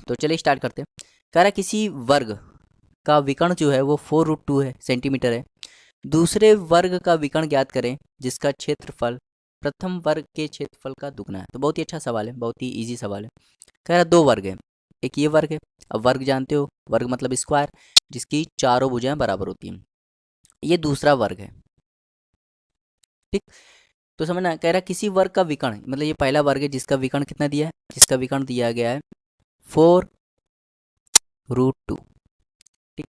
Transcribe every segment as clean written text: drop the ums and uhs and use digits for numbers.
तो चलिए स्टार्ट करते हैं। कह रहा है किसी वर्ग का विकर्ण जो है वो 4√2 है सेंटीमीटर है। दूसरे वर्ग का विकर्ण ज्ञात करें जिसका क्षेत्रफल प्रथम वर्ग के क्षेत्रफल का दुगना है। तो बहुत ही अच्छा सवाल है, बहुत ही इजी सवाल है। कह रहा है दो वर्ग है, एक ये वर्ग है। अब वर्ग जानते हो, वर्ग मतलब स्क्वायर जिसकी चारों भुजाएं बराबर होती हैं। ये दूसरा वर्ग है, ठीक। तो समझना, कह रहा है किसी वर्ग का विकर्ण, मतलब ये पहला वर्ग है जिसका विकर्ण कितना दिया है, जिसका विकर्ण दिया गया है 4√2, ठीक।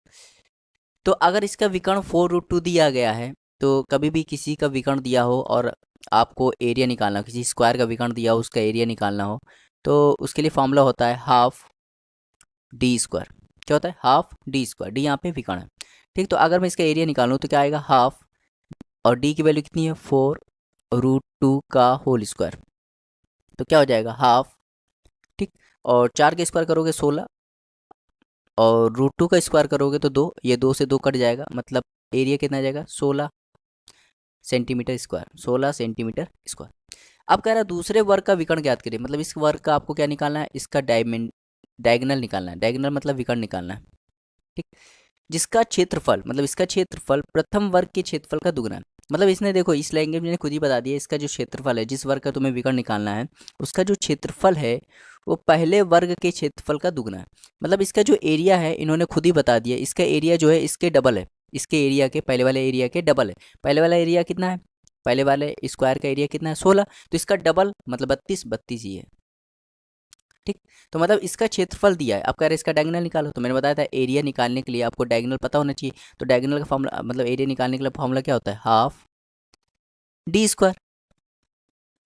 तो अगर इसका विकर्ण 4√2 दिया गया है तो कभी भी किसी का विकर्ण दिया हो और आपको एरिया निकालना हो, किसी स्क्वायर का विकर्ण दिया हो उसका एरिया निकालना हो, तो उसके लिए फॉर्मूला होता है हाफ डी स्क्वायर। क्या होता है? Half D square. डी यहाँ पे विकर्ण है, ठीक। तो अगर मैं इसका एरिया निकालूँ तो क्या आएगा? हाफ, और डी की वैल्यू कितनी है? 4√2 का होल स्क्वायर। तो क्या हो जाएगा? हाफ, ठीक। और 4 के स्क्वायर करोगे 16, और √2 का स्क्वायर करोगे तो 2, ये 2 से 2 कट जाएगा, मतलब एरिया कितना आ जाएगा? 16 सेंटीमीटर स्क्वायर, 16 सेंटीमीटर स्क्वायर। अब कह रहा है दूसरे वर्ग का विकर्ण ज्ञात करिए, मतलब इस वर्ग का आपको क्या निकालना है? इसका डायगोनल निकालना है। डायगोनल मतलब विकर्ण निकालना है, ठीक। जिसका क्षेत्रफल, मतलब इसका क्षेत्रफल प्रथम वर्ग के क्षेत्रफल का दुगना है। मतलब इसने देखो, इस लैंग्वेज में खुद ही बता दिया, इसका जो क्षेत्रफल है, जिस वर्ग का तुम्हें विकर्ण निकालना है उसका जो क्षेत्रफल है वो पहले वर्ग के क्षेत्रफल का दुगना है। मतलब इसका जो एरिया है इन्होंने खुद ही बता दिया, इसका एरिया जो है इसके डबल है, इसके एरिया के, पहले वाले एरिया के डबल है। पहले वाला एरिया कितना है? पहले वाले स्क्वायर का एरिया कितना है? 16। तो इसका डबल मतलब 32, 32 ही है, ठीक। तो मतलब इसका क्षेत्रफल दिया है, आप कह रहे हैं इसका डायगोनल निकालो, तो मैंने बताया था एरिया निकालने के लिए आपको डायगोनल पता होना चाहिए। तो डायगोनल का फॉर्मूला, मतलब एरिया निकालने के लिए फॉर्मूला क्या होता है? हाफ डी स्क्वायर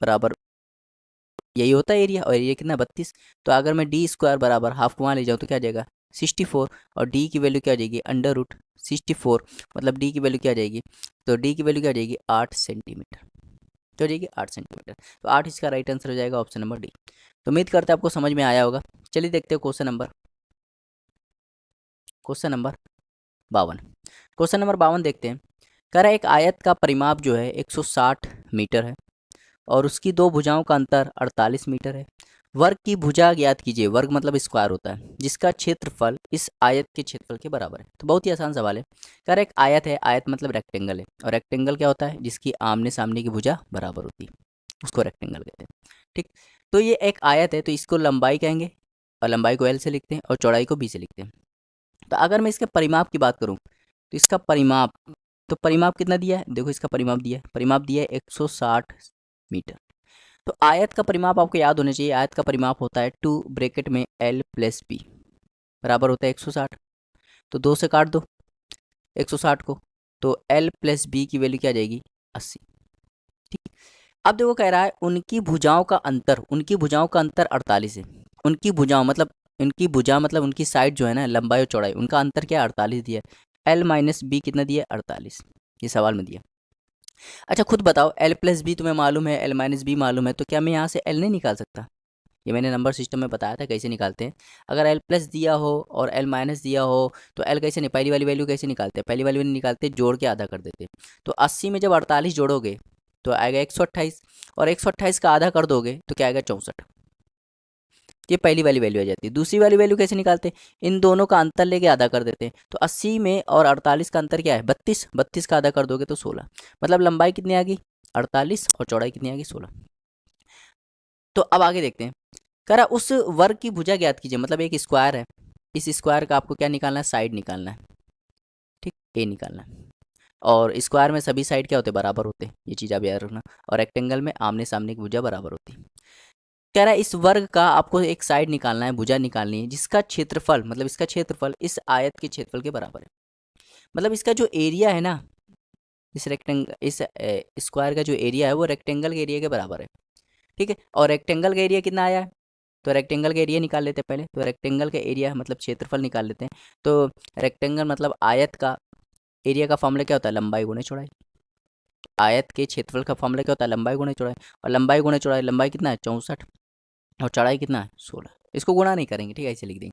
बराबर, यही होता है एरिया, और एरिया कितना? 32। तो अगर मैं डी स्क्वायर बराबर हाफ को वहाँ ले जाऊँ तो क्या आ जाएगा? 64। और डी की वैल्यू क्या आ जाएगी? √64। मतलब डी की वैल्यू क्या आ जाएगी? तो डी की वैल्यू क्या आ जाएगी? 8 सेंटीमीटर। क्या हो जाएगी? 8 सेंटीमीटर। तो 8 इसका राइट आंसर हो जाएगा, ऑप्शन नंबर डी। तो उम्मीद करते हैं आपको समझ में आया होगा। चलिए देखते हैं क्वेश्चन नंबर 52। क्वेश्चन नंबर 52 देखते हैं। कह रहा है एक आयत का परिमाप जो है 160 मीटर है और उसकी दो भुजाओं का अंतर 48 मीटर है। वर्ग की भुजा ज्ञात कीजिए, वर्ग मतलब स्क्वायर होता है, जिसका क्षेत्रफल इस आयत के क्षेत्रफल के बराबर है। तो बहुत ही आसान सवाल है। कह रहा है एक आयत है, आयत मतलब रेक्टेंगल है, और रेक्टेंगल क्या होता है? जिसकी आमने सामने की भुजा बराबर होती है, उसको रेक्टेंगल कहते हैं, ठीक। तो ये एक आयत है, तो इसको लंबाई कहेंगे, और लंबाई को एल से लिखते हैं और चौड़ाई को बी से लिखते हैं। तो अगर मैं इसके परिमाप की बात करूं तो इसका परिमाप, तो परिमाप कितना दिया है? देखो इसका परिमाप दिया है, परिमाप दिया है 160 मीटर। तो आयत का परिमाप आपको याद होना चाहिए, आयत का परिमाप होता है 2 ब्रैकेट में L प्लस बी बराबर होता है 160। तो 2 से काट दो 160 को, तो L प्लस बी की वैल्यू क्या आ जाएगी? 80, ठीक। अब देखो कह रहा है उनकी भुजाओं का अंतर, उनकी भुजाओं का अंतर 48 है। उनकी भुजाओं मतलब, उनकी भुजा मतलब उनकी साइड जो है ना, लंबाई और चौड़ाई, उनका अंतर क्या है? 48 दिया है। L माइनस बी कितना दिया है? 48, ये सवाल में दिया। अच्छा खुद बताओ, L प्लस बी तुम्हें मालूम है, L माइनस बी मालूम है, तो क्या मैं यहाँ से L नहीं निकाल सकता? ये मैंने नंबर सिस्टम में बताया था कैसे निकालते हैं। अगर L प्लस दिया हो और L माइनस दिया हो तो L कैसे नहीं, पहली वाली वैल्यू कैसे निकालते हैं? पहली वाली वैल्यू निकालते जोड़ के आधा कर देते। तो 80 में जब 48 जोड़ोगे तो आएगा 128, और 128 का आधा कर दोगे तो क्या आएगा? 64। ये पहली वाली वैल्यू आ जाती है। दूसरी वाली वैल्यू कैसे निकालते हैं? इन दोनों का अंतर लेके आधा कर देते हैं। तो 80 में और 48 का अंतर क्या है? 32। 32 का आधा कर दोगे तो 16। मतलब लंबाई कितनी आ गई? 48, और चौड़ाई कितनी आ गई? 16। तो अब आगे देखते हैं। कह रहा उस वर्ग की भुजा ज्ञात कीजिए, मतलब एक स्क्वायर है, इस स्क्वायर का आपको क्या निकालना है? साइड निकालना है, ठीक, ए निकालना है। और स्क्वायर में सभी साइड क्या होते हैं? बराबर होते हैं, ये चीज़ आप याद रखना। और रेक्टेंगल में आमने सामने की भुजा बराबर होती है। कह रहा है इस वर्ग का आपको एक साइड निकालना है, भुजा निकालनी है, जिसका क्षेत्रफल, मतलब इसका क्षेत्रफल इस आयत के क्षेत्रफल के बराबर है। मतलब इसका जो एरिया है ना, इस स्क्वायर का जो एरिया है वो रेक्टेंगल के एरिया के बराबर है, ठीक है। और रेक्टेंगल का एरिया कितना आया है? तो रेक्टेंगल का एरिया निकाल लेते हैं पहले। तो रेक्टेंगल का एरिया मतलब क्षेत्रफल निकाल लेते हैं। तो रेक्टेंगल मतलब आयत का एरिया का फॉर्मूला क्या होता है? लंबाई गुणे चौड़ाई। आयत के क्षेत्रफल का फॉर्मूला क्या होता है? लंबाई गुणे चौड़ाई। और लंबाई गुणे चौड़ाई, लंबाई कितना है? 64, और चौड़ाई कितना है? 16। इसको गुणा नहीं करेंगे, ठीक है, ऐसे लिख देंगे।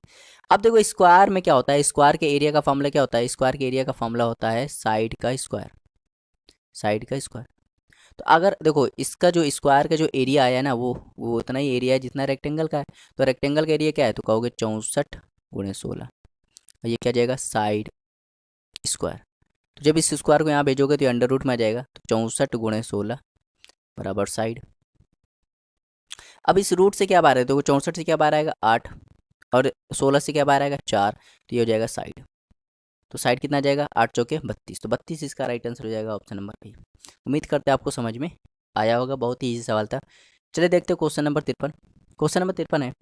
अब देखो स्क्वायर में क्या होता है? स्क्वायर के एरिया का फॉर्मूला क्या होता है? स्क्वायर के एरिया का फॉर्मूला होता है साइड का स्क्वायर, साइड का स्क्वायर। तो अगर देखो इसका जो स्क्वायर का जो एरिया आया ना वो उतना ही एरिया है जितना रेक्टेंगल का है। तो रेक्टेंगल का एरिया क्या है, तो कहोगे 64 × 16, और ये क्या जाएगा साइड स्क्वायर। तो जब इस स्क्वायर को यहाँ भेजोगे तो ये अंडर रूट में आ जाएगा, तो 64 × 16 बराबर साइड। अब इस रूट से क्या बाहर है, तो 64 से क्या बाहर आएगा 8, और 16 से क्या बाहर आएगा 4, तो ये हो जाएगा साइड। तो साइड कितना जाएगा 8 चौके 32, तो 32 इसका राइट आंसर हो जाएगा ऑप्शन नंबर ए। उम्मीद करते हैं आपको समझ में आया होगा, बहुत ही ईजी सवाल था। चलिए देखते हैं क्वेश्चन नंबर 53। क्वेश्चन नंबर 53 है,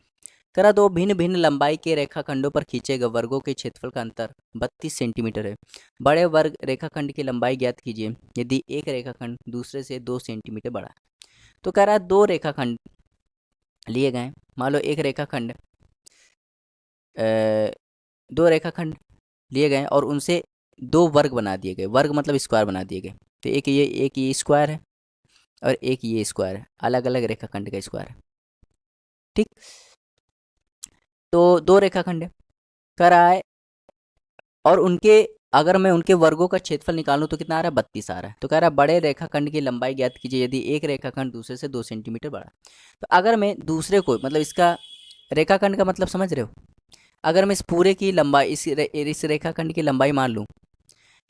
करा दो भिन्न भिन्न लंबाई के रेखाखंडों पर खींचे गए वर्गों के क्षेत्रफल का अंतर 32 सेंटीमीटर है। बड़े वर्ग रेखाखंड की लंबाई ज्ञात कीजिए यदि एक रेखाखंड दूसरे से 2 सेंटीमीटर बड़ा है। तो कह रहा है दो रेखाखंड लिए गए, मान लो एक रेखाखंड दो रेखाखंड लिए गए और उनसे दो वर्ग बना दिए गए, वर्ग मतलब स्क्वायर बना दिए गए। तो एक ये स्क्वायर है और एक ये स्क्वायर है, अलग अलग रेखाखंड का स्क्वायर है, ठीक। तो दो रेखाखंड है, कह रहा है, और उनके अगर मैं उनके वर्गों का क्षेत्रफल निकालूं तो कितना आ रहा है 32 आ रहा है। तो कह रहा है बड़े रेखाखंड की लंबाई ज्ञात कीजिए यदि एक रेखाखंड दूसरे से 2 सेंटीमीटर बड़ा। तो अगर मैं दूसरे को मतलब इसका रेखाखंड का मतलब समझ रहे हो, अगर मैं इस पूरे की लंबाई इस रेखाखंड की लंबाई मान लूँ,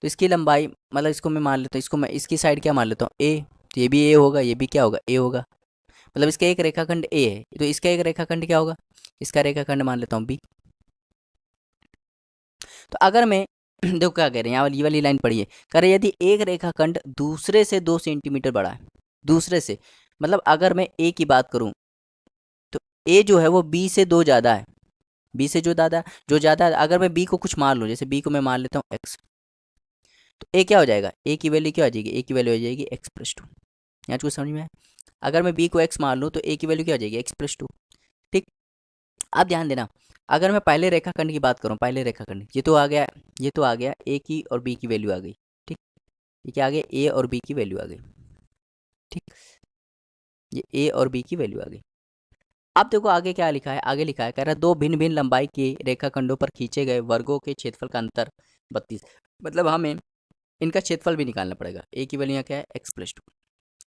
तो इसकी लंबाई मतलब इसको मैं मान लेता हूँ, इसको मैं इसकी साइड क्या मान लेता हूँ ए, तो ये भी ए होगा, ये भी क्या होगा ए होगा, मतलब इसका एक रेखाखंड ए है, तो इसका एक रेखाखंड क्या होगा, इसका रेखाखंड मान लेता हूँ बी। तो अगर मैं देखो क्या कह रहे हैं, यहाँ वाली ये वाली लाइन पढ़िए, कह रहे यदि एक रेखाखंड दूसरे से 2 सेंटीमीटर बड़ा है, दूसरे से मतलब अगर मैं ए की बात करूं तो ए जो है वो बी से 2 ज़्यादा है, बी से जो ज़्यादा है, अगर मैं बी को कुछ मान लूँ, जैसे बी को मैं मान लेता हूँ एक्स, तो ए क्या हो जाएगा, ए की वैल्यू क्या हो जाएगी, ए की वैल्यू हो जाएगी x+2। यहाँ कुछ समझ में आया, अगर मैं बी को एक्स मान लूँ तो ए की वैल्यू क्या हो जाएगी x+2, ठीक। अब ध्यान देना, अगर मैं पहले रेखाखंड की बात करूं, पहले रेखाखंड ये तो आ गया, ये तो आ गया ए की और बी की वैल्यू आ गई, ठीक। ये क्या आ गया, ए और बी की वैल्यू आ गई, ठीक। ये ए और बी की वैल्यू आ गई। अब देखो आगे क्या लिखा है, आगे लिखा है, कह रहा है दो भिन्न भिन्न लंबाई के रेखाखंडों पर खींचे गए वर्गों के क्षेत्रफल का अंतर 32, मतलब हमें इनका क्षेत्रफल भी निकालना पड़ेगा। ए की वैल्यू यहाँ क्या है x+2।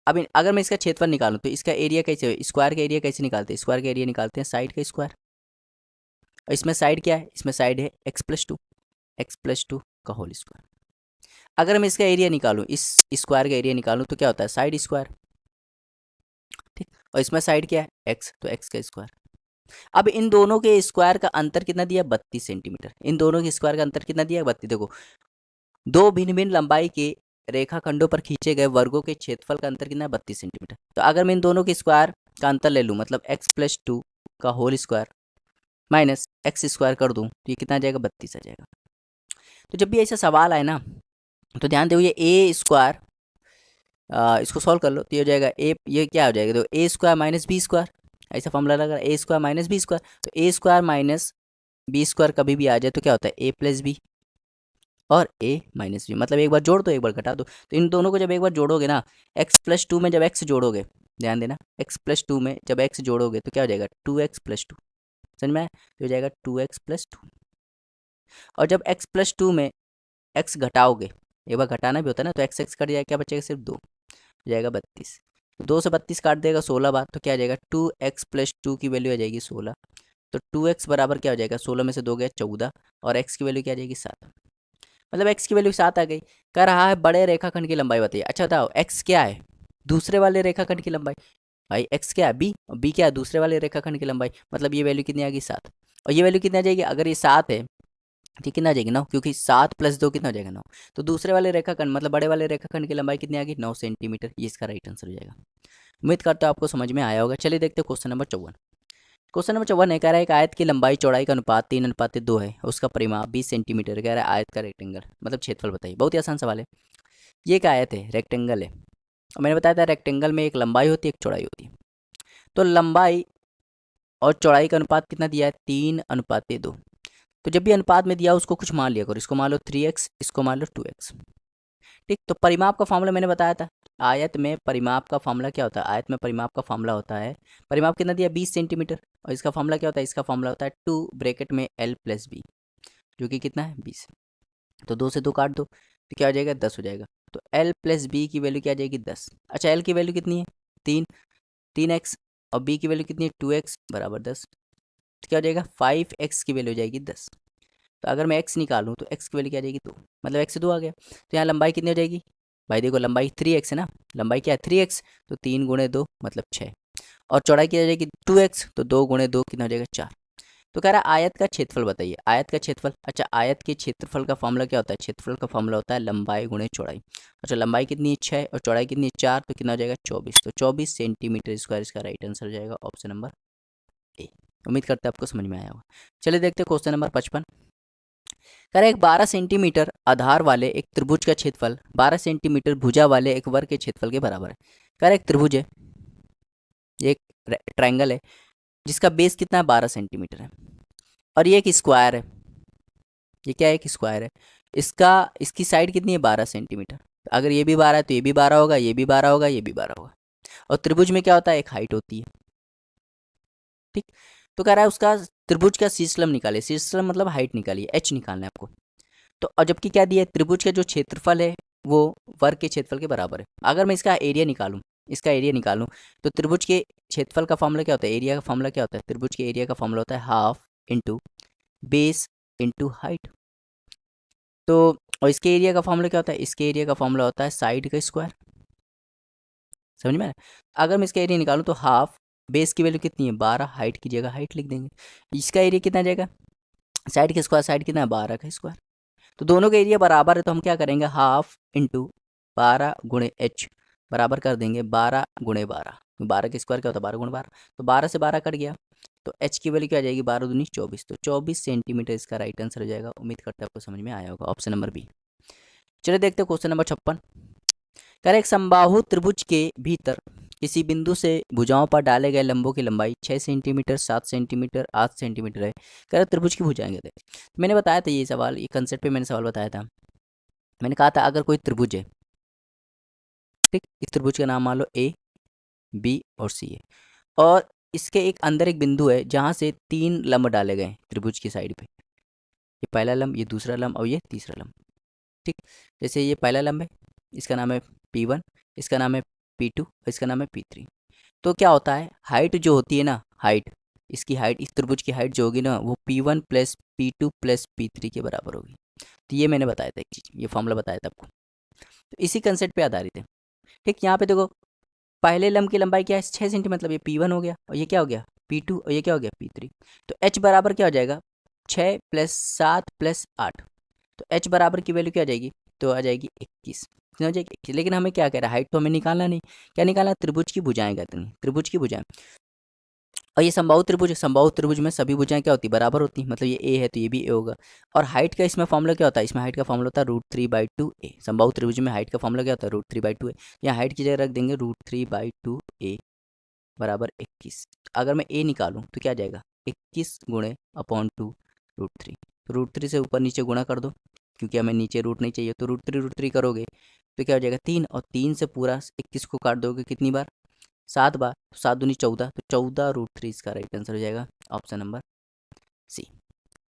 अब अगर मैं इसका क्षेत्रफल निकालूं तो इसका एरिया कैसे, स्क्वायर का एरिया कैसे निकालते हैं, स्क्वायर का एरिया निकालते हैं साइड का स्क्वायर, और इसमें साइड क्या है, इसमें साइड है x+2 का होल स्क्वायर। अगर मैं इसका एरिया निकालूं, इस स्क्वायर का एरिया निकालूं तो क्या होता है साइड स्क्वायर, ठीक। और इसमें साइड क्या है x, तो x का स्क्वायर। अब इन दोनों के स्क्वायर का अंतर कितना दिया 32 सेंटीमीटर, इन दोनों के स्क्वायर का अंतर कितना दिया 32। देखो दो भिन्न भिन्न लंबाई के रेखाखंडों पर खींचे गए वर्गों के क्षेत्रफल का अंतर कितना है 32 सेंटीमीटर। तो अगर मैं इन दोनों के स्क्वायर का अंतर ले लूँ, मतलब x+2 का whole square minus X square कर दूँ तो ये कितना आ जाएगा 32 आ जाएगा। तो जब भी ऐसा सवाल आए ना तो ध्यान दो, ये ए स्क्वायर इसको सॉल्व कर लो तो ये हो जाएगा ए, ये क्या हो जाएगा, तो ए स्क्वायर माइनस बी स्क्वायर, ऐसा फॉर्मूला लगा ए स्क्वायर माइनस बी स्क्वायर। तो ए स्क्वायर माइनस बी स्क्वायर कभी भी आ जाए तो क्या होता है ए प्लस बी और ए माइनस बी, मतलब एक बार जोड़ दो एक बार घटा दो। तो इन दोनों को जब एक बार जोड़ोगे ना, x+2 में जब x जोड़ोगे, ध्यान देना x+2 में जब x जोड़ोगे तो क्या हो जाएगा 2x+2, समझ में आया, तो हो जाएगा 2x+2। और जब x+2 में x घटाओगे, एक बार घटाना भी होता है ना, तो x कट जाएगा, क्या बचेगा सिर्फ 2, हो जाएगा 32। 2 से 32 काट देगा 16 बार, तो क्या आ जाएगा 2x+2 की वैल्यू आ जाएगी 16। तो 2x बराबर क्या हो जाएगा, 16 में से 2 गया 14, और x की वैल्यू क्या आ जाएगी 7, मतलब x की वैल्यू 7 आ गई। कह रहा है बड़े रेखाखंड की लंबाई बताइए। अच्छा बताओ x क्या है, दूसरे वाले रेखाखंड की लंबाई, भाई x क्या है b, और b क्या है दूसरे वाले रेखाखंड की लंबाई, मतलब ये वैल्यू कितनी आ गई 7, और ये वैल्यू कितनी आ जाएगी, अगर ये 7 है ठीक कितना आ जाएगी 9, क्योंकि 7 + 2 कितना हो जाएगा 9। तो दूसरे वाले रेखाखंड मतलब बड़े वाले रेखाखंड की लंबाई कितनी आ गई 9 सेंटीमीटर, ये इसका राइट आंसर हो जाएगा। उम्मीद करता हूँ आपको समझ में आया होगा। चलिए देखते हैं क्वेश्चन नंबर 54। क्वेश्चन नंबर 54 है, कह रहा है एक आयत की लंबाई चौड़ाई का अनुपात 3:2 है, उसका परिमाप 20 सेंटीमीटर, कह रहा है आयत का रेक्टेंगल मतलब क्षेत्रफल बताइए। बहुत ही आसान सवाल है। ये एक आयत है, रेक्टेंगल है, और मैंने बताया था रेक्टेंगल में एक लंबाई होती है एक चौड़ाई होती है। तो लंबाई और चौड़ाई का अनुपात कितना दिया है 3:2। तो जब भी अनुपात में दिया उसको कुछ मान लिया करो, इसको मान लो 3x, इसको मान लो 2x, ठीक। तो परिमाप का फॉर्मूला मैंने बताया था, आयत में परिमाप का फॉर्मूला क्या होता है, आयत में परिमाप का फॉर्मूला होता है, परिमाप कितना दिया 20 सेंटीमीटर, और इसका फॉर्मूला क्या होता है, इसका फॉर्मूला होता है 2 ब्रैकेट में l + b, जो कि कितना है 20। तो 2 से 2 काट दो तो क्या हो जाएगा 10 हो जाएगा। तो एल प्लस बी की वैल्यू क्या आ जाएगी 10। अच्छा एल की वैल्यू कितनी है 3x और बी की वैल्यू कितनी है 2x बराबर 10। तो क्या हो जाएगा 5x की वैल्यू हो जाएगी 10। तो अगर मैं x निकालूँ तो x की वैल्यू क्या आ जाएगी 2, मतलब x से 2 आ गया। तो यहाँ लंबाई कितनी हो जाएगी भाई, देखो लंबाई 3x है ना, लंबाई क्या है 3x, तो 3 गुणे 2 मतलब 6, और चौड़ाई क्या हो जाएगी 2x, तो 2 गुणे 2 कितना हो जाएगा 4। तो कह रहा है आयत का क्षेत्रफल बताइए, आयत का क्षेत्रफल। अच्छा आयत के क्षेत्रफल का फॉर्मूला क्या होता है, क्षेत्रफल का फॉर्मूला होता है लंबाई गुणे चौड़ाई। अच्छा लंबाई कितनी है 6 और चौड़ाई कितनी है 4, तो कितना हो जाएगा 24, तो 24 सेंटीमीटर स्क्वायर इसका राइट आंसर हो जाएगा ऑप्शन नंबर ए। उम्मीद करते हैं आपको समझ में आया होगा। चलिए देखते हैं क्वेश्चन नंबर 55। कह रहा है एक 12 सेंटीमीटर आधार वाले एक त्रिभुज का क्षेत्रफल 12 सेंटीमीटर भुजा वाले एक वर्ग के क्षेत्रफल के बराबर है। कह रहा है एक त्रिभुज है, ये एक ट्रायंगल है जिसका बेस कितना है 12 सेंटीमीटर है, और ये एक स्क्वायर है, ये क्या है एक स्क्वायर है, इसका इसकी साइड कितनी है 12 सेंटीमीटर। तो अगर ये भी 12 है तो ये भी 12 होगा, ये भी 12 होगा, ये भी 12 होगा। और त्रिभुज में क्या होता है एक हाइट होती है, ठीक। तो कह रहा है उसका त्रिभुज का शीर्षलंब निकालिए, शीर्षलंब मतलब हाइट निकालिए, एच निकालना है आपको। तो और जबकि क्या दिया है त्रिभुज का जो क्षेत्रफल है वो वर्ग के क्षेत्रफल के बराबर है। अगर मैं इसका एरिया निकालूं, इसका एरिया निकालूं तो त्रिभुज के क्षेत्रफल का फॉर्मूला क्या होता है, एरिया का फॉर्मूला क्या होता है, त्रिभुज के एरिया का फॉर्मूला होता है half into base into height. तो और इसके एरिया का फॉर्मूला क्या होता है, इसके एरिया का फॉर्मूला होता है साइड का स्क्वायर। समझ में आया? अगर मैं इसका एरिया निकालूं तो हाफ, बेस की वैल्यू कितनी है 12, हाइट की जगह हाइट लिख देंगे। इसका एरिया कितना आ जाएगा, साइड का स्क्वायर, साइड कितना है 12 का स्क्वायर। तो दोनों का एरिया बराबर है तो हम क्या करेंगे हाफ इंटू 12 गुणे एच बराबर कर देंगे 12 गुणे 12, 12 का स्क्वायर क्या होता है 12 गुणे 12, तो 12 से 12 कट गया, तो एच की वैल्यू क्या आ जाएगी 12 दूनी 24, तो 24 सेंटीमीटर इसका राइट आंसर हो जाएगा। उम्मीद करते हैं आपको समझ में आया होगा, ऑप्शन नंबर बी। चलिए देखते हैं क्वेश्चन नंबर 56। कह रहे एक समबाहु त्रिभुज के भीतर किसी बिंदु से भुजाओं पर डाले गए लंबों की लंबाई 6 सेंटीमीटर 7 सेंटीमीटर 8 सेंटीमीटर है। कह रहे त्रिभुज की भुजाएं कहते हैं। मैंने बताया था ये सवाल, ये कंसेप्ट पे मैंने सवाल बताया था। मैंने कहा था अगर कोई त्रिभुज है, ठीक, इस त्रिभुज का नाम मान लो ए बी और सी है, और इसके एक अंदर एक बिंदु है जहाँ से 3 लंब डाले गए त्रिभुज की साइड पे, ये पहला लंब, ये दूसरा लंब और ये तीसरा लंब, ठीक। जैसे ये पहला लंब है, इसका नाम है P1, इसका नाम है P2, इसका नाम है P3। तो क्या होता है हाइट जो होती है ना, हाइट, इसकी हाइट, इस त्रिभुज की हाइट जो होगी ना वो P1 plus P2 plus P3 के बराबर होगी। तो ये मैंने बताया था एक चीज़, ये फॉर्मूला बताया था आपको, तो इसी कंसेप्ट पे आधारित है, ठीक। यहाँ पे देखो पहले लंब की लंबाई क्या है 6 सेंटीमीटर, मतलब ये P1 हो गया, और ये क्या हो गया P2, और ये क्या हो गया P3। तो H बराबर क्या हो जाएगा 6 प्लस 7 प्लस 8, तो H बराबर की वैल्यू क्या आ जाएगी, तो आ जाएगी 21, कितना हो जाएगी 21। लेकिन हमें क्या कह रहा है हाइट तो हमें निकालना नहीं, क्या निकालना, त्रिभुज की भुजाएं कहते हैं, त्रिभुज की भुजाएं। और ये समबाहु त्रिभुज है, समबाहु त्रिभुज में सभी भुजाएं क्या होती है बराबर होती है, मतलब ये ए है तो ये भी ए होगा। और हाइट का इसमें फॉर्मूला क्या होता है, इसमें हाइट का फॉर्मूला होता है √3/2a। समबाहु त्रिभुज में हाइट का फॉर्मूला क्या होता है √3/2a। यहाँ हाइट की जगह रख देंगे √3/2a बराबर 21। अगर मैं ए निकालूँ तो क्या आ जाएगा 21 गुणे अपॉन 2 √3, तो √3 से ऊपर नीचे गुणा कर दो, क्योंकि हमें नीचे रूट नहीं चाहिए, तो √3 करोगे तो क्या हो जाएगा 3, और 3 से पूरा 21 को काट दोगे कितनी बार 7 बार, तो 7 दूनी 14, तो 14 √3 इसका राइट आंसर हो जाएगा ऑप्शन नंबर सी।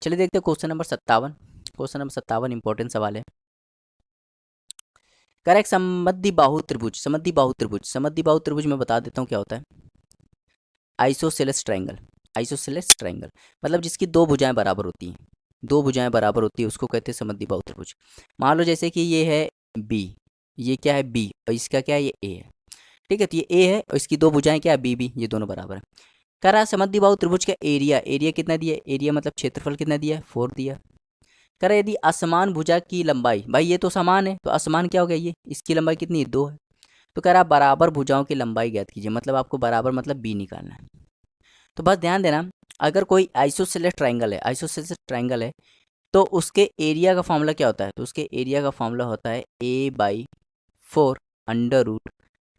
चलिए देखते हैं question number 57। Question number 57 important सवाल है। करेक्ट समद्वि बाहु त्रिभुज, समद्वि बाहु त्रिभुज, समद्वि बाहु त्रिभुज में बता देता हूँ क्या होता है, आइसोसेलेस ट्रायंगल, आइसोसेलेस ट्रायंगल मतलब जिसकी दो भुजाएं बराबर होती हैं, दो भुजाएं बराबर होती है उसको कहते हैं समद्वि बाहु त्रिभुज। मान लो जैसे कि ये है बी, ये क्या है बी, और इसका क्या है ये ए है, ठीक है। तो ये ए है और इसकी दो भुजाएं क्या है बी बी, ये दोनों बराबर है। कह रहा है समद्विबाहु त्रिभुज का एरिया, एरिया कितना दिया, एरिया मतलब क्षेत्रफल कितना दिया 4 दिया। कह रहा है यदि असमान भुजा की लंबाई, भाई ये तो समान है तो असमान क्या हो गया, ये इसकी लंबाई कितनी है 2 है। तो कह रहा है बराबर भुजाओं की लंबाई ज्ञात कीजिए, मतलब आपको बराबर मतलब बी निकालना है। तो बस ध्यान देना, अगर कोई आइसोसेलेस ट्राइंगल है, आइसोसेलेस ट्राइंगल है, तो उसके एरिया का फॉर्मूला क्या होता है, तो उसके एरिया का फॉर्मूला होता है A/4 under root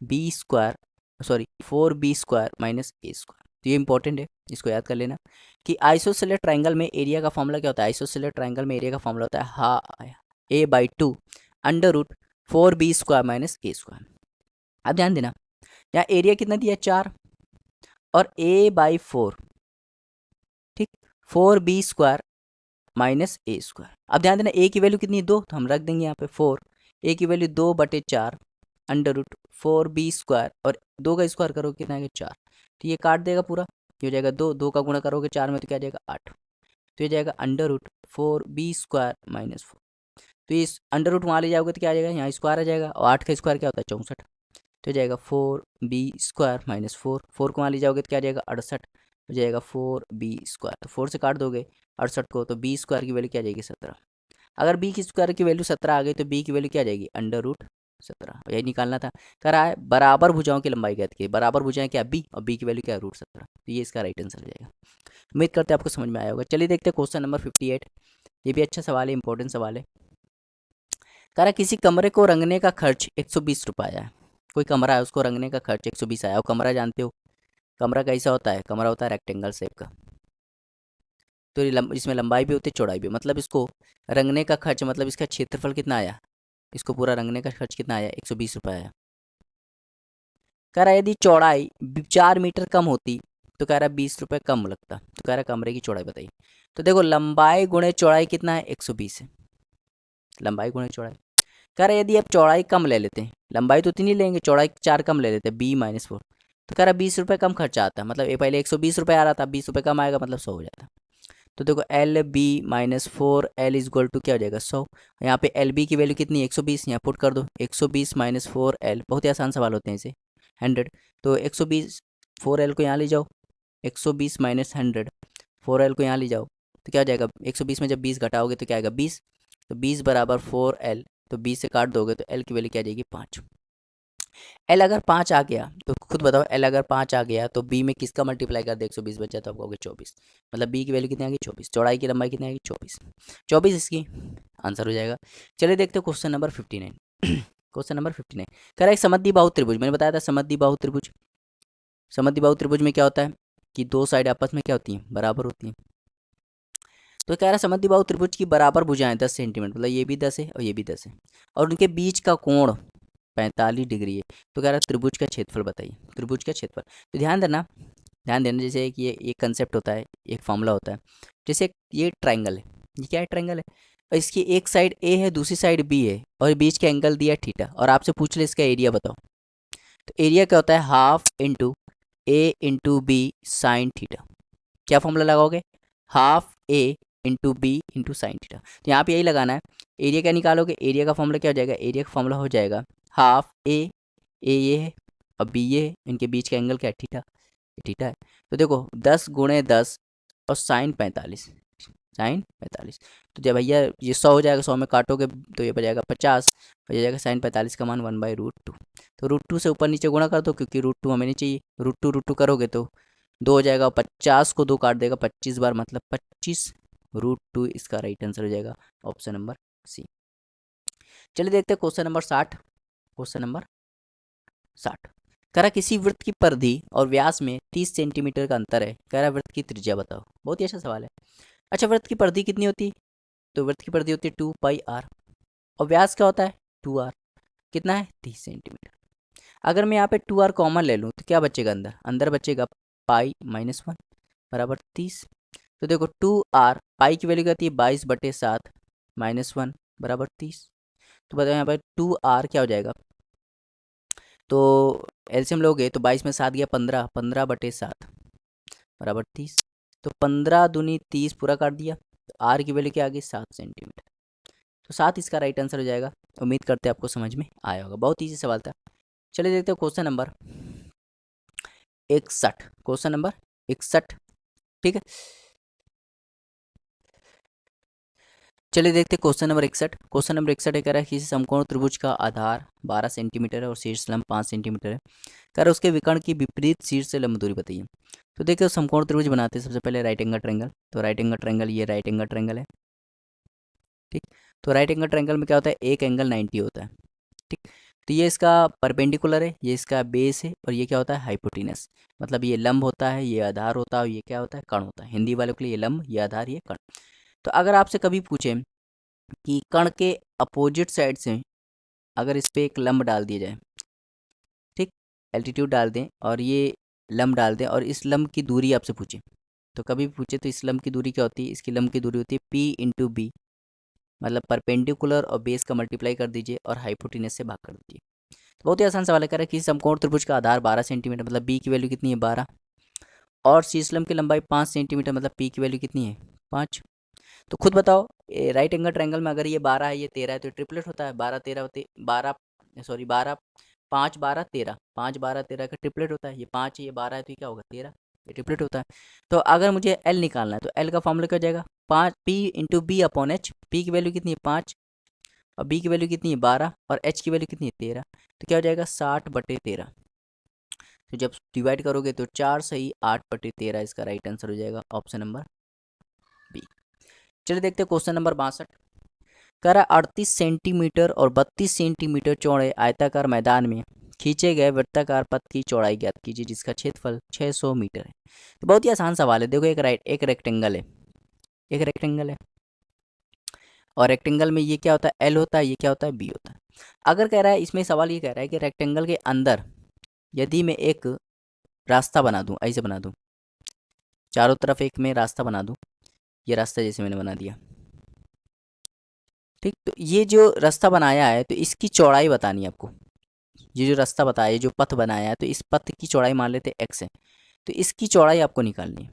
B square, sorry 4b² minus a square. तो ये इंपॉर्टेंट है, इसको याद कर लेना कि आइसोसेलेस ट्राइंगल में एरिया का फॉर्मूला क्या होता है, आइसोसेलेस ट्राइंगल में एरिया का फॉर्मूला होता है A/2 under root 4b² minus a square. अब ध्यान देना यहाँ एरिया कितना दिया 4 और A/4, ठीक, 4b² माइनस a स्क्वायर। अब ध्यान देना a की वैल्यू कितनी है 2, तो हम रख देंगे यहाँ पे 4, ए की वैल्यू 2/4 √4b², और 2 का स्क्वायर करोगे कितना आएगा 4। तो ये काट देगा पूरा, ये हो जाएगा 2 का गुणा करोगे 4 में तो क्या आ जाएगा 8। तो ये जाएगा √4b² - 4। तो इस अंडर रूट वहाँ ले जाओगे तो क्या आ जाएगा, यहाँ स्क्वायर आ जाएगा, और 8 का स्क्वायर क्या होता है 64। तो जाएगा 4b² - 4, 4 को वहाँ ले जाओगे तो क्या आ जाएगा 68, हो जाएगा 4b²। तो 4 से काट दोगे 68 को, तो b² की वैल्यू क्या आ जाएगी 17। अगर b की स्क्वायर की वैल्यू 17 आ गई तो b की वैल्यू क्या आ जाएगी √17। यही निकालना था। कह रहा है बराबर भुजाओं की लंबाई ज्ञात की, बराबर भुजाएं क्या b, और b की वैल्यू क्या है √17। तो ये इसका राइट आंसर हो जाएगा। उम्मीद करते हैं आपको समझ में आया होगा। चलिए देखते हैं क्वेश्चन नंबर 58। ये भी अच्छा सवाल है, इंपॉर्टेंट सवाल है। कह रहा किसी कमरे को रंगने का खर्च 120 रुपये आया है। कोई कमरा है, उसको रंगने का खर्च 120 आया। और कमरा जानते हो कमरा कैसा होता है, कमरा होता है रेक्टेंगल शेप का। तो ये इसमें लंबाई भी होती है चौड़ाई भी, मतलब इसको रंगने का खर्च, मतलब इसका क्षेत्रफल कितना आया, इसको पूरा रंगने का खर्च कितना आया 120 रुपये आया। कह रहा यदि चौड़ाई 4 मीटर कम होती तो कह रहा 20 रुपये कम लगता। तो कह रहा कमरे की चौड़ाई बताइए। तो देखो लंबाई गुणे चौड़ाई कितना है 120 है, लंबाई गुणे चौड़ाई। कह रहा यदि आप चौड़ाई कम ले लेते हैं, लंबाई तो इतनी लेंगे, चौड़ाई 4 कम ले लेते हैं b-4, तो कह रहा 20 रुपये कम खर्चा आता है। मतलब ये पहले 120 रुपये आ रहा था, 20 रुपये कम आएगा मतलब 100 हो जाता। तो देखो LB-4 L is equal to क्या हो जाएगा 100। यहाँ पे LB की वैल्यू कितनी है 120, यहाँ पुट कर दो 120 - 4L, बहुत ही आसान सवाल होते हैं इसे 100। तो 120 4L को यहाँ ले जाओ, 120 - 100 4L को यहाँ ले जाओ, तो क्या हो जाएगा 120 में जब 20 घटाओगे तो क्या आएगा 20। तो 20 बराबर 4L, तो 20 से काट दोगे तो L की वैल्यू क्या आ जाएगी 5। L अगर 5 आ गया तो खुद बताओ, L अगर 5 आ गया तो B में किसका मल्टीप्लाई कर दे 120 बचा तो आप कहोगे 24। मतलब B की वैल्यू कितनी आ गई 24, चौड़ाई की लंबाई कितनी आ गई 24, 24 इसकी आंसर हो जाएगा। चलिए देखते हैं क्वेश्चन नंबर 59। क्वेश्चन नंबर 59 कह रहा है एक समद्विबाहु त्रिभुज, मैंने बताया था समद्विबाहु त्रिभुज। समद्विबाहु त्रिभुज में क्या होता है कि दो साइड आपस में क्या होती हैं बराबर होती हैं। तो कह रहा है समद्विबाहु त्रिभुज की बराबर भुजाएं 10 सेंटीमीटर, मतलब ये भी 10 है और ये भी 10 है, और उनके बीच का कोण 45 डिग्री है। तो कह रहा है त्रिभुज का क्षेत्रफल बताइए, त्रिभुज का क्षेत्रफल। तो ध्यान देना जैसे कि ये एक कंसेप्ट होता है, एक फॉर्मूला होता है। जैसे ये ट्राइंगल है, ये क्या है ट्राइंगल है, और इसकी एक साइड ए है दूसरी साइड बी है, और बीच का एंगल दिया थीटा, और आपसे पूछ ले इसका एरिया बताओ। तो एरिया क्या होता है half into a into b sine theta. क्या फॉर्मूला लगाओगे half a into b into sine theta. तो यहाँ पे यही लगाना है। एरिया क्या निकालोगे, एरिया का फॉर्मूला क्या हो जाएगा, एरिया का फॉर्मूला हो जाएगा हाफ ए ये है और बी ये है, इनके बीच का एंगल क्या है थीटा, थीटा है। तो देखो 10 × 10 और साइन 45, साइन 45। तो जब भैया ये 100 हो जाएगा, 100 में काटोगे तो ये बच जाएगा 50, हो जाएगा साइन 45 का मान 1/√2। तो √2 से ऊपर नीचे गुणा कर दो, क्योंकि √2 हमें नहीं चाहिए, √2 करोगे तो 2 हो जाएगा, 50 को 2 काट देगा 25 बार, मतलब 25√2 इसका राइट आंसर हो जाएगा, ऑप्शन नंबर सी। चलिए देखते हैं क्वेश्चन नंबर 60। क्वेश्चन नंबर 60 कह रहा किसी वृत्त की परिधि और व्यास में 30 सेंटीमीटर का अंतर है। कह रहा वृत्त की त्रिज्या बताओ। बहुत ही अच्छा सवाल है। अच्छा वृत्त की परिधि कितनी होती है, तो वृत्त की परिधि होती है 2πr, और व्यास क्या होता है 2r, कितना है 30 सेंटीमीटर। अगर मैं यहाँ पे 2r कॉमन ले लूँ तो क्या बचेगा, अंदर अंदर बचेगा π-1 बराबर 30। तो देखो 2r, पाई की वैल्यू क्या होती है 22/7 -1 बराबर 30। तो बताओ यहाँ पर 2r क्या हो जाएगा, तो एलसीएम लोगे तो 22 में 7 गया 15, 15/7 बराबर 30। तो 15 दूनी 30 पूरा काट दिया, तो आर की वैल्यू क्या आ गई 7 सेंटीमीटर। तो 7 इसका राइट आंसर हो जाएगा। उम्मीद करते हैं आपको समझ में आया होगा, बहुत ईजी सवाल था। चलिए देखते हैं क्वेश्चन नंबर 61। क्वेश्चन नंबर 61, ठीक है। चलिए देखते हैं क्वेश्चन नंबर 61। क्वेश्चन नंबर 61 कह रहा है किसी समकोण त्रिभुज का आधार 12 सेंटीमीटर है और शीर्ष लंब 5 सेंटीमीटर है। कह रहा है उसके विकर्ण की विपरीत शीर्ष से लंब दूरी बताइए। तो देखिए समकोण त्रिभुज बनाते हैं सबसे पहले राइट एंगल ट्रायंगल। तो राइट एंगल ट्रायंगल, ये राइट एंगल ट्रायंगल है, ठीक। तो राइट एंगल ट्रायंगल में क्या होता है एक एंगल 90 होता है, ठीक। तो ये इसका परपेंडिकुलर है, ये इसका बेस है, और ये क्या होता है हाइपोटेनस। मतलब ये लंब होता है, ये आधार होता है, और ये क्या होता है कर्ण होता है। हिंदी वालों के लिए ये लंब, ये आधार, ये कर्ण। तो अगर आपसे कभी पूछे कि कर्ण के अपोजिट साइड से अगर इस पे एक लंब डाल दिया जाए, ठीक, एल्टीट्यूड डाल दें और ये लंब डाल दें, और इस लंब की दूरी आपसे पूछे, तो कभी भी पूछे तो इस लंब की दूरी क्या होती है, इसकी लंब की दूरी होती है P × B, मतलब परपेंडिकुलर और बेस का मल्टीप्लाई कर दीजिए और हाइपोटेनस से भाग कर दीजिए। तो बहुत ही आसान सवाल है। कह रहा है कि समकोण त्रिभुज का आधार 12 सेंटीमीटर, मतलब बी की वैल्यू कितनी है 12, और शीर्षलंब की लंबाई 5 सेंटीमीटर, मतलब पी की वैल्यू कितनी है 5। तो खुद बताओ, राइट एंगल ट्रायंगल में अगर ये 12 है ये 13 है तो ट्रिपलेट होता है, 12 13 होते 12, सॉरी 12 5 12 13, 5 12 13 का ट्रिपलेट होता है। ये 5 है ये 12 है तो ये क्या होगा 13, ये ट्रिपलेट होता है। तो अगर मुझे एल निकालना है तो एल का फॉर्मूला क्या हो जाएगा 5 P into B upon H. P की वैल्यू कितनी है 5 और बी की वैल्यू कितनी है 12 और एच की वैल्यू कितनी है 13, तो क्या हो जाएगा 60/13। तो जब डिवाइड करोगे तो 4 सही 8/13 इसका राइट आंसर हो जाएगा, ऑप्शन नंबर बी। चलिए देखते हैं क्वेश्चन नंबर 62। कह रहा 38 सेंटीमीटर और 32 सेंटीमीटर चौड़े आयताकार मैदान में खींचे गए वृत्ताकार पथ की चौड़ाई ज्ञात कीजिए जिसका क्षेत्रफल 600 मीटर है। तो बहुत ही आसान सवाल है। देखो एक रेक्टेंगल है, एक रेक्टेंगल है और रेक्टेंगल में ये क्या होता है एल होता है, ये क्या होता है बी होता है। अगर कह रहा है इसमें सवाल ये कह रहा है कि रेक्टेंगल के अंदर यदि मैं एक रास्ता बना दूं, ऐसे बना दूं, चारों तरफ एक मैं रास्ता बना दूं, ये रास्ता जैसे मैंने बना दिया, ठीक। तो ये जो रास्ता बनाया है तो इसकी चौड़ाई बतानी है आपको। ये जो रास्ता बताया, ये जो पथ बनाया है तो इस पथ की चौड़ाई मान लेते हैं एक्स है, तो इसकी चौड़ाई आपको निकालनी है,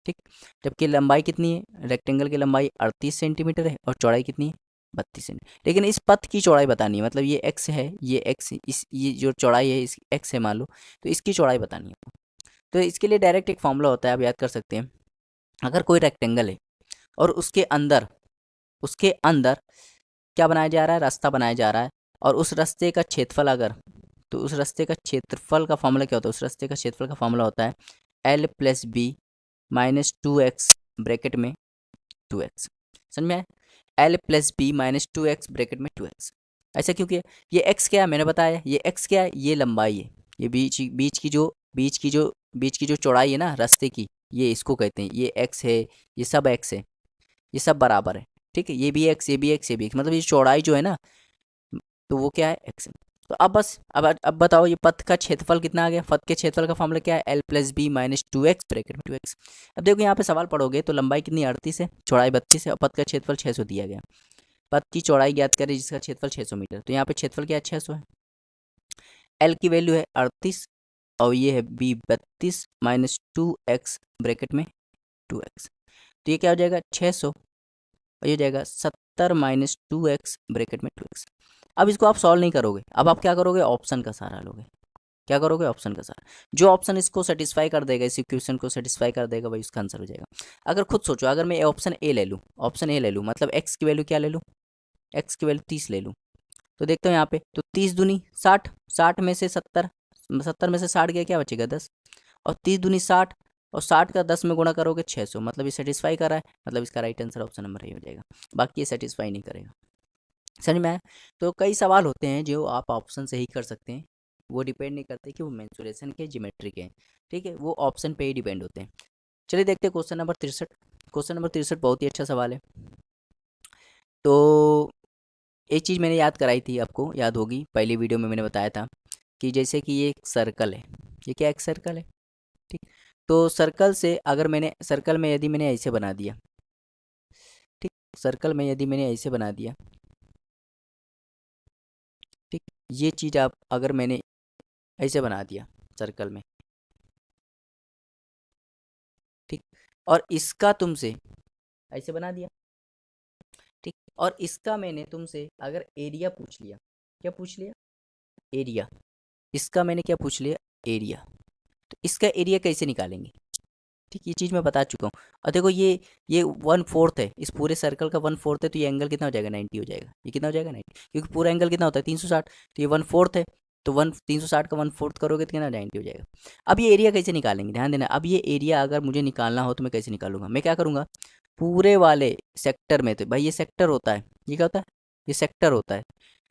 ठीक। जबकि लंबाई कितनी है, रेक्टेंगल की लंबाई 38 सेंटीमीटर है और चौड़ाई कितनी है 32 सेंटीमीटर, लेकिन इस पथ की चौड़ाई बतानी है। मतलब ये एक्स है, ये एक्स, इस ये जो चौड़ाई है इस एक्स है मान लो, तो इसकी चौड़ाई बतानी है आपको। तो इसके लिए डायरेक्ट एक फॉर्मूला होता है, आप याद कर सकते हैं। अगर कोई रेक्टेंगल है और उसके अंदर क्या बनाया जा रहा है, रास्ता बनाया जा रहा है, और उस रास्ते का क्षेत्रफल अगर, तो उस रास्ते का क्षेत्रफल का फॉर्मूला क्या होता है, उस रास्ते का क्षेत्रफल का फॉर्मूला होता है L plus B minus 2x bracket में 2x। समझ में आया, L plus B minus 2x bracket में 2x। ऐसा क्यों किया, ये x क्या है मैंने बताया, ये x क्या है, ये लंबाई है, ये बीच की जो चौड़ाई है ना रास्ते की, ये इसको कहते हैं, ये x है, ये सब x है, ये सब बराबर है, ठीक है। ये भी x, ये भी x, ये भी x, मतलब ये चौड़ाई जो है ना, तो वो क्या है x है। तो अब बस अब बताओ ये पथ का क्षेत्रफल कितना आ गया, पथ के क्षेत्रफल का फॉर्मूला क्या है L plus B minus 2x bracket में 2x। अब देखो यहाँ पे सवाल पढ़ोगे तो लंबाई कितनी 38 है, चौड़ाई 32 है और पथ का क्षेत्रफल 600 दिया गया। पथ की चौड़ाई ज्ञात करें जिसका क्षेत्रफल 600 मीटर, तो यहाँ पे क्षेत्रफल क्या है 600 है, एल की वैल्यू है 38 और ये है बी 32 माइनस 2x ब्रैकेट में 2x। तो ये क्या हो जाएगा 600 और ये हो जाएगा 70 माइनस 2x ब्रैकेट में 2x। अब इसको आप सॉल्व नहीं करोगे, अब आप क्या करोगे ऑप्शन का सहारा लोगे। क्या करोगे ऑप्शन का सहारा, जो ऑप्शन इसको सेटिस्फाई कर देगा, इस इक्वेशन को सेटिस्फाई कर देगा वही उसका आंसर हो जाएगा। अगर खुद सोचो, अगर मैं ऑप्शन ए ले लूँ, ऑप्शन ए ले लूँ मतलब एक्स की वैल्यू क्या ले लूँ, एक्स की वैल्यू 30 ले लूँ, तो देखते हो यहाँ पे तो 30 दूनी 60, 60 में से 70, 70 में से 60 गया क्या बचेगा 10, और 30 दूनी 60 और 60 का 10 में गुणा करोगे 600, मतलब ये सेटिस्फाई कर रहा है, मतलब इसका right answer option number A हो जाएगा। बाकी ये सेटिस्फाई नहीं करेगा। समझ में आया। तो कई सवाल होते हैं जो आप ऑप्शन से ही कर सकते हैं, वो डिपेंड नहीं करते कि वो मेंसुरेशन के ज्योमेट्री के हैं, ठीक है, वो ऑप्शन पे ही डिपेंड होते हैं। चलिए देखते हैं क्वेश्चन नंबर 63। क्वेश्चन नंबर 63 बहुत ही अच्छा सवाल है। तो एक चीज़ मैंने याद कराई थी, आपको याद होगी पहली वीडियो में मैंने बताया था कि जैसे कि ये एक सर्कल है, ये क्या एक सर्कल है, ठीक। तो सर्कल से अगर मैंने सर्कल में यदि मैंने ऐसे बना दिया, ठीक, सर्कल में यदि मैंने ऐसे बना दिया, ठीक, ये चीज़ आप अगर मैंने ऐसे बना दिया सर्कल में, ठीक, और इसका तुमसे ऐसे बना दिया, ठीक, और इसका मैंने तुमसे अगर एरिया पूछ लिया, क्या पूछ लिया एरिया, इसका मैंने क्या पूछ लिया एरिया, तो इसका एरिया कैसे निकालेंगे, ठीक, ये चीज़ मैं बता चुका हूँ। और देखो ये 1/4 है, इस पूरे सर्कल का 1/4 है, तो ये एंगल कितना हो जाएगा 90 हो जाएगा, ये कितना हो जाएगा 90, क्योंकि पूरा एंगल कितना होता है 360, तो ये 1/4 है, तो 360 का 1/4 करोगे तो कितना 90 हो जाएगा। अब ये एरिया कैसे निकालेंगे, ध्यान देना, अब ये एरिया अगर मुझे निकालना हो तो मैं कैसे निकालूंगा, मैं क्या करूँगा पूरे वाले सेक्टर में, तो भाई ये सेक्टर होता है, ये क्या होता है ये सेक्टर होता है,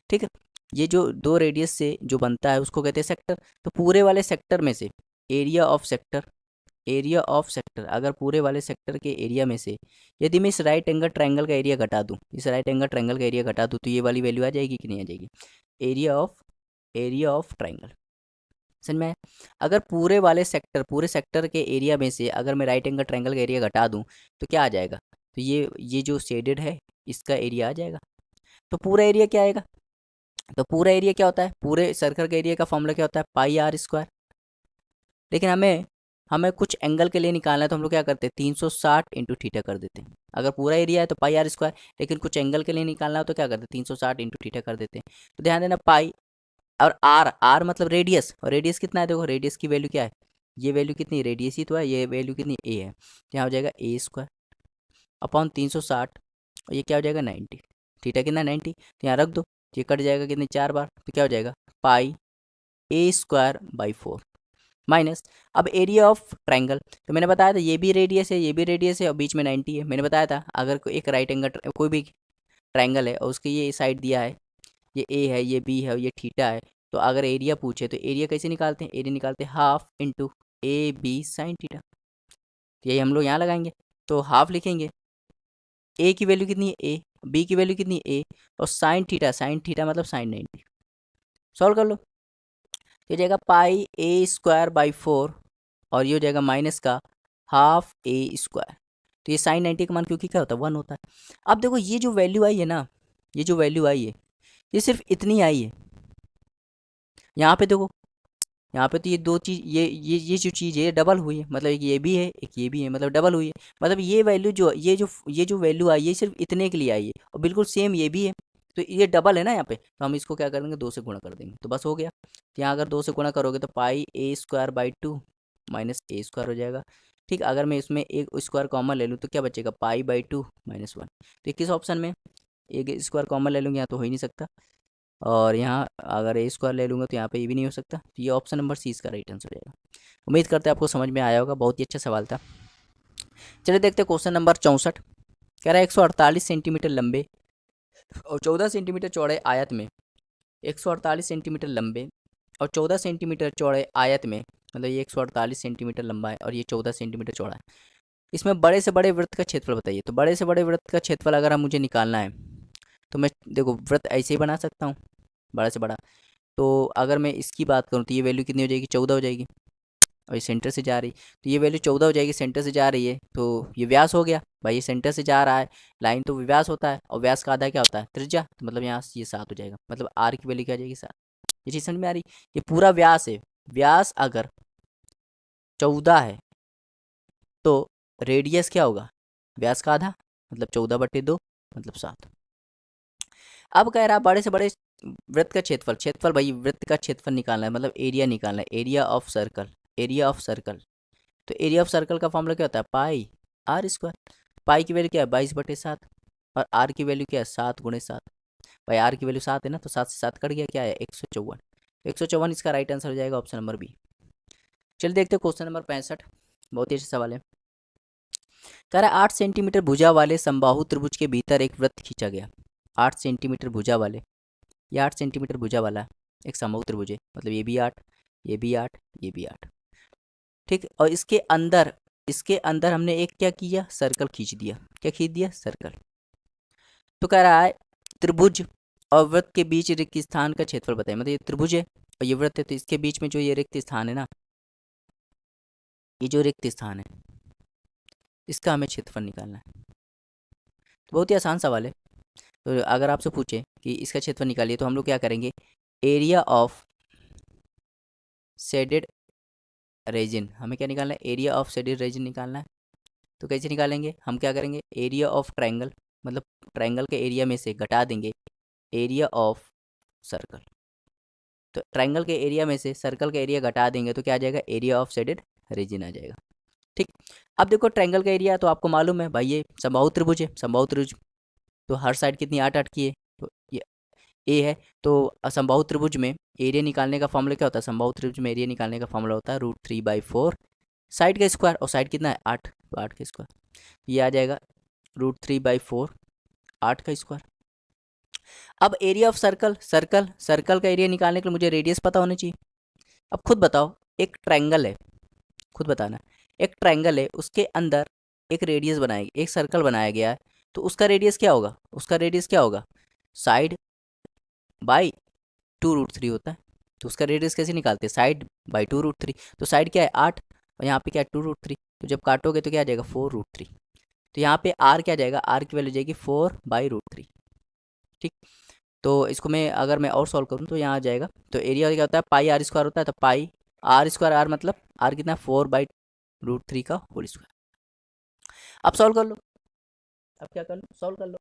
ठीक है। ये जो दो रेडियस से जो बनता है उसको कहते हैं सेक्टर। तो पूरे वाले सेक्टर में से area of sector, area of sector, अगर पूरे वाले सेक्टर के एरिया में से यदि मैं इस राइट एंगल ट्रायंगल का एरिया घटा दूं, इस राइट एंगल ट्रायंगल का एरिया घटा दूं, तो ये वाली वैल्यू आ जाएगी कि नहीं आ जाएगी, एरिया ऑफ ट्रायंगल। समझ में आया? अगर पूरे सेक्टर के एरिया में से अगर मैं राइट एंगल ट्रायंगल का एरिया घटा दूं तो क्या आ जाएगा, तो ये जो शेडेड है इसका एरिया आ जाएगा। तो पूरा एरिया क्या आएगा, तो पूरा एरिया क्या होता है, पूरे सर्कल के एरिया का फॉर्मूला क्या होता है, पाई आर स्क्वायर। लेकिन हमें हमें कुछ एंगल के लिए निकालना है तो हम लोग क्या करते हैं, 360 इंटू थीटा कर देते हैं। अगर पूरा एरिया है तो पाई आर स्क्वायर, लेकिन कुछ एंगल के लिए निकालना हो तो क्या करते हैं, 360 इंटू थीटा कर देते हैं। तो ध्यान देना पाई और आर, आर मतलब रेडियस, और रेडियस कितना है, देखो रेडियस की वैल्यू क्या है, ये वैल्यू कितनी, रेडियस ही तो है, ये वैल्यू कितनी ए है, तो यहाँ हो जाएगा ए स्क्वायर अपॉन 360, और ये क्या हो जाएगा 90, थीटा कितना 90, तो यहाँ रख दो, ये कट जाएगा कितनी 4 बार, तो क्या हो जाएगा पाई ए स्क्वायर बाई 4 माइनस। अब एरिया ऑफ ट्रायंगल, तो मैंने बताया था ये भी रेडियस है, ये भी रेडियस है, और बीच में 90 है। मैंने बताया था अगर कोई एक राइट एंगल कोई भी ट्रायंगल है और उसके ये साइड दिया है, ये ए है, ये बी है और ये थीटा है, तो अगर एरिया पूछे तो एरिया कैसे निकालते हैं, एरिया निकालते हैं half into A B sine theta. यही हम लोग यहाँ लगाएंगे, तो हाफ लिखेंगे, ए की वैल्यू कितनी है ए, बी की वैल्यू कितनी है ए, और साइन थीटा मतलब साइन 90। सॉल्व कर लो, तो ये जाएगा पाई ए स्क्वायर बाई 4, और ये हो जाएगा माइनस का हाफ ए स्क्वायर। तो ये साइन 90 का मान क्योंकि क्या होता है 1 होता है। अब देखो ये जो वैल्यू आई है ना, ये जो वैल्यू आई है ये सिर्फ इतनी आई है। यहाँ पे देखो, यहाँ पे तो ये दो चीज़, ये जो चीज़ है ये डबल हुई है, मतलब एक ये भी है एक ये भी है, मतलब डबल हुई है। मतलब ये वैल्यू जो ये जो वैल्यू आई है सिर्फ इतने के लिए आई है, और बिल्कुल सेम ये भी है। तो ये डबल है ना यहाँ पे, तो हम इसको क्या कर देंगे 2 से गुणा कर देंगे, तो बस हो गया। तो यहाँ अगर 2 से गुणा करोगे तो pi a square by 2 minus a square हो जाएगा। ठीक, अगर मैं इसमें एक स्क्वायर कॉमन ले लूँ तो क्या बचेगा, पाई बाई 2 माइनस 1। तो किस ऑप्शन में, एक स्क्वायर कॉमन ले लूँगी यहाँ तो हो ही नहीं सकता, और यहाँ अगर ए स्क्वायर ले लूँगा तो यहाँ पे ये भी नहीं हो सकता, तो ये ऑप्शन नंबर सी इसका राइट आंसर हो जाएगा। उम्मीद करते हैं आपको समझ में आया होगा, बहुत ही अच्छा सवाल था। चलिए देखते हैं क्वेश्चन नंबर 64। कह रहा है 148 सेंटीमीटर लंबे और 14 सेंटीमीटर चौड़े आयत में, 148 सेंटीमीटर लंबे और 14 सेंटीमीटर चौड़े आयत में, मतलब ये 148 सेंटीमीटर लंबा है और ये 14 सेंटीमीटर चौड़ा है। इसमें बड़े से बड़े वृत्त का क्षेत्रफल बताइए। तो बड़े से बड़े वृत्त का क्षेत्रफल अगर हम मुझे निकालना है तो मैं देखो वृत्त ऐसे ही बना सकता हूँ, बड़ा से बड़ा। तो अगर मैं इसकी बात करूँ तो ये वैल्यू कितनी हो जाएगी, 14 हो जाएगी, और ये सेंटर से जा रही, तो ये वैल्यू 14 हो जाएगी, सेंटर से जा रही है, तो ये व्यास हो गया भाई, ये सेंटर से जा रहा है, लाइन तो व्यास होता है, और व्यास का आधा क्या होता है त्रिज्या, तो मतलब यहाँ ये 7 हो जाएगा, मतलब आर की वैल्यू क्या आ जाएगी 7। ये चीज़ समझ में आ रही, ये पूरा व्यास है, व्यास अगर 14 है तो रेडियस क्या होगा, व्यास का आधा, मतलब 14/2 मतलब 7। अब कह रहा बड़े से बड़े वृत्त का क्षेत्रफल, क्षेत्रफल भाई वृत्त का क्षेत्रफल निकालना है, मतलब एरिया निकालना है, area of circle, area of circle. तो एरिया ऑफ सर्कल का फॉर्मूला क्या होता है, पाई आर स्क्वायर। पाई की वैल्यू क्या है 22/7, और आर की वैल्यू क्या है 7 × 7। भाई आर की वैल्यू 7 है ना, तो 7 से 7 कट गया, क्या है 154। 154 इसका राइट आंसर हो जाएगा ऑप्शन नंबर बी। चलिए देखते हैं क्वेश्चन नंबर 65, बहुत ही अच्छा सवाल है। कह रहा है 8 सेंटीमीटर भुजा वाले समबाहु त्रिभुज के भीतर एक वृत्त खींचा गया। 8 सेंटीमीटर भुजा वाले, ये 8 सेंटीमीटर भुजा वाला एक समबाहु त्रिभुज है, मतलब ये भी 8, ये भी 8, ये भी 8। ठीक, और इसके अंदर हमने एक क्या किया, सर्कल खींच दिया। क्या खींच दिया, सर्कल। तो कह रहा है त्रिभुज और वृत्त के बीच रिक्त स्थान का क्षेत्रफल बताइए। मतलब ये त्रिभुज है और ये वृत्त है, तो इसके बीच में जो ये रिक्त स्थान है ना, ये जो रिक्त स्थान है इसका हमें क्षेत्रफल निकालना है। तो बहुत ही आसान सवाल है। तो अगर आपसे पूछे कि इसका क्षेत्रफल निकालिए तो हम लोग क्या करेंगे, एरिया ऑफ शेडेड रीजन, हमें क्या निकालना है, एरिया ऑफ शेडेड रीजन निकालना है। तो कैसे निकालेंगे, हम क्या करेंगे, एरिया ऑफ ट्रायंगल, मतलब ट्रायंगल के एरिया में से घटा देंगे एरिया ऑफ सर्कल। तो ट्रायंगल के एरिया में से सर्कल का एरिया घटा देंगे तो क्या आ जाएगा, एरिया ऑफ शेडेड रीजन आ जाएगा। ठीक, अब देखो ट्रायंगल का एरिया तो आपको मालूम है भाई, ये समबाहु त्रिभुज है, समबाहु त्रिभुज तो हर साइड कितनी 8 8 की है, तो ये ए है। तो समबाहु त्रिभुज में एरिया निकालने का फॉर्मूला क्या होता है, समबाहु त्रिभुज में एरिया निकालने का फॉर्मूला होता है √3/4 साइड का स्क्वायर, और साइड कितना है 8, तो 8 का स्क्वायर, ये आ जाएगा √3/4 8 का स्क्वायर। अब एरिया ऑफ सर्कल, सर्कल का एरिया निकालने के लिए मुझे रेडियस पता होना चाहिए। अब खुद बताओ, एक ट्रायंगल है, खुद बताना, एक ट्रायंगल है उसके अंदर एक रेडियस बनाया, एक सर्कल बनाया गया है, तो उसका रेडियस क्या होगा, उसका रेडियस क्या होगा, साइड बाई 2√3 होता है। तो उसका रेडियस कैसे निकालते हैं, साइड बाई 2√3। तो साइड क्या है 8 और यहाँ पे क्या है 2√3, तो जब काटोगे तो क्या आ जाएगा 4√3। तो यहाँ पे आर क्या जाएगा, आर की वैल्यू जाएगी 4/√3। ठीक, तो इसको मैं अगर मैं और सॉल्व करूँ तो यहाँ आ जाएगा, तो एरिया क्या होता है पाई आर स्क्वायर होता है, तो पाई आर स्क्वायर आर मतलब आर कितना 4/√3 का होल स्क्वायर। अब सॉल्व कर लो, अब क्या कर लो, सॉल्व कर लो।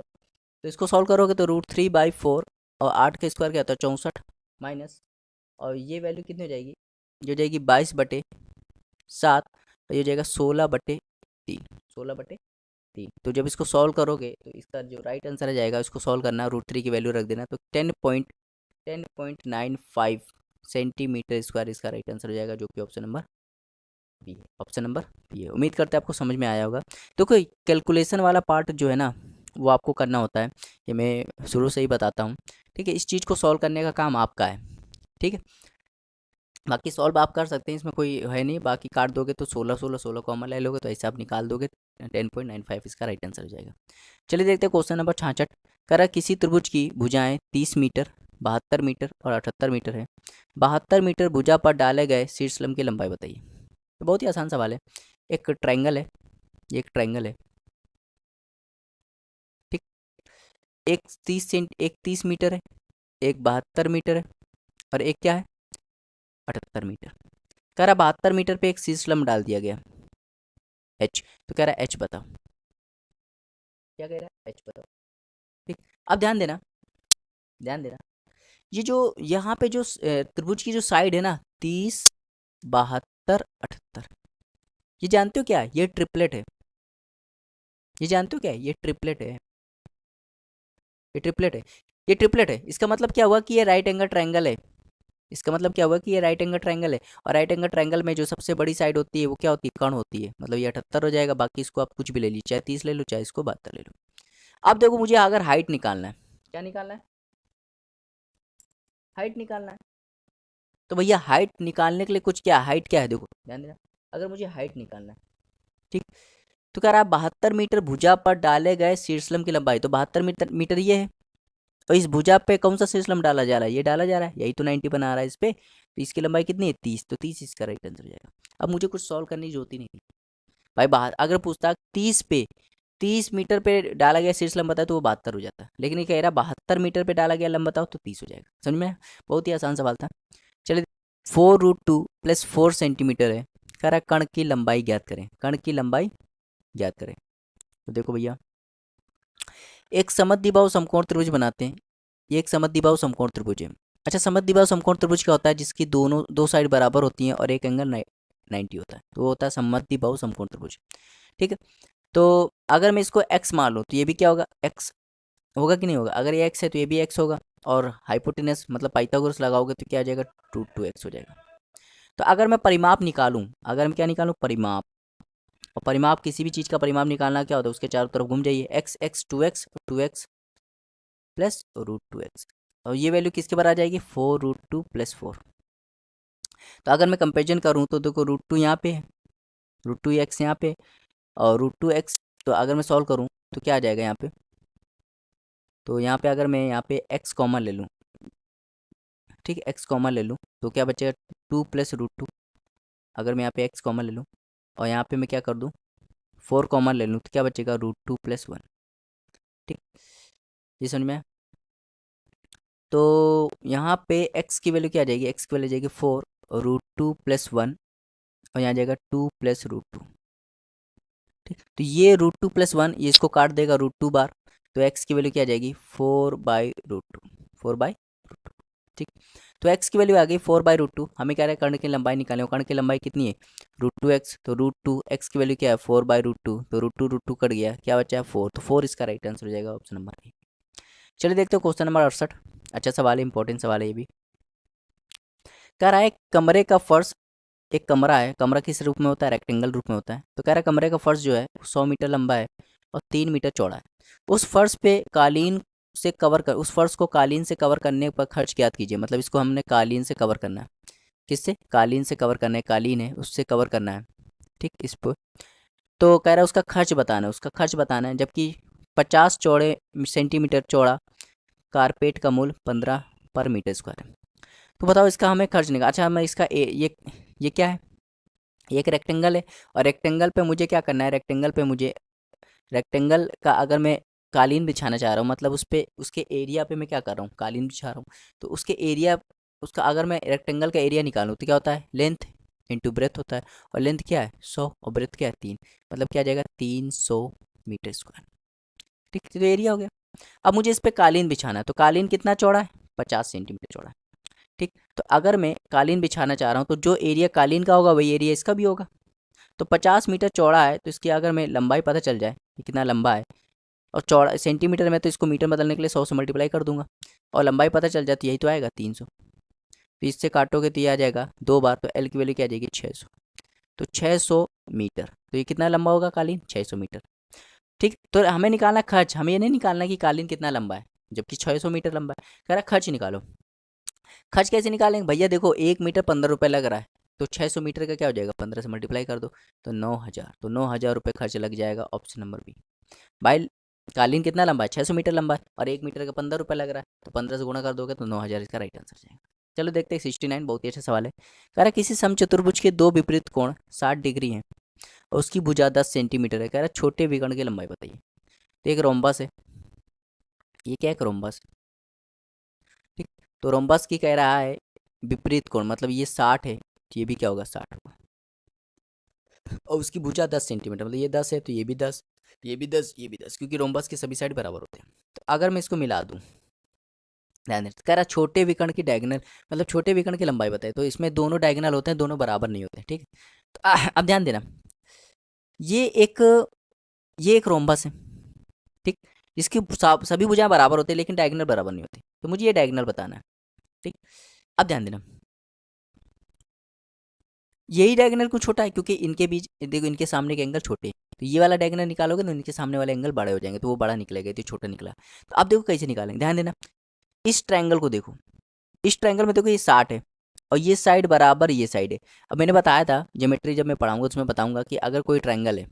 तो इसको सॉल्व करोगे तो √3/4 और 8 का स्क्वायर क्या होता है 64 माइनस, और ये वैल्यू कितनी हो जाएगी, जो जाएगी 22/7, और ये हो जाएगा 16/3, 16/3। तो जब इसको सॉल्व करोगे तो इसका जो राइट आंसर आ जाएगा, इसको सॉल्व करना, √3 की वैल्यू रख देना, तो 10.95 सेंटीमीटर स्क्वायर इसका राइट आंसर हो जाएगा, जो कि ऑप्शन नंबर बी है, ऑप्शन नंबर बी है। उम्मीद करते हैं आपको समझ में आया होगा। तो कोई कैलकुलेशन वाला पार्ट जो है ना, वो आपको करना होता है, ये मैं शुरू से ही बताता हूँ। ठीक है, इस चीज़ को सॉल्व करने का काम आपका है। ठीक है, बाकी सॉल्व आप कर सकते हैं, इसमें कोई है नहीं। बाकी काट दोगे तो 16 कॉमन ले लोगे तो ऐसे आप निकाल दोगे, 10.95 इसका राइट आंसर हो जाएगा। चलिए देखते हैं क्वेश्चन नंबर 66। करा किसी त्रिभुज की भुजाएं 30 मीटर, 72 मीटर और 78 मीटर है। 72 मीटर भुजा पर डाले गए शीर्षलंब की लंबाई बताइए। तो बहुत ही आसान सवाल है। एक ट्रायंगल है, ये एक ट्रायंगल है। ठीक, एक 30 मीटर है, एक 72 मीटर है, और एक क्या है 78 मीटर। कह रहा 72 मीटर पे एक शीर्षलंब डाल दिया गया एच, तो कह रहा है एच बताओ। क्या कह रहा है, एच बताओ। ठीक, अब ध्यान देना, ध्यान देना, ये जो यहाँ पे जो त्रिभुज की जो साइड है ना 30, 72, 78, ये जानते हो क्या है, ये ट्रिपलेट है। ये जानते हो क्या है, ये ट्रिपलेट है, ये ट्रिपलेट है, ये ट्रिपलेट है। इसका मतलब क्या हुआ कि ये राइट एंगल ट्रायंगल है। इसका मतलब क्या हुआ कि ये राइट एंगल ट्रायंगल है, और राइट एंगल ट्रायंगल में जो सबसे बड़ी साइड होती है वो क्या होती है, कर्ण होती है। मतलब ये 78 हो जाएगा, बाकी इसको आप कुछ भी ले लीजिए, चाहे 30 ले लो, चाहे इसको 72 ले लो। अब देखो मुझे अगर हाइट निकालना है, क्या निकालना है, हाइट निकालना है। तो भैया हाइट निकालने के लिए कुछ क्या, हाइट क्या है, देखो ध्यान देना, अगर मुझे हाइट निकालना है, ठीक, तो कह रहा है 72 मीटर भुजा पर डाले गए शीर्षलंब की लंबाई, तो 72 मीटर ये है, और इस भुजा पे कौन सा शीर्षलंब डाला जा रहा है, ये डाला जा रहा है, यही तो 90 बना रहा है इस पे, तो इसकी लंबाई कितनी है 30, तो 30 इसका राइट आंसर हो जाएगा। अब मुझे कुछ सॉल्व करने की जरूरत ही नहीं थी भाई। बाहर अगर पूछता 30 मीटर पे डाला गया शीर्षलंब बताए तो वो 72 हो जाता, लेकिन ये कह रहा 72 मीटर पे डाला गया लंब बताओ तो 30 हो जाएगा। समझ में आया? बहुत ही आसान सवाल था। चलिए 4√2 + 4 सेंटीमीटर है। कह रहा है कण की लंबाई ज्ञात करें, कण की लंबाई ज्ञात करें। तो देखो भैया, एक समद्विबाहु समकोण त्रिभुज बनाते हैं। ये एक समद्विबाहु समकोण त्रिभुज है। अच्छा, समद्विबाहु समकोण त्रिभुज क्या होता है, जिसकी दोनों दो साइड बराबर होती हैं और एक एंगल 90 होता है, तो वो होता है समद्विबाहु समकोण त्रिभुज। ठीक है, तो अगर मैं इसको x मान लूँ तो ये भी क्या होगा, x होगा कि नहीं होगा, अगर ये x है तो ये भी x होगा, और हाइपोटेनस मतलब पाइथागोरस लगाओगे तो क्या आ जाएगा 2x हो जाएगा। तो अगर मैं परिमाप निकालूं, अगर मैं क्या निकालूं, परिमाप, और परिमाप किसी भी चीज़ का परिमाप निकालना क्या होता है, उसके चारों तरफ घूम जाइए, x 2x प्लस √2x, और ये वैल्यू किसके बराबर आ जाएगी 4√2 + 4। तो अगर मैं कंपेरिजन करूँ तो देखो √2 यहाँ पे है, √2x यहाँ पे, और √2x, तो अगर मैं सॉल्व करूँ तो क्या आ जाएगा यहाँ पे, तो यहाँ पे अगर मैं यहाँ पे x कॉमन ले लूँ, ठीक है, x कॉमन ले लूँ तो क्या बचेगा 2 + √2। अगर मैं यहाँ पे x कॉमन ले लूँ और यहाँ पे मैं क्या कर दूँ 4 कॉमन ले लूँ तो क्या बचेगा √2 + 1। ठीक, ये समझ में आया? तो यहाँ पे x की वैल्यू क्या आ जाएगी, x की वैल्यू जाएगी 4 √2 + 1, और यहाँ जाएगा 2 + √2। ठीक, तो ये √2 + 1 ये इसको काट देगा √2 बार, तो x की वैल्यू क्या आ जाएगी 4/√2, 4/√2। ठीक, तो x की वैल्यू आ गई 4/√2। हमें कह रहा है कर्ण की लंबाई निकालें, कर्ण की लंबाई कितनी है √2x, तो √2 x की वैल्यू क्या है 4/√2, तो √2 कट गया, क्या बचा है 4, तो 4 इसका राइट आंसर हो जाएगा, ऑप्शन नंबर ए। चलिए देखते हो क्वेश्चन नंबर 68। अच्छा सवाल है, इंपॉर्टेंट सवाल है ये भी। कह रहा है कमरे का फर्श, एक कमरा है, कमरा किस रूप में होता है, रेक्टेंगल रूप में होता है। तो कह रहा है कमरे का फर्श जो है 100 मीटर लंबा है और 3 मीटर चौड़ा है। उस फर्श पे कालीन से कवर कर, उस फर्श को कालीन से कवर करने पर खर्च ज्ञात कीजिए। मतलब इसको हमने कालीन से कवर करना है, किससे, कालीन से कवर करना है, कालीन है उससे कवर करना है। ठीक, इस पर तो कह रहा है उसका खर्च बताना है, उसका खर्च बताना है, जबकि 50 चौड़े सेंटीमीटर चौड़ा कारपेट का मूल्य 15 पर मीटर स्क्वायर है। तो बताओ इसका हमें खर्च निकाल। अच्छा मैं इसका ये क्या है, ये एक रेक्टेंगल है, और रेक्टेंगल पे मुझे क्या करना है, रेक्टेंगल पे मुझे रेक्टेंगल का अगर मैं कालीन बिछाना चाह रहा हूँ, मतलब उस पे उसके एरिया पे मैं क्या कर रहा हूँ, कालीन बिछा रहा हूँ, तो उसके एरिया, उसका अगर मैं रेक्टेंगल का एरिया निकालूँ तो क्या होता है, लेंथ इंटू ब्रेथ होता है। और लेंथ क्या है 100 और ब्रेथ क्या है 3, मतलब क्या आ जाएगा 300 मीटर स्क्वायर। ठीक, तो एरिया हो गया। अब मुझे इस पे कालीन बिछाना है, तो कालीन कितना चौड़ा है, 50 सेंटीमीटर चौड़ा है। ठीक, तो अगर मैं कालीन बिछाना चाह रहा हूँ तो जो एरिया कालीन का होगा वही एरिया इसका भी होगा। तो 50 मीटर चौड़ा है, तो इसकी अगर मैं लंबाई पता चल जाए कि कितना लंबा है, और चौड़ा सेंटीमीटर में, तो इसको मीटर बदलने के लिए 100 से मल्टीप्लाई कर दूंगा, और लंबाई पता चल जाती, यही तो आएगा 300। तो इससे काटोगे तो ये आ जाएगा 2 बार, तो एल की वैल्यू क्या आ जाएगी 600। तो 600 मीटर, तो ये कितना लंबा होगा कालीन, 600 मीटर। ठीक, तो हमें निकालना खर्च, हमें ये नहीं निकालना कि कालीन कितना लंबा है, जबकि 600 मीटर लंबा है। कह रहा खर्च निकालो। खर्च कैसे निकालेंगे भैया, देखो 1 मीटर 15 रुपये लग रहा है, तो 600 मीटर का क्या हो जाएगा, 15 से मल्टीप्लाई कर दो, तो 9,000, तो 9,000 रुपये खर्च लग जाएगा, ऑप्शन नंबर बी। भाई कालीन कितना लंबा है, 600 मीटर लंबा है, और 1 मीटर का 15 रुपये लग रहा है, तो 15 से गुणा कर दोगे तो 9,000 इसका राइट आंसर जाएगा। चलो देखते हैं 69, बहुत ही अच्छा सवाल है। कह रहा है किसी समचतुर्भुज के दो विपरीत कोण 60 डिग्री हैं और उसकी भुजा 10 सेंटीमीटर है। कह रहा है छोटे विकर्ण की लंबाई बताइए। तो एक रोम्बस है, ये क्या है, एक रोम्बस। ठीक, तो रोम्बस की कह रहा है विपरीत कोण, मतलब ये 60 है, तो ये भी क्या होगा 60 होगा, और उसकी भुजा 10 सेंटीमीटर, मतलब ये 10 है तो ये भी 10, ये भी 10, ये भी 10, क्योंकि रोम्बस के सभी साइड बराबर होते हैं। तो अगर मैं इसको मिला दूं, ध्यान दें, कह रहा छोटे विकर्ण की डायगोनल, मतलब छोटे विकर्ण की लंबाई बताए, तो इसमें दोनों डायगोनल होते हैं, दोनों बराबर नहीं होते। ठीक, तो अब ध्यान देना, ये एक ये एक रोम्बस है। ठीक, जिसकी सभी भुजाएं बराबर होती है लेकिन डायगोनल बराबर नहीं होती, तो मुझे ये डायगोनल बताना है। ठीक, अब ध्यान देना, यही डायगोनल क्यों छोटा है, क्योंकि इनके बीच देखो, इनके सामने के एंगल छोटे हैं, तो ये वाला डायगोनल निकालोगे तो इनके सामने वाले एंगल बड़े हो जाएंगे, तो वो बड़ा निकलेगा, तो छोटा निकला। तो अब देखो कैसे निकालेंगे, ध्यान देना, इस ट्रायंगल को देखो, इस ट्रायंगल में देखो ये 60 है, और ये साइड बराबर ये साइड है। अब मैंने बताया था ज्योमेट्री जब मैं पढ़ाऊंगा उसमें बताऊंगा कि अगर कोई ट्रायंगल है,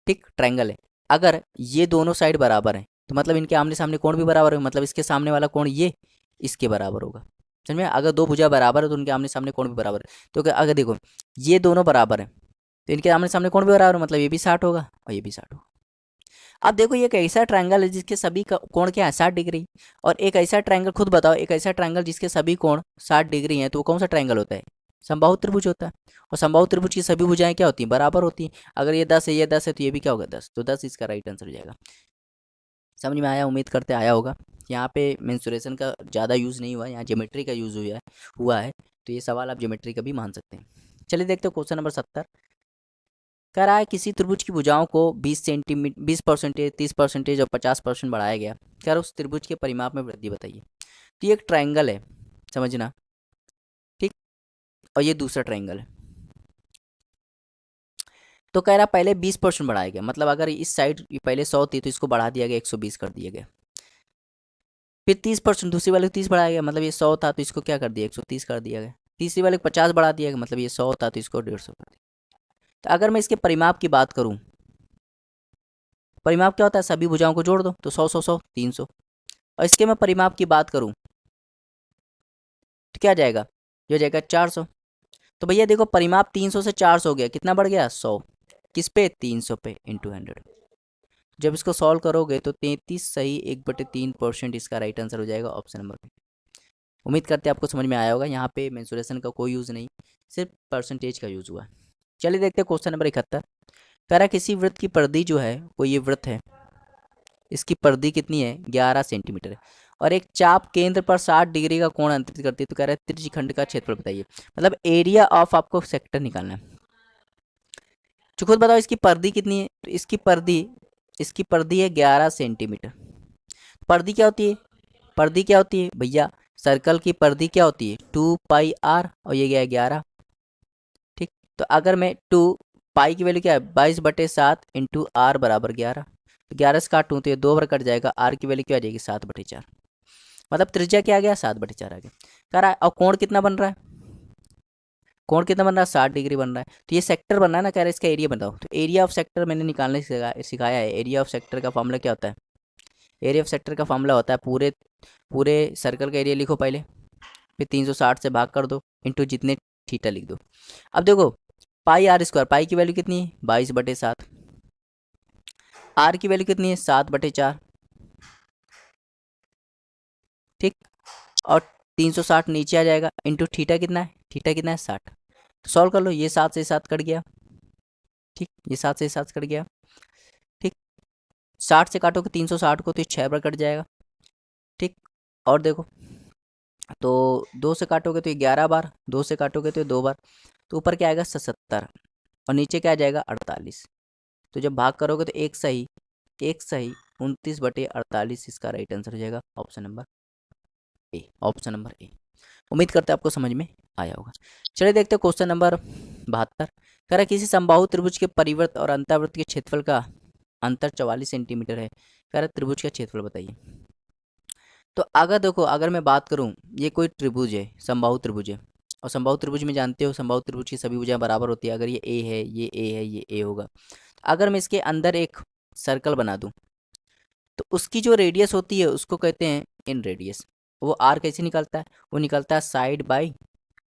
ठीक ट्रायंगल है, अगर ये दोनों साइड बराबर हैं तो मतलब इनके आमने सामने कोण भी बराबर है, मतलब इसके सामने वाला कोण ये इसके बराबर होगा। समझ में, अगर दो भुजा बराबर है तो उनके आमने सामने कोण भी बराबर है। तो अगर देखो ये दोनों बराबर है तो इनके आमने सामने कोण भी बराबर है, मतलब ये भी 60 होगा और ये भी 60 होगा। अब देखो ये एक ऐसा ट्रायंगल है जिसके सभी कोण क्या है 60 डिग्री, और एक ऐसा ट्रायंगल, खुद बताओ, एक ऐसा ट्रायंगल जिसके सभी कोण 60 डिग्री हैं, तो वो कौन सा ट्रायंगल होता है, समबाहु त्रिभुज होता है। और समबाहु त्रिभुज की सभी भुजाएं क्या होती हैं, बराबर होती हैं। अगर ये 10 है, ये 10 है, तो ये भी क्या होगा 10, तो 10 इसका राइट आंसर हो जाएगा। समझ में आया, उम्मीद करते आया होगा। यहाँ पे मेंसुरेशन का ज़्यादा यूज़ नहीं हुआ है, यहाँ ज्योमेट्री का यूज़ हुआ है, तो ये सवाल आप ज्योमेट्री का भी मान सकते हैं। चलिए देखते हो क्वेश्चन नंबर 70। कह रहा है किसी त्रिभुज की भुजाओं को 20 सेंटीमीटर 20%, 30% और 50% बढ़ाया गया। कह रहा उस त्रिभुज के परिमाप में वृद्धि बताइए। तो ये एक ट्रायंगल है, समझना, ठीक, और ये दूसरा ट्रायंगल है। तो कह रहा पहले 20% बढ़ाया गया, मतलब अगर इस साइड पहले 100 थी तो इसको बढ़ा दिया गया 120 कर दिया गया। फिर 30%, दूसरी वाले को 30 बढ़ाया गया, मतलब ये 100 था तो इसको क्या कर दिया 130 कर दिया गया। तीसरी वाले को 50 बढ़ा दिया गया, मतलब ये 100 था तो इसको 150 कर दिया। तो अगर मैं इसके परिमाप की बात करूं, परिमाप क्या होता है, सभी भुजाओं को जोड़ दो, तो 100 100 100 300। और इसके मैं परिमाप की बात करूं तो क्या जाएगा, ये हो जाएगा 400। तो भैया देखो परिमाप 300 से 400 हो गया, कितना बढ़ गया 100, किस पे 300 पे इंटू 100। जब इसको सॉल्व करोगे तो 33 सही 1/3% इसका राइट आंसर हो जाएगा, ऑप्शन नंबर बी। उम्मीद करते हैं आपको समझ में आया होगा। यहाँ पे मेंसुरेशन का कोई यूज़ नहीं, सिर्फ परसेंटेज का यूज़ हुआ है। चलिए देखते हैं क्वेश्चन नंबर 71। कह रहा है किसी वृत्त की परिधि जो है, कोई ये वृत्त है, इसकी परिधि कितनी है 11 सेंटीमीटर है, और एक चाप केंद्र पर 60 डिग्री का कोण अंतरित करती है। तो कह रहा है त्रिज्यखंड का क्षेत्रफल बताइए, मतलब एरिया ऑफ आपको सेक्टर निकालना है। तो खुद बताओ इसकी परिधि कितनी है, तो इसकी परिधि है 11 सेंटीमीटर। परिधि क्या होती है, परिधि क्या होती है भैया, सर्कल की परिधि क्या होती है 2 पाई r, और ये गया है 11। ठीक, तो अगर मैं 2 पाई की वैल्यू क्या है 22/7 इंटू आर बराबर 11, तो 11 से काटूँ तो ये 2 बार कट जाएगा, आर की वैल्यू क्या आ जाएगी 7/4, मतलब त्रिज्या क्या आ गया 7/4 आ गया। कह रहा है और कोण कितना बन रहा है, कोण कितना बन रहा है 60 डिग्री बन रहा है, तो ये सेक्टर बन रहा है ना। कह रहा है इसका एरिया बताओ, तो एरिया ऑफ सेक्टर मैंने निकालने सिखाया है। एरिया ऑफ सेक्टर का फॉर्मूला क्या होता है, एरिया ऑफ सेक्टर का फॉर्मूला होता है पूरे पूरे सर्कल का एरिया लिखो पहले, फिर 360 से भाग कर दो इंटू जितने थीटा लिख दो। अब देखो पाई r स्क्वायर, पाई की वैल्यू कितनी है 22/7, आर की वैल्यू कितनी है 7/4, ठीक। और 360 नीचे आ जाएगा, इंटू थीटा कितना है, थीटा कितना है 60। तो सॉल्व कर लो, ये 7 से 7 कट गया, ठीक, ये 7 से 7 कट गया, ठीक। 60 से काटोगे 360 को तो ये 6 बार कट जाएगा, ठीक। और देखो, तो 2 से काटोगे तो ये 11 बार, 2 से काटोगे तो ये 2 बार, तो ऊपर क्या आएगा 77 और नीचे क्या आ जाएगा 48। तो जब भाग करोगे तो एक सही, एक सही 29/48 इसका राइट आंसर हो जाएगा option number A, option number A. उम्मीद करते हैं आपको समझ में आया होगा। चलिए देखते हैं क्वेश्चन नंबर 72। कह रहा है किसी समबाहु त्रिभुज के परिवृत्त और अंतःवृत्त के क्षेत्रफल का अंतर 44 सेंटीमीटर है। कह रहा है त्रिभुज का क्षेत्रफल बताइए। तो अगर देखो, अगर मैं बात करूं, ये कोई त्रिभुज है, समबाहु त्रिभुज है, और समबाहु त्रिभुज में जानते हो समबाहु त्रिभुज की सभी भुजाएं बराबर होती है। अगर ये ए है, ये ए है, ये ए होगा। अगर मैं इसके अंदर एक सर्कल बना दूं तो उसकी जो रेडियस होती है उसको कहते हैं इन रेडियस। वो आर कैसे निकलता है, वो निकलता है साइड बाई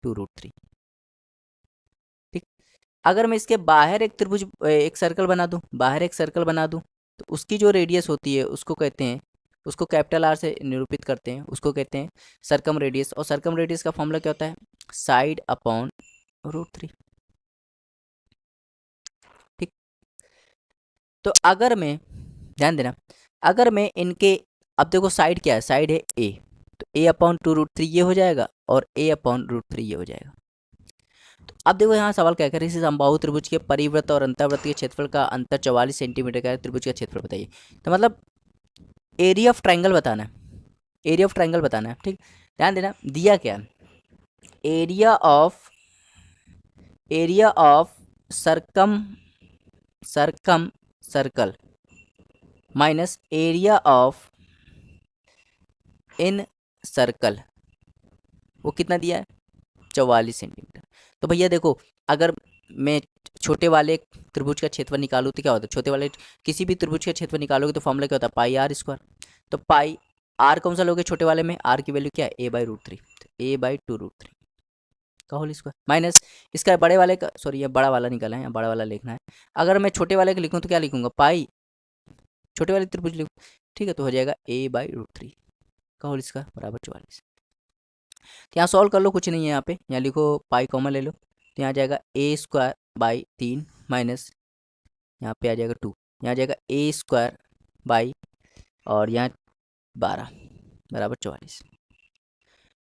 2√3, ठीक। अगर मैं इसके बाहर एक त्रिभुज एक सर्कल बना दूं, बाहर एक सर्कल बना दूं, तो उसकी जो रेडियस होती है उसको कहते हैं, उसको कैपिटल आर से निरूपित करते हैं, उसको कहते हैं सरकम रेडियस। और सरकम रेडियस का फॉर्मूला क्या होता है, साइड अपॉन √3, ठीक। तो अगर मैं, ध्यान देना, अगर मैं इनके, अब देखो साइड क्या है, साइड है ए, तो ए अपॉन 2√3 ये हो जाएगा और ए अपॉन √3 ये हो जाएगा। तो अब देखो यहाँ सवाल क्या कर रही है, समबाहु त्रिभुज के परिवृत्त और अंतःवृत्त के क्षेत्रफल का अंतर 44 सेंटीमीटर का है, त्रिभुज का क्षेत्रफल बताइए। तो मतलब एरिया ऑफ ट्राइंगल बताना है, एरिया ऑफ ट्राइंगल बताना है, ठीक। ध्यान देना, दिया क्या है, area of, area of circum, circum circle minus area of in circle, वो कितना दिया है 44 सेंटीमीटर। तो भैया देखो, अगर मैं छोटे वाले त्रिभुज का क्षेत्रफल निकालूँ तो क्या होता है, छोटे वाले किसी भी त्रिभुज का क्षेत्रफल निकालोगे तो फॉर्मूला क्या होता है पाई आर स्क्वायर। तो पाई आर कौन सा लोगे छोटे वाले में, आर की वैल्यू क्या है a/√3, तो a/2√3 का होल स्क्वायर माइनस इसका बड़े वाले का, सॉरी ये बड़ा वाला निकाला है, यहाँ बड़ा वाला लिखना है। अगर मैं छोटे वाले का लिखूँ तो क्या लिखूंगा, पाई छोटे वाले त्रिभुज लिखूँ, ठीक है, तो हो जाएगा a/√3 का होल स्क्वायर बराबर 44। तो यहाँ सॉल्व कर लो, कुछ नहीं है यहाँ पे, यहाँ लिखो पाई कॉमन ले लो, तो यहाँ आ जाएगा a² बाई 3 माइनस यहाँ पे आ जाएगा 2, यहाँ आ जाएगा a² और यहाँ 12 बराबर 44।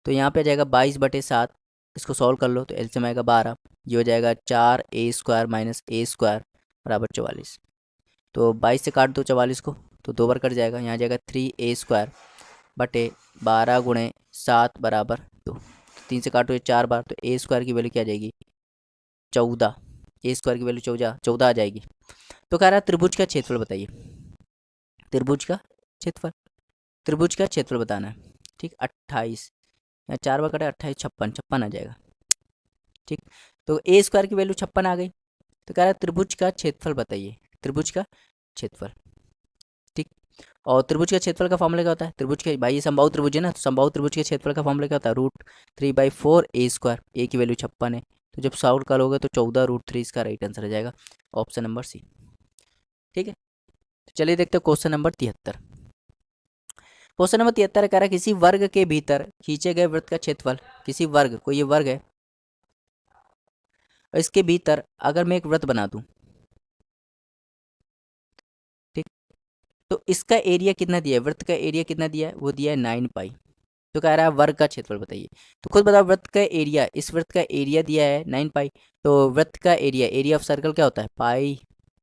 तो यहाँ पे आ जाएगा 22/7, इसको सॉल्व कर लो तो एलसीएम आएगा 12, ये हो जाएगा 4a² माइनस a² बराबर 44। तो 22 से काट दो 44 को तो 2 बार कट जाएगा, यहाँ आ जाएगा 3a² बटे 12 × 7 बराबर 2। 3 से काटो ये 4 बार, तो a² की वैल्यू क्या आ जाएगी 14, a² की वैल्यू 14 आ जाएगी। तो कह रहा है त्रिभुज का क्षेत्रफल बताइए, त्रिभुज का क्षेत्रफल, त्रिभुज का क्षेत्रफल बताना है, ठीक। 28, यहाँ 4 बार कटे 28, 56 आ जाएगा, ठीक। तो a² की वैल्यू 56 आ गई। तो कह रहा है त्रिभुज का क्षेत्रफल बताइए, त्रिभुज का क्षेत्रफल, ठीक। और त्रिभुज का क्षेत्रफल का फॉर्मूला क्या होता है, त्रिभुज के, भाई ये समबाहु त्रिभुज है ना, तो समबाहु त्रिभुज के क्षेत्रफल का फॉर्मूला क्या होता है √3/4a², a की वैल्यू 56 है, तो जब सॉल्व करोगे तो 14√3 इसका राइट आंसर आ जाएगा ऑप्शन नंबर सी, ठीक है। तो चलिए देखते हैं क्वेश्चन नंबर 73। क्वेश्चन नंबर 73 कह रहा है किसी वर्ग के भीतर खींचे गए वृत्त का क्षेत्रफल, किसी वर्ग, कोई ये वर्ग है और इसके भीतर अगर मैं एक वृत्त बना दूं, ठीक, तो इसका एरिया कितना दिया है, वृत्त का एरिया कितना दिया है, वो दिया है 9 पाई। तो कह रहा है वर्ग का क्षेत्रफल बताइए। तो खुद बताओ, वृत्त का एरिया, इस वृत्त का एरिया दिया है 9 पाई, तो वृत्त का एरिया, एरिया ऑफ सर्कल क्या होता है पाई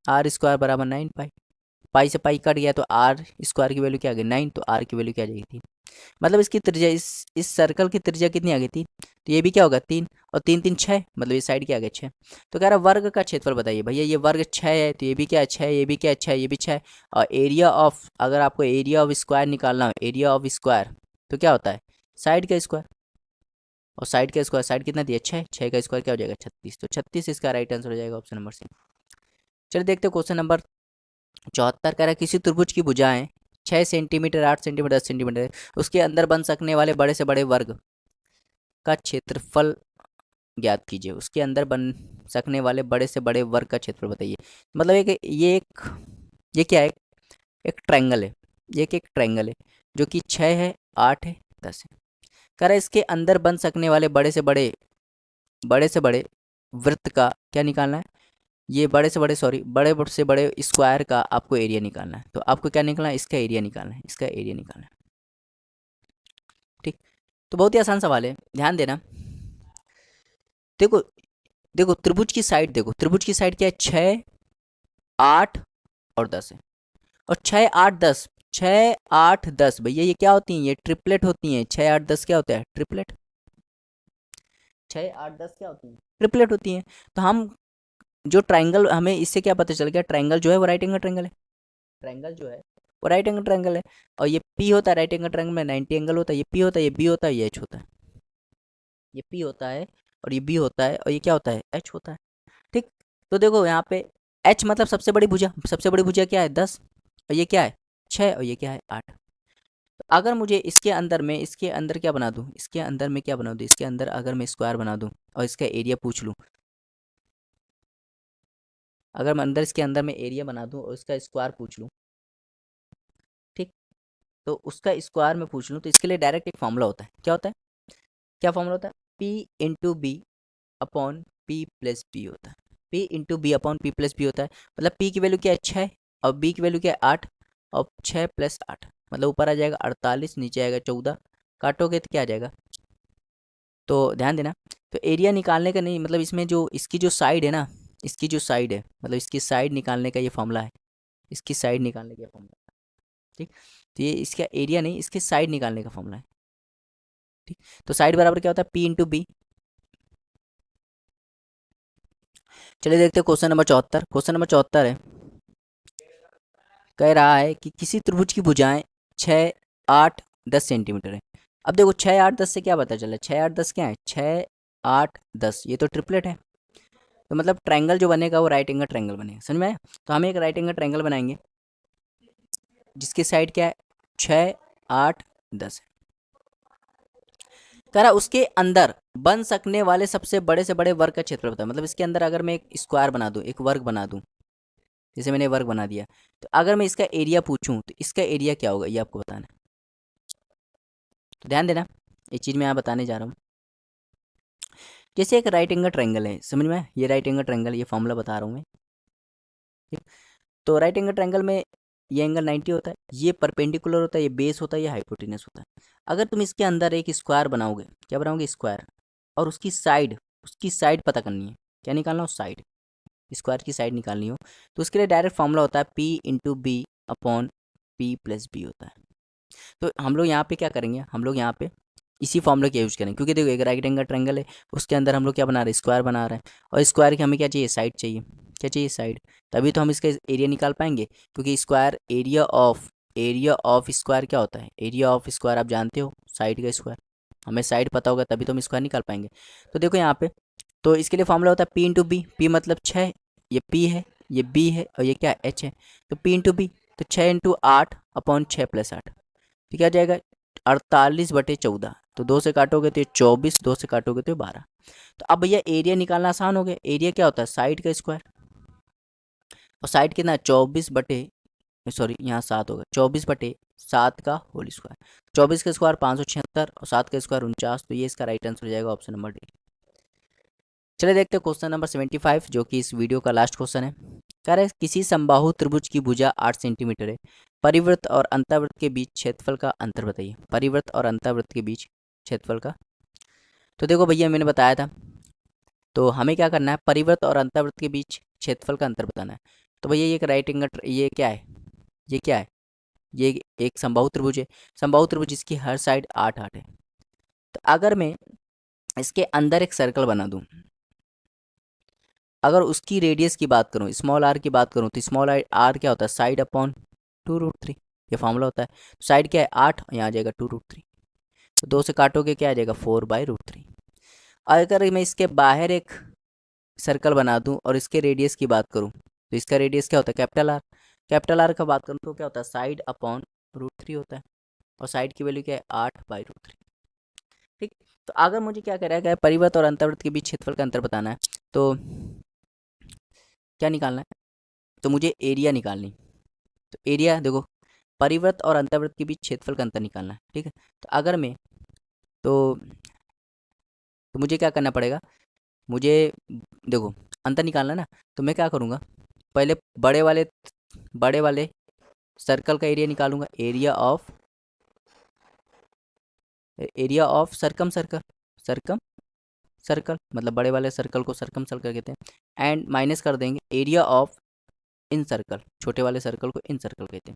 r² बराबर 9 पाई। पाई से पाई कट गया तो r² की वैल्यू क्या आ गई 9, तो r की वैल्यू क्या आ जाएगी 3। मतलब इसकी त्रिज्या, इस सर्कल की त्रिज्या कितनी आ गई 3, तो ये भी क्या होगा 3 और 3 3 6, मतलब ये साइड क्या आ गया 6। तो कह रहा है वर्ग का क्षेत्रफल बताइए। भैया ये वर्ग 6 है तो ये भी क्या है 6, ये भी क्या है 6, ये भी 6। और एरिया ऑफ, अगर आपको एरिया ऑफ स्क्वायर निकालना हो, एरिया ऑफ स्क्वायर तो क्या होता है साइड का स्क्वायर, और साइड का स्क्वायर, साइड कितना दिया 6, 6 का स्क्वायर क्या हो जाएगा 36। तो 36 इसका राइट आंसर हो जाएगा ऑप्शन नंबर सी। चलिए देखते हैं क्वेश्चन नंबर 74 कह रहा है किसी त्रिभुज की भुजाएं 6 सेंटीमीटर, 8 सेंटीमीटर, 10 सेंटीमीटर, उसके अंदर बन सकने वाले बड़े से बड़े वर्ग का क्षेत्रफल ज्ञात कीजिए। उसके अंदर बन सकने वाले बड़े से बड़े वर्ग का क्षेत्रफल बताइए। मतलब एक ये क्या है, एक ट्रायंगल है, ये एक ट्रायंगल है जो कि 6 है, 8 है, 10 है। कह रहा है इसके अंदर बन सकने वाले बड़े से बड़े वृत्त का क्या निकालना है, ये बड़े से बड़े सॉरी बड़े से बड़े स्क्वायर का आपको एरिया निकालना है। तो आपको क्या निकालना है, इसका एरिया निकालना है, इसका एरिया निकालना है। ठीक, तो बहुत ही आसान सवाल है, ध्यान देना। देखो देखो त्रिभुज की साइड, देखो त्रिभुज की साइड क्या है, 6, 8 और 10 है। और 6, 8, 10, 6, 8, 10 भैया ये क्या होती हैं, ये ट्रिपलेट होती हैं। 6, 8, 10 क्या होता है, ट्रिपलेट। 6, 8, 10 क्या होती हैं, ट्रिपलेट होती हैं। तो हम जो ट्राइंगल, हमें इससे क्या पता चल गया, ट्राइंगल जो है वो राइट एंगल ट्राइंगल है। ट्राइंगल जो है वो राइट एंगल ट्राइंगल है। और ये पी होता है राइट एंगल ट्राइंगल में, 90 एंगल होता है। ये पी होता है, ये बी होता है, ये एच होता है। ये पी होता है और ये बी होता है और ये क्या होता है, एच होता है। ठीक, तो देखो यहाँ पे एच मतलब सबसे बड़ी भुजा, सबसे बड़ी भुजा क्या है, 10, और ये क्या है, 6, और ये क्या है, 8। तो अगर मुझे इसके अंदर में, इसके अंदर क्या बना दूँ, इसके अंदर में क्या बना दूँ, इसके अंदर अगर मैं स्क्वायर बना दूँ और इसका एरिया पूछ लूँ, अगर मैं अंदर इसके अंदर में एरिया बना दूँ और इसका स्क्वायर पूछ लूँ, ठीक, तो उसका स्क्वायर में पूछ लूँ, तो इसके लिए डायरेक्ट एक फॉर्मूला होता है। क्या होता है, क्या फॉर्मूला होता है, P into B upon P plus B होता है। P into B upon P plus B होता है। मतलब पी की वैल्यू क्या है, 6, और बी की वैल्यू क्या है, 8, और 6 प्लस 8 मतलब ऊपर आ जाएगा 48, नीचे आएगा 14, काटोगे तो क्या आ जाएगा। तो ध्यान देना, तो एरिया निकालने का नहीं मतलब, इसमें जो इसकी जो साइड है ना, इसकी जो साइड है मतलब इसकी साइड निकालने का ये फॉर्मूला है। इसकी साइड निकालने का फॉर्मूला, ठीक। तो ये इसका एरिया नहीं, इसकी साइड निकालने का फॉर्मूला है। ठीक, तो साइड बराबर क्या होता है, पी इंटू बी। चलिए देखते हैं क्वेश्चन नंबर 74। क्वेश्चन नंबर 74 है, कह रहा है कि किसी त्रिभुज की भुजाएं 6, 8, 10 सेंटीमीटर है। अब देखो 6, 8, 10 से क्या पता चला, 6, 8, 10 क्या है, 6, 8, 10 ये तो ट्रिपलेट है। तो मतलब ट्रायंगल जो बनेगा वो राइट एंगल ट्रायंगल बनेगा, समझ में आया। तो हम एक राइट एंगल ट्रायंगल बनाएंगे जिसकी साइड क्या है, 6, 8, 10 है। कह रहा उसके अंदर बन सकने वाले सबसे बड़े से बड़े वर्ग का क्षेत्रफल बताओ। मतलब इसके अंदर अगर मैं एक स्क्वायर बना दूं, एक वर्ग बना दूं, जैसे मैंने वर्ग बना दिया, तो अगर मैं इसका एरिया पूछूं तो इसका एरिया क्या होगा, ये आपको बताना है। तो ध्यान देना, ये चीज़ मैं यहाँ बताने जा रहा हूँ। जैसे एक राइट एंगल ट्रायंगल है, समझ में आया? ये राइट एंगल ट्रायंगल, ये फॉर्मूला बता रहा हूँ मैं, ठीक। तो राइट एंगल ट्रायंगल में ये एंगल 90 होता है, ये परपेंडिकुलर होता है, ये बेस होता है, ये हाइपोटेनस होता है। अगर तुम इसके अंदर एक स्क्वायर बनाओगे, क्या बनाओगे, स्क्वायर, और उसकी साइड पता करनी है, क्या निकालना हो, साइड, स्क्वायर की साइड निकालनी हो, तो उसके लिए डायरेक्ट फॉर्मूला होता है P into B upon P plus B होता है। तो हम लोग यहाँ पे क्या करेंगे, हम लोग यहाँ पे इसी फॉर्मूला का यूज करेंगे, क्योंकि देखो एक राइट एंगल ट्रायंगल है, उसके अंदर हम लोग क्या बना रहे हैं, स्क्वायर बना रहे हैं, और स्क्वायर की हमें क्या चाहिए, साइड चाहिए। क्या चाहिए, साइड। तभी तो हम इसका एरिया निकाल पाएंगे, क्योंकि स्क्वायर एरिया ऑफ स्क्वायर क्या होता है, एरिया ऑफ स्क्वायर आप जानते हो, साइड का स्क्वायर। हमें साइड पता होगा तभी तो हम स्क्वायर निकाल पाएंगे। तो देखो यहाँ पे, तो इसके लिए फॉर्मूला होता है पी इंटू बी। पी मतलब 6, ये पी है, ये बी है, और ये क्या, एच है। तो पी इंटू बी, तो 6 इंटू 8 अपॉन 6 प्लस 8, तो क्या जाएगा, 48/14। तो 2 से काटोगे तो ये 24, 2 से काटोगे तो ये 12। तो अब भैया एरिया निकालना आसान हो गया। एरिया क्या होता है, साइड का स्क्वायर, और साइड कितना, 24 सॉरी यहाँ 7 होगा, 24/7 का होल स्क्वायर। 24 का स्क्वायर 576 और 7 का स्क्वायर 49। तो ये इसका राइट आंसर हो जाएगा, ऑप्शन नंबर डी। चलिए देखते हैं क्वेश्चन नंबर 75, जो कि इस वीडियो का लास्ट क्वेश्चन है। कह रहे हैं किसी समबाहु त्रिभुज की भुजा 8 सेंटीमीटर है, परिवृत्त और अंतःवृत्त के बीच क्षेत्रफल का अंतर बताइए। परिवृत्त और अंतःवृत्त के बीच क्षेत्रफल का, तो देखो भैया मैंने बताया था, तो हमें क्या करना है, परिवृत्त और अंतःवृत्त के बीच क्षेत्रफल का अंतर बताना है। तो भैया ये एक राइट एंगल, ये क्या है, ये क्या है, ये एक समबाहु त्रिभुज है। समबाहु त्रिभुज जिसकी हर साइड 8, 8 है। तो अगर मैं इसके अंदर एक सर्कल बना दूं, अगर उसकी रेडियस की बात करूं, स्मॉल आर की बात करूं, तो स्मॉल आर क्या होता है, साइड अपॉन 2√3, ये फॉर्मूला होता है। तो साइड क्या है, 8, यहाँ आ जाएगा 2√3। तो 2 से काटोगे क्या आ जाएगा, 4/√3। अगर मैं इसके बाहर एक सर्कल बना दूं और इसके रेडियस की बात करूं, तो इसका रेडियस क्या होता है, कैपिटल आर। कैपिटल आर का बात करूं तो क्या होता है, साइड अपॉन √3 होता है, और साइड की वैल्यू क्या है, 8/√3। ठीक, तो अगर मुझे क्या करेगा है, परिवृत्त और अंतर्वृत्त के बीच क्षेत्रफल का अंतर बताना है, तो क्या निकालना है, तो मुझे एरिया निकालनी। तो एरिया देखो परिवृत्त और अंतर्वृत्त के बीच क्षेत्रफल का अंतर निकालना है। ठीक है, तो अगर मैं तो, मुझे क्या करना पड़ेगा, मुझे देखो अंतर निकालना है ना, तो मैं क्या करूँगा, पहले बड़े वाले सर्कल का एरिया निकालूंगा, एरिया ऑफ सर्कम सर्कल मतलब बड़े वाले सर्कल को सर्कम सर्कल कहते हैं, एंड माइनस कर देंगे एरिया ऑफ इन सर्कल, छोटे वाले सर्कल को इन सर्कल कहते हैं।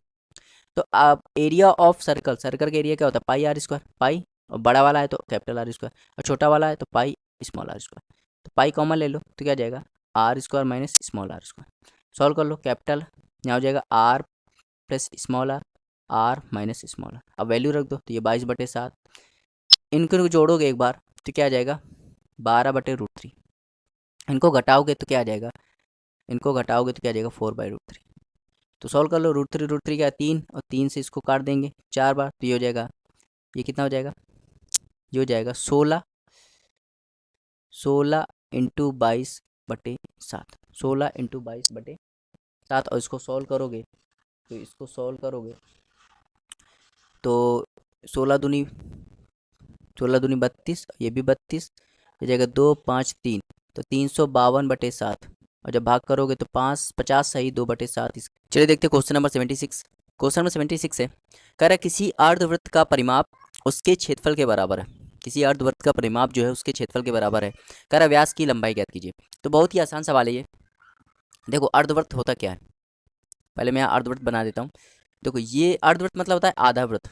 तो अब एरिया ऑफ सर्कल का एरिया क्या होता है, पाई आर स्क्वायर, पाई, और बड़ा वाला है तो कैपिटल आर स्क्वायर, और छोटा वाला है तो पाई स्मॉल आर स्क्वायर। तो पाई कॉमन ले लो तो क्या जाएगा, R square minus small R square. Solve कर लो, कैपिटल यहाँ हो जाएगा R plus small R, R minus small R. अब वैल्यू रख दो, तो ये 22/7, इनको जोड़ोगे एक बार तो क्या आ जाएगा, 12/√3। इनको घटाओगे तो क्या आ जाएगा, 4/√3। तो सॉल्व कर लो, √3 क्या, 3, और 3 से इसको काट देंगे 4 बार, तो ये हो जाएगा, ये कितना हो जाएगा, ये हो जाएगा 16 इंटू 22/7, 16 × 22/7। और इसको सॉल्व करोगे तो 16 दूनी 32, ये भी 32, ये जाएगा 2, 5, 3, तो 352/7। और जब भाग करोगे तो 50 सही 2/7। चलिए देखते हैं क्वेश्चन नंबर 76। क्वेश्चन नंबर 76 है, कह रहा है किसी अर्धवृत्त का परिमाप उसके क्षेत्रफल के बराबर है। किसी अर्धवृत्त का परिमाप जो है उसके क्षेत्रफल के बराबर है। कह रहा व्यास की लंबाई ज्ञात कीजिए। तो बहुत ही आसान सवाल है ये। देखो अर्धवृत्त होता क्या है, पहले मैं यहाँ अर्धवृत्त बना देता हूँ। देखो ये अर्धवृत्त मतलब होता है आधा वृत्त,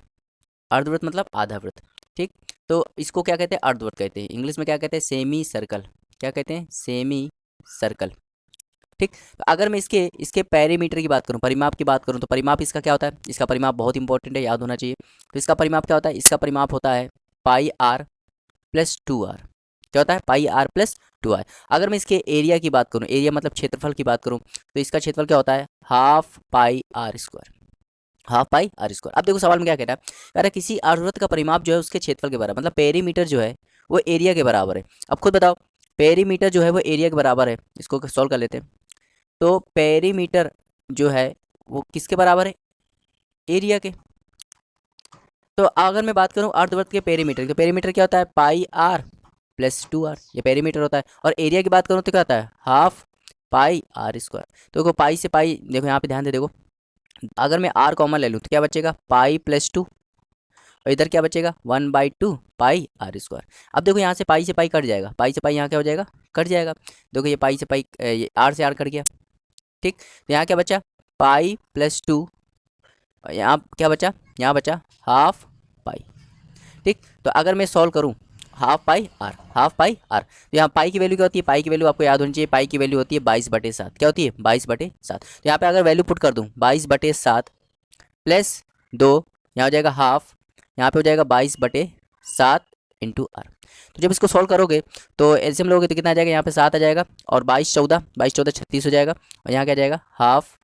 अर्धवृत्त मतलब आधा वृत्त। ठीक, तो इसको क्या कहते हैं, अर्धवृत्त कहते हैं। इंग्लिश में क्या कहते हैं, सेमी सर्कल। क्या कहते हैं, सेमी सर्कल। ठीक, तो अगर मैं इसके पेरीमीटर की बात करूं, परिमाप की बात करूं, तो परिमाप इसका क्या होता है, इसका परिमाप बहुत इंपॉर्टेंट है, याद होना चाहिए। तो इसका परिमाप क्या होता है, इसका परिमाप होता है पाई आर प्लस 2r। क्या होता है, पाई आर प्लस 2r। अगर मैं इसके एरिया की बात करूं, एरिया मतलब क्षेत्रफल की बात करूं, तो इसका क्षेत्रफल क्या होता है, half pi R square, half pi R square. अब देखो सवाल में क्या कह रहा है, कह रहा है किसी अर्धवृत्त का परिमाप जो है उसके क्षेत्रफल के बराबर, मतलब पेरीमीटर जो है वो एरिया के बराबर है। अब खुद बताओ, पेरीमीटर जो है वो एरिया के बराबर है। इसको सॉल्व कर लेते हैं। तो पेरीमीटर जो है वो किसके बराबर है, एरिया के। तो अगर मैं बात करूं अर्धवृत्त के पेरीमीटर की, तो पेरीमीटर क्या होता है, पाई आर प्लस 2r, ये पेरीमीटर होता है। और एरिया की बात करूं तो क्या होता है, हाफ पाई आर स्क्वायर। तो देखो पाई से पाई, देखो यहाँ पे ध्यान दे, देखो अगर मैं r कॉमन ले लूँ तो क्या बचेगा, पाई प्लस 2, और इधर क्या बचेगा, 1/2 पाई आर स्क्वायर। अब देखो यहाँ से पाई कट जाएगा, पाई से पाई यहाँ क्या हो जाएगा, कट जाएगा। देखो ये पाई से पाई, ये आर से आर कट गया। ठीक, तो यहाँ क्या बचा, पाई प्लस 2, यहाँ क्या बचा, यहाँ बचा हाफ पाई। ठीक, तो अगर मैं सॉल्व करूँ हाफ पाई आर, तो यहाँ पाई की वैल्यू क्या होती है, पाई की वैल्यू आपको याद होनी चाहिए, पाई की वैल्यू होती है 22/7। क्या होती है, 22/7। तो यहाँ पे अगर वैल्यू पुट कर दूँ 22/7 प्लस 2, यहाँ हो जाएगा हाफ, यहाँ पे हो जाएगा 22/7 इंटू आर। तो जब इसको सॉल्व करोगे तो एलसीएम लोगे तो कितना आ जाएगा, यहाँ पे 7 आ जाएगा, और 22 14 36 हो जाएगा, और यहाँ क्या आ जाएगा, half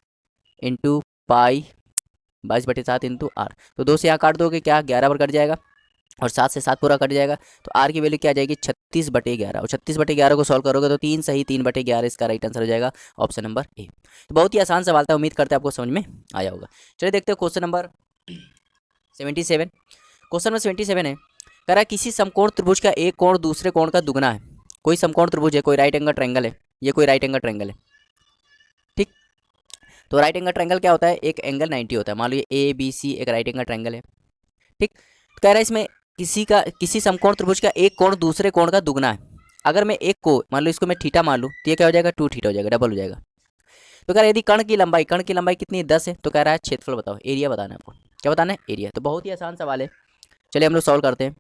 into pi 22/7 into R. तो 2 से यहाँ काट दोगे, क्या 11 पर कट जाएगा, और 7 से 7 पूरा कट जाएगा। तो आर की वैल्यू क्या आ जाएगी, 36/11। और 36/11 को सॉल्व करोगे तो 3 सही 3/11 इसका राइट आंसर हो जाएगा, ऑप्शन नंबर ए। तो बहुत ही आसान सवाल था, उम्मीद करते हैं आपको समझ में आया होगा। चलिए देखते हैं क्वेश्चन नंबर 77। क्वेश्चन नंबर 77 है, कह रहा है किसी समकोण त्रिभुज का एक कोण दूसरे कोण का दुगना है। कोई समकोण त्रिभुज है, कोई राइट एंगल ट्रायंगल है, ये कोई राइट एंगल ट्रायंगल है। ठीक, तो राइट एंगल ट्रायंगल क्या होता है, एक एंगल 90 होता है। मान लो ये ABC एक राइट एंगल ट्रायंगल है। ठीक, तो कह रहा है इसमें किसी समकोण त्रिभुज का एक कोण दूसरे कोण का दुगना है। अगर मैं एक को मान लो, इसको मैं थीटा मान लूँ, तो ये क्या हो जाएगा, 2 थीटा हो जाएगा, डबल हो जाएगा। तो कह रहा है यदि कण की लंबाई कितनी है, 10 है, तो कह रहा है क्षेत्रफल बताओ, एरिया बताना है आपको। क्या बताना है, एरिया। तो बहुत ही आसान सवाल है, चलिए हम लोग सॉल्व करते हैं।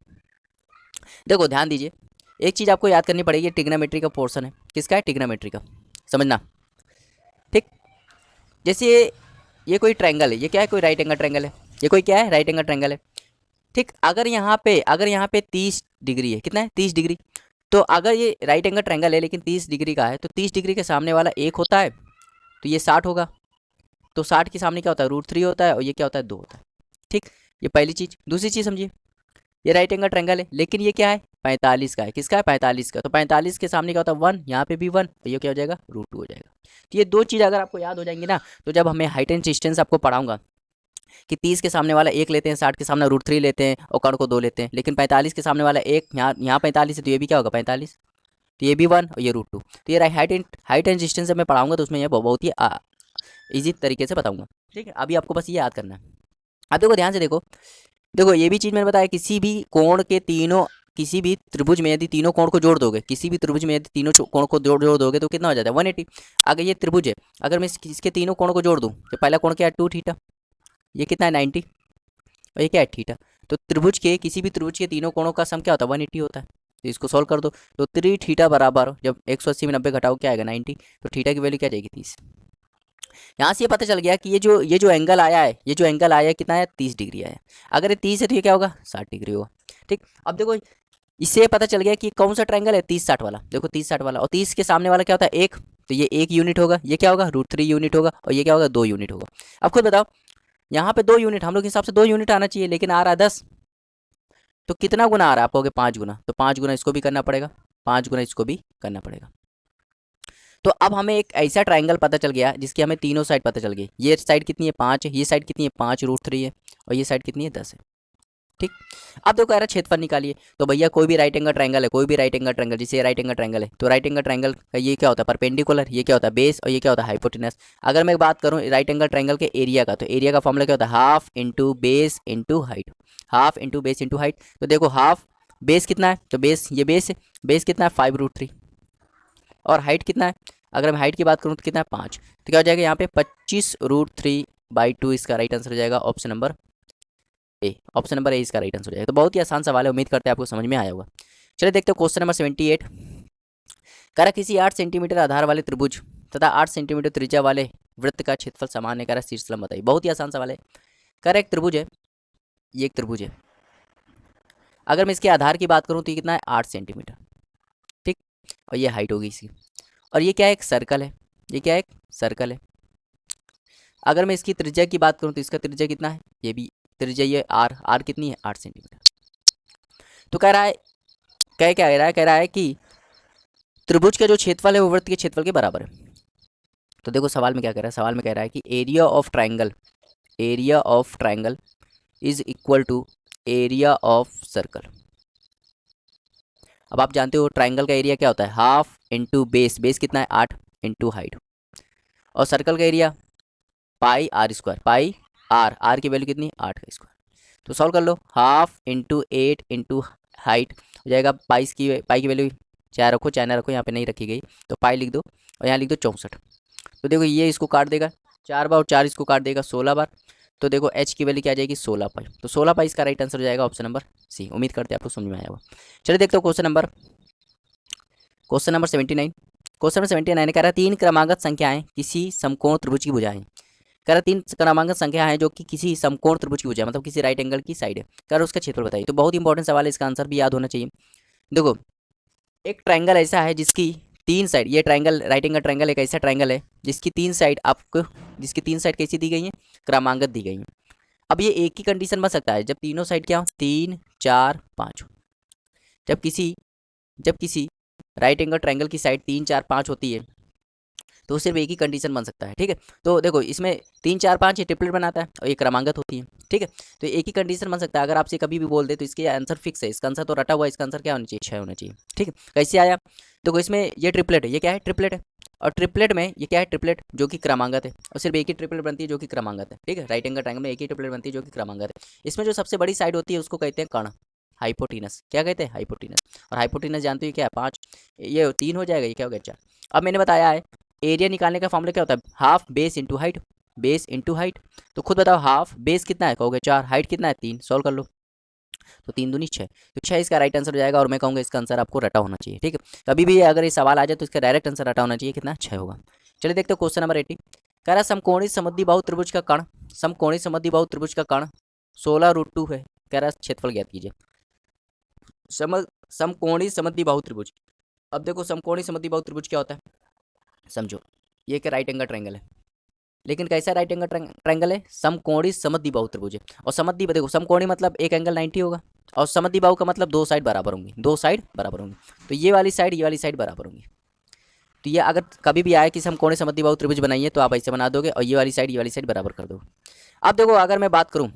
देखो ध्यान दीजिए, एक चीज़ आपको याद करनी पड़ेगी, ट्रिग्नोमेट्री का पोर्शन है। किसका है, ट्रिग्नोमेट्री का, समझना। ठीक, जैसे ये कोई ट्रायंगल है, ये क्या है, कोई राइट एंगल ट्रायंगल है। ये कोई क्या है, राइट एंगल ट्रायंगल है। ठीक, अगर यहाँ पे 30 डिग्री है, कितना है, 30 डिग्री। तो अगर ये राइट एंगल ट्रायंगल है लेकिन 30 डिग्री का है, तो 30 डिग्री के सामने वाला 1 होता है, तो ये 60 होगा। तो 60 के सामने क्या होता है, √3 होता है, और ये क्या होता है, 2 होता है। ठीक, ये पहली चीज़। दूसरी चीज़ समझिए, ये राइट एंगल ट्रायंगल है लेकिन ये क्या है, 45 का है। किसका है, 45 का। तो 45 के सामने क्या होता है, 1, यहाँ पे भी 1, तो ये क्या हो जाएगा, √2 हो जाएगा। तो ये दो चीज़ अगर आपको याद हो जाएंगी ना, तो जब हमें हाइट एंड डिस्टेंस आपको पढ़ाऊंगा कि 30 के सामने वाला 1 लेते हैं, 60 के सामने √3 लेते हैं और कर्ण को 2 लेते हैं, लेकिन 45 के सामने वाला 1, यहाँ 45 है तो ये भी क्या होगा 45, तो ये भी 1 और ये √2। तो ये हाइट एंड डिस्टेंस जब मैं पढ़ाऊंगा तो उसमें ये बहुत ही ईजी तरीके से बताऊंगा। ठीक है, अभी आपको बस ये याद करना है। अब देखो ध्यान से देखो, देखो ये भी चीज़ मैंने बताया, किसी भी कोण के तीनों, किसी भी त्रिभुज में यदि तीनों कोण को जोड़ दोगे, किसी भी त्रिभुज में यदि तीनों कोण को जोड़ दोगे तो कितना हो जाता है 180। अगर ये त्रिभुज है, अगर मैं इसके तीनों कोण को जोड़ दूँ तो पहला कोण क्या है 2 थीटा, ये कितना है 90 और ये क्या है थीटा। तो त्रिभुज के किसी भी त्रिभुज के तीनों कोणों का सम क्या होता है 180 होता है। तो इसको सॉल्व कर दो तो 3 थीटा बराबर, जब 180 में 90 घटाओ क्या आएगा 90, तो थीटा की वैल्यू क्या जाएगी 30। यहाँ से ये पता चल गया कि ये जो एंगल आया है, ये जो एंगल आया है कितना है 30 डिग्री आया है। अगर ये 30 है तो ये क्या होगा 60 डिग्री होगा। ठीक, अब देखो इससे पता चल गया कि कौन सा ट्रायंगल है 30-60 वाला। देखो 30-60 वाला, और 30 के सामने वाला क्या होता है 1, तो ये 1 यूनिट होगा, ये क्या होगा √3 यूनिट होगा, और ये क्या होगा 2 यूनिट होगा। अब खुद बताओ, यहाँ पे 2 यूनिट, हम लोग के हिसाब से 2 यूनिट आना चाहिए, लेकिन आ रहा है 10, तो कितना गुना आ रहा है आप कहोगे 5 गुना, तो 5 गुना इसको भी करना पड़ेगा, 5 गुना इसको भी करना पड़ेगा। तो अब हमें एक ऐसा ट्रायंगल पता चल गया जिसकी हमें तीनों साइड पता चल गई। ये साइड कितनी है 5 है, ये साइड कितनी है 5 √3 है, और ये साइड कितनी है 10 है। ठीक, अब देखो यार क्षेत्रफल निकालिए। तो भैया कोई भी राइट एंगल ट्रायंगल है, कोई भी राइट एंगल ट्रायंगल, जैसे राइट एंगल ट्रायंगल है, तो राइट एंगल ट्रायंगल का ये क्या होता है परपेंडिकुलर, ये क्या होता है बेस, और ये क्या होता है हाइपोटेनस। अगर मैं बात करूँ राइट एंगल ट्रायंगल के एरिया का, तो एरिया का फॉर्मूला क्या होता है half into base into height, half into base into height. तो देखो हाफ बेस कितना है, तो बेस ये बेस है, बेस कितना है 5 √3, और हाइट कितना है, अगर मैं हाइट की बात करूँ तो कितना है 5, तो क्या हो जाएगा यहाँ पे 25 √3/2। इसका राइट आंसर हो जाएगा option number A, option number A इसका राइट आंसर हो जाएगा। तो बहुत ही आसान सवाल है, उम्मीद करते हैं आपको समझ में आया होगा। चलिए देखते हो क्वेश्चन नंबर 78। करा किसी 8 सेंटीमीटर आधार वाले त्रिभुज तथा 8 सेंटीमीटर त्रिज्या वाले वृत्त का क्षेत्रफल समान है, करा शीर्ष लंब बताइए। बहुत ही आसान सवाल है। करा एक त्रिभुज है, ये एक त्रिभुज है, अगर मैं इसके आधार की बात करूँ तो ये कितना है 8 सेंटीमीटर। ठीक, और ये हाइट होगी इसकी, और ये क्या है एक सर्कल है, ये क्या है एक सर्कल है। अगर मैं इसकी त्रिज्या की बात करूँ तो इसका त्रिज्या कितना है, ये भी त्रिज्या, ये आर कितनी है 8 सेंटीमीटर। तो कह रहा है क्या कह रहा है कि त्रिभुज का जो क्षेत्रफल है वो वृत्त के क्षेत्रफल के बराबर है। तो देखो सवाल में क्या कह रहा है, सवाल में कह रहा है कि area of triangle is equal to area of circle. अब आप जानते हो ट्रायंगल का एरिया क्या होता है हाफ इंटू बेस, बेस कितना है 8 इंटू हाइट, और सर्कल का area pi r², pi R की वैल्यू कितनी 8 का स्क्वायर। तो सॉल्व कर लो, हाफ इंटू 8 इंटू हाइट हो जाएगा पाई की वैल्यू चाहे रखो चाहे ना रखो, यहाँ पे नहीं रखी गई, तो पाई लिख दो और यहाँ लिख दो 64। तो देखो ये इसको काट देगा 4 बार, और 4 इसको काट देगा 16 बार। तो देखो एच की वैल्यू क्या आ जाएगी 16 पाई। तो 16 पाई इसका राइट आंसर हो जाएगा ऑप्शन नंबर सी। उम्मीद करते हैं आपको समझ में आया होगा। चलिए देखते हो क्वेश्चन नंबर 79। क्वेश्चन नंबर 79 कह रहा है 3 क्रमागत संख्याएं किसी समकोण त्रिभुज की भुजाएं। कह रहा 3 क्रमांकन संख्या है जो कि किसी समकोण त्रिभुज की भुजा, मतलब किसी राइट एंगल की साइड है, कह रहा उसका क्षेत्रफल बताइए। तो बहुत इंपॉर्टेंट सवाल है, इसका आंसर भी याद होना चाहिए। देखो एक ट्रायंगल ऐसा है जिसकी 3 साइड, ये ट्रायंगल राइट एंगल ट्रायंगल एक ऐसा ट्रायंगल है जिसकी 3 साइड आपको, जिसकी 3 साइड कैसी दी गई है क्रमांकन दी गई है। अब ये एक ही कंडीशन बन सकता है जब तीनों साइड क्या हो 3 4 5 हो। जब किसी राइट एंगल ट्रायंगल की साइड 3 4 5 होती है तो सिर्फ एक ही कंडीशन बन सकता है। ठीक है, तो देखो इसमें 3 4 5 ये ट्रिपलेट बनाता है और ये क्रमांगत होती है। ठीक है, तो एक ही कंडीशन बन सकता है। अगर आपसे कभी भी बोल दे तो इसके आंसर फिक्स है, इसका आंसर तो रटा हुआ है, इसका आंसर क्या होना चाहिए 6 होना चाहिए। ठीक है, कैसे आया, देखो इसमें ये ट्रिपलेट है, ये क्या है ट्रिपलेट है, और ट्रिपलेट में ये क्या है ट्रिपलेट जो कि क्रमांगत है, और सिर्फ एक ही ट्रिपलेट बनती है जो कि क्रमांगत है। ठीक है, राइट एंगल ट्रायंगल में एक ही ट्रिपलेट बनती है जो कि क्रमांगत है। इसमें जो सबसे बड़ी साइड होती है उसको कहते हैं कर्ण, हाइपोटीनस। क्या कहते हैं हाइपोटीनस, और हाइपोटीनस जानते हो क्या है 5, ये 3 हो जाएगा, ये क्या हो गया 4। अब मैंने बताया है एरिया निकालने का फॉर्मूला क्या होता है half base into height, base into height. तो खुद बताओ हाफ बेस कितना है कहोगे 4, हाइट कितना है 3, सॉल्व कर लो। तो 3 दूनी 6, तो 6 इसका राइट आंसर हो जाएगा, और मैं कहूँगा इसका आंसर आपको रटा होना चाहिए। ठीक है, कभी भी अगर ये सवाल आ जाए तो इसका डायरेक्ट आंसर रटा होना चाहिए, कितना 6 होगा। चलिए देखते हो क्वेश्चन नंबर 80। कह रहा समकोणीय समद्विबाहु त्रिभुज का कर्ण, समकोणीय समद्विबाहु त्रिभुज का कर्ण 16 √2 है, कह रहा क्षेत्रफल ज्ञात कीजिए। समकोणीय समद्विबाहु त्रिभुज, अब देखो समकोणीय समद्विबाहु त्रिभुज क्या होता है समझो। ये एक राइट एंगल ट्रायंगल है, लेकिन कैसा राइट एंगल ट्रायंगल है समकोणीय समद्विबाहु त्रिभुज है। और समद्विबाहु देखो समकोणीय मतलब एक एंगल 90 होगा, और समद्विबाहु का मतलब 2 साइड बराबर होंगी, 2 साइड बराबर होंगी। तो ये वाली साइड बराबर होंगी। तो ये अगर कभी भी आए कि समकोणीय समद्विबाहु त्रिभुज बनाइए तो आप ऐसे बना दोगे, और ये वाली साइड बराबर कर दो। अब देखो अगर मैं बात करूँ,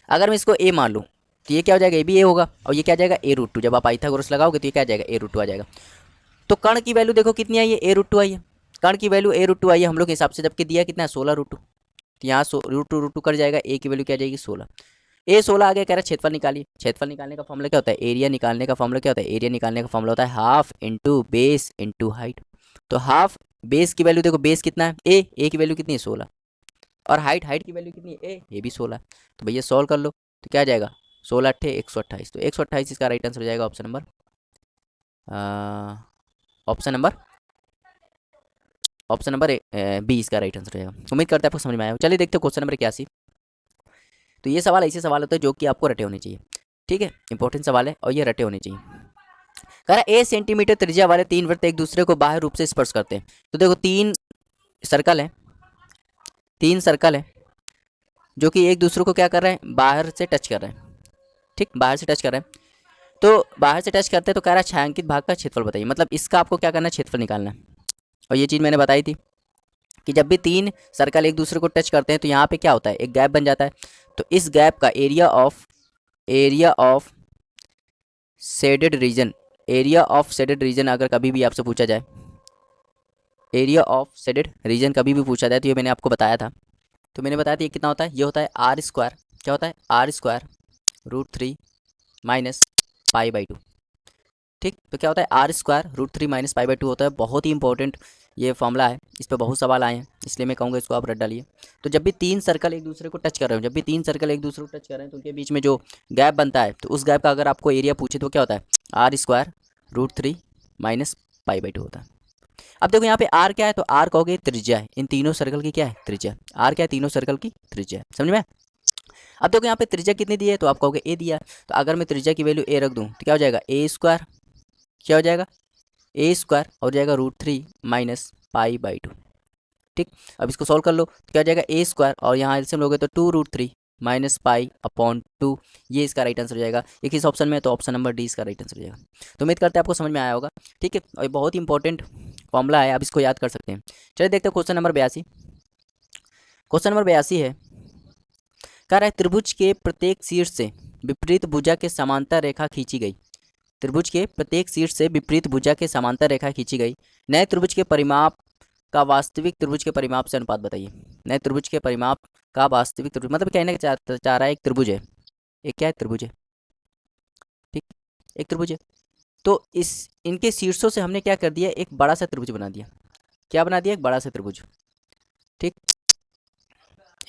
अगर मैं इसको ए मान लूँ तो ये क्या हो जाएगा, ए भी ए होगा और ये क्या आ जाएगा A√2। जब आप पाइथागोरस लगाओगे तो ये क्या आ जाएगा, A√2 आ जाएगा। तो कर्ण की वैल्यू देखो कितनी आई है, A√2 आई है। कर्ण की वैल्यू A√2 आई है हम लोग के हिसाब से, जबकि दिया कितना है 16√2। तो यहाँ √2 कर जाएगा, ए की वैल्यू क्या आ जाएगी 16। A16 आगे कह रहा है क्षेत्रफल निकालिए। क्षेत्रफल निकालने का फॉर्मूला क्या होता है, एरिया निकालने का फॉर्मूला क्या होता है, एरिया निकालने का फॉर्मूला होता है half into base into height. तो हाफ बेस की वैल्यू देखो, बेस कितना है ए की वैल्यू कितनी है 16, और हाइट की वैल्यू कितनी है ए भी 16। तो भैया सॉल्व कर लो तो क्या आ जाएगा 16 अट्ठे 128। तो 128 इसका राइट आंसर हो जाएगा option number option number option number B इसका राइट आंसर हो जाएगा। उम्मीद करते हैं आपको समझ में आया हो। चलिए देखते हैं क्वेश्चन नंबर 81। तो ये सवाल ऐसे सवाल होते हैं जो कि आपको रटे होने चाहिए, ठीक है, इंपॉर्टेंट सवाल है और ये रटे होने चाहिए। कह रहा 1 सेंटीमीटर त्रिज्या वाले 3 वृत्त एक दूसरे को बाह्य रूप से स्पर्श करते हैं। तो देखो 3 सर्कल है, 3 सर्कल है जो कि एक दूसरे को क्या कर रहे हैं, बाहर से टच कर रहे हैं, ठीक, बाहर से टच कर रहे हैं। तो बाहर से टच करते हैं तो कह रहा है छायांकित भाग का क्षेत्रफल बताइए। मतलब इसका आपको क्या करना है, क्षेत्रफल निकालना है। और ये चीज़ मैंने बताई थी कि जब भी 3 सर्कल एक दूसरे को टच करते हैं तो यहाँ पे क्या होता है, एक गैप बन जाता है। तो इस गैप का एरिया ऑफ शेडेड रीजन अगर कभी भी आपसे पूछा जाए, एरिया ऑफ शेडेड रीजन कभी भी पूछा जाए तो ये मैंने आपको बताया था। तो मैंने बताया था ये कितना होता है, ये होता है R², क्या होता है R² -3 -π/2, ठीक। तो क्या होता है R² -3 -π/2 होता है। बहुत ही इंपॉर्टेंट ये फॉर्मूला है, इस पर बहुत सवाल आए हैं, इसलिए मैं कहूँगा इसको आप रट डालिए। तो जब भी 3 सर्कल एक दूसरे को टच कर रहे हो, तो उनके बीच में जो गैप बनता है, तो उस गैप का अगर आपको एरिया पूछे तो क्या होता है R² -3 -π/2 होता है। अब देखो यहाँ पे R क्या है, तो R कहोगे त्रिज्या है, इन तीनों सर्कल की क्या है, त्रिज्या। R क्या है, तीनों सर्कल की त्रिज्या है, समझ में। अब देखो यहाँ पे त्रिज्या कितनी दी है, तो आप कहोगे A दिया है। तो अगर मैं त्रिज्या की वैल्यू A रख दूँ तो क्या हो जाएगा A², क्या हो जाएगा A² और जाएगा √3 -π/2, ठीक। अब इसको सॉल्व कर लो तो क्या हो जाएगा A² और यहाँ एलसीएम लोगे तो 2√3 -π/2, ये इसका राइट आंसर हो जाएगा। ये किस ऑप्शन में है, तो ऑप्शन नंबर डी इसका राइट आंसर हो जाएगा। तो उम्मीद करते हैं आपको समझ में आया होगा, ठीक है। और ये बहुत ही इंपॉर्टेंट फॉर्मूला है, आप इसको याद कर सकते हैं। चलिए देखते हैं क्वेश्चन नंबर 82। क्वेश्चन नंबर 82 है, कह रहा है त्रिभुज के प्रत्येक शीर्ष से विपरीत भुजा के समांतर रेखा खींची गई। त्रिभुज के प्रत्येक शीर्ष से विपरीत भुजा के समांतर रेखा खींची गई। नए त्रिभुज के परिमाप का वास्तविक त्रिभुज के परिमाप से अनुपात बताइए। नए त्रिभुज के परिमाप का वास्तविक त्रिभुज, मतलब कहने का चाह रहा है एक त्रिभुज है, एक क्या है, त्रिभुज है, ठीक, एक त्रिभुज है। तो इनके शीर्षों से हमने क्या कर दिया, एक बड़ा सा त्रिभुज बना दिया। क्या बना दिया, एक बड़ा सा त्रिभुज, ठीक।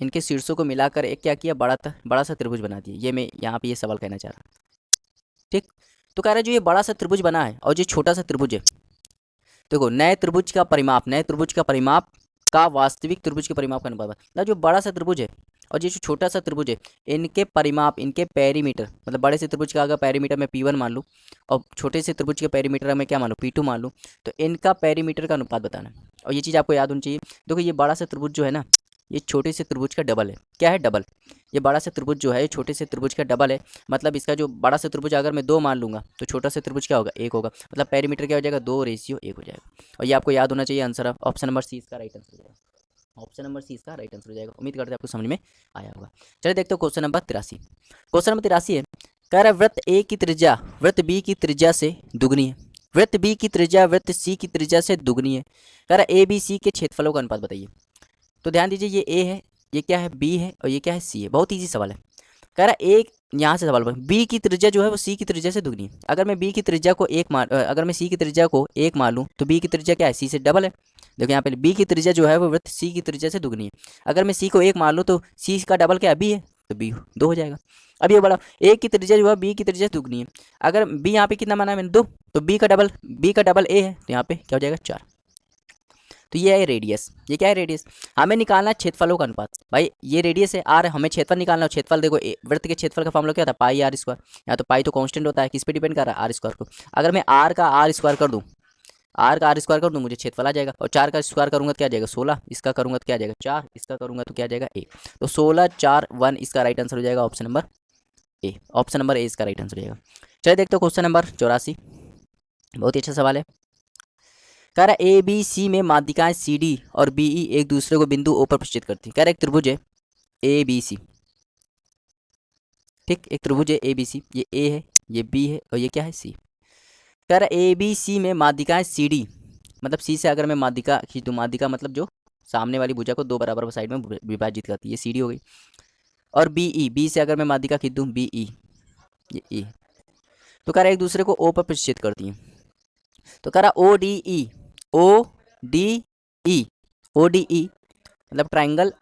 इनके शीर्षों को मिलाकर एक क्या किया, बड़ा सा त्रिभुज बना दिया। ये मैं यहाँ पे ये सवाल कहना चाह रहा, ठीक। तो कह रहा है जो ये बड़ा सा त्रिभुज बना है और जो छोटा सा त्रिभुज है, देखो नए त्रिभुज का परिमाप का वास्तविक त्रिभुज के परिमाप का अनुपात। मतलब जो बड़ा सा त्रिभुज है और जो छोटा सा त्रिभुज है, इनके परिमाप, इनके पेरीमीटर, मतलब बड़े से त्रिभुज का अगर पेरीमीटर मैं P1 मान लूँ और छोटे से त्रिभुज के पेरीमीटर में क्या मान लूँ, P2 मान लूँ, तो इनका पेरीमीटर का अनुपात बताना है। और ये चीज़ आपको याद होनी चाहिए। देखो ये बड़ा सा त्रिभुज जो है ना, ये छोटे से त्रिभुज का डबल है। क्या है, डबल। ये बड़ा सा त्रिभुज जो है ये छोटे से त्रिभुज का डबल है। मतलब इसका जो बड़ा सा त्रिभुज अगर मैं 2 मान लूँगा तो छोटा सा त्रिभुज क्या होगा, 1 होगा। मतलब पेरीमीटर क्या हो जाएगा, 2:1 हो जाएगा। और ये आपको याद होना चाहिए। आंसर ऑप्शन नंबर सी इसका राइट आंसर हो जाएगा। ऑप्शन नंबर सी इसका राइट आंसर हो जाएगा। उम्मीद करते हैं आपको समझ में आया होगा। चलिए देखते हो क्वेश्चन नंबर 83। क्वेश्चन नंबर 83 है, कह रहा है वृत्त ए की त्रिज्या वृत्त बी की त्रिज्या से दुगनी है। वृत्त बी की त्रिज्या वृत्त सी की त्रिज्या से दुगनी है। कह रहा है ए बी सी के क्षेत्रफलों का अनुपात बताइए। तो ध्यान दीजिए, ये ए है, ये क्या है, बी है, और ये क्या है, सी है। बहुत ईजी सवाल है। कह रहा है एक यहाँ से सवाल, बी की त्रिज्या जो है वो सी की त्रिज्या से दुगनी है। अगर मैं बी की त्रिज्या को अगर मैं सी की त्रिज्या को 1 मान लूँ तो बी की त्रिज्या क्या है, सी से डबल है। देखो यहाँ पे बी की त्रिज्या जो है वो वृत्त सी की त्रिज्या से दुगनी है। अगर मैं सी को 1 मान लूँ तो सी का डबल क्या है, बी है, तो बी 2 हो जाएगा। अब ये बड़ा ए की त्रिज्या जो है बी की त्रिज्या से दुगनी है। अगर बी यहाँ पे कितना माना है मैंने, 2, तो बी का डबल ए है, तो यहाँ पे क्या हो जाएगा, 4। तो ये है रेडियस। ये क्या है, रेडियस। हमें निकालना है क्षेत्रफलों का अनुपात। भाई ये रेडियस है आर, हमें क्षेत्रफल निकालना है। क्षेत्रफल देखो वृत्त के क्षेत्रफल का फॉर्मूला क्या होता है, πr²। यहाँ तो पाई तो कांस्टेंट होता है, किस पे डिपेंड कर रहा है, R² को। अगर मैं आर का R² कर दूँ, कर दूँ, मुझे क्षेत्रफल आ जाएगा। और 4 का स्क्वायर करूँगा तो क्या आ जाएगा 16, इसका करूँगा तो क्या आ जाएगा 4, इसका करूँगा तो क्या आ जाएगा 1। तो 16 4 1 इसका राइट आंसर हो जाएगा option number A. Option number A इसका राइट आंसर हो जाएगा। चलिए देखते हो क्वेश्चन नंबर 84। बहुत ही अच्छा सवाल है। कह रहा है ए बी सी में माध्यिकाएं सी डी और बी ई एक दूसरे को बिंदु ओ पर प्रतिष्ठित करती है। कह रहा है एक त्रिभुज है, ए बी सी, ठीक, एक त्रिभुज है ए बी सी, ये ए है, ये बी है और ये क्या है सी। कह रहा ए बी सी में माध्यिकाएं सी डी, मतलब सी से अगर मैं माध्यिका खींच दूँ, माध्यिका मतलब जो सामने वाली भुजा को दो बराबर साइड में विभाजित करती है, ये सी डी हो गई। और बी ई, बी से अगर मैं माध्यिका खींच दूँ बी ई, ये ई, तो कह रहा एक दूसरे को ओ पर प्रतिच्छेद करती हैं। तो कह रहा O D E, O D E, O D E मतलब ट्राइंगल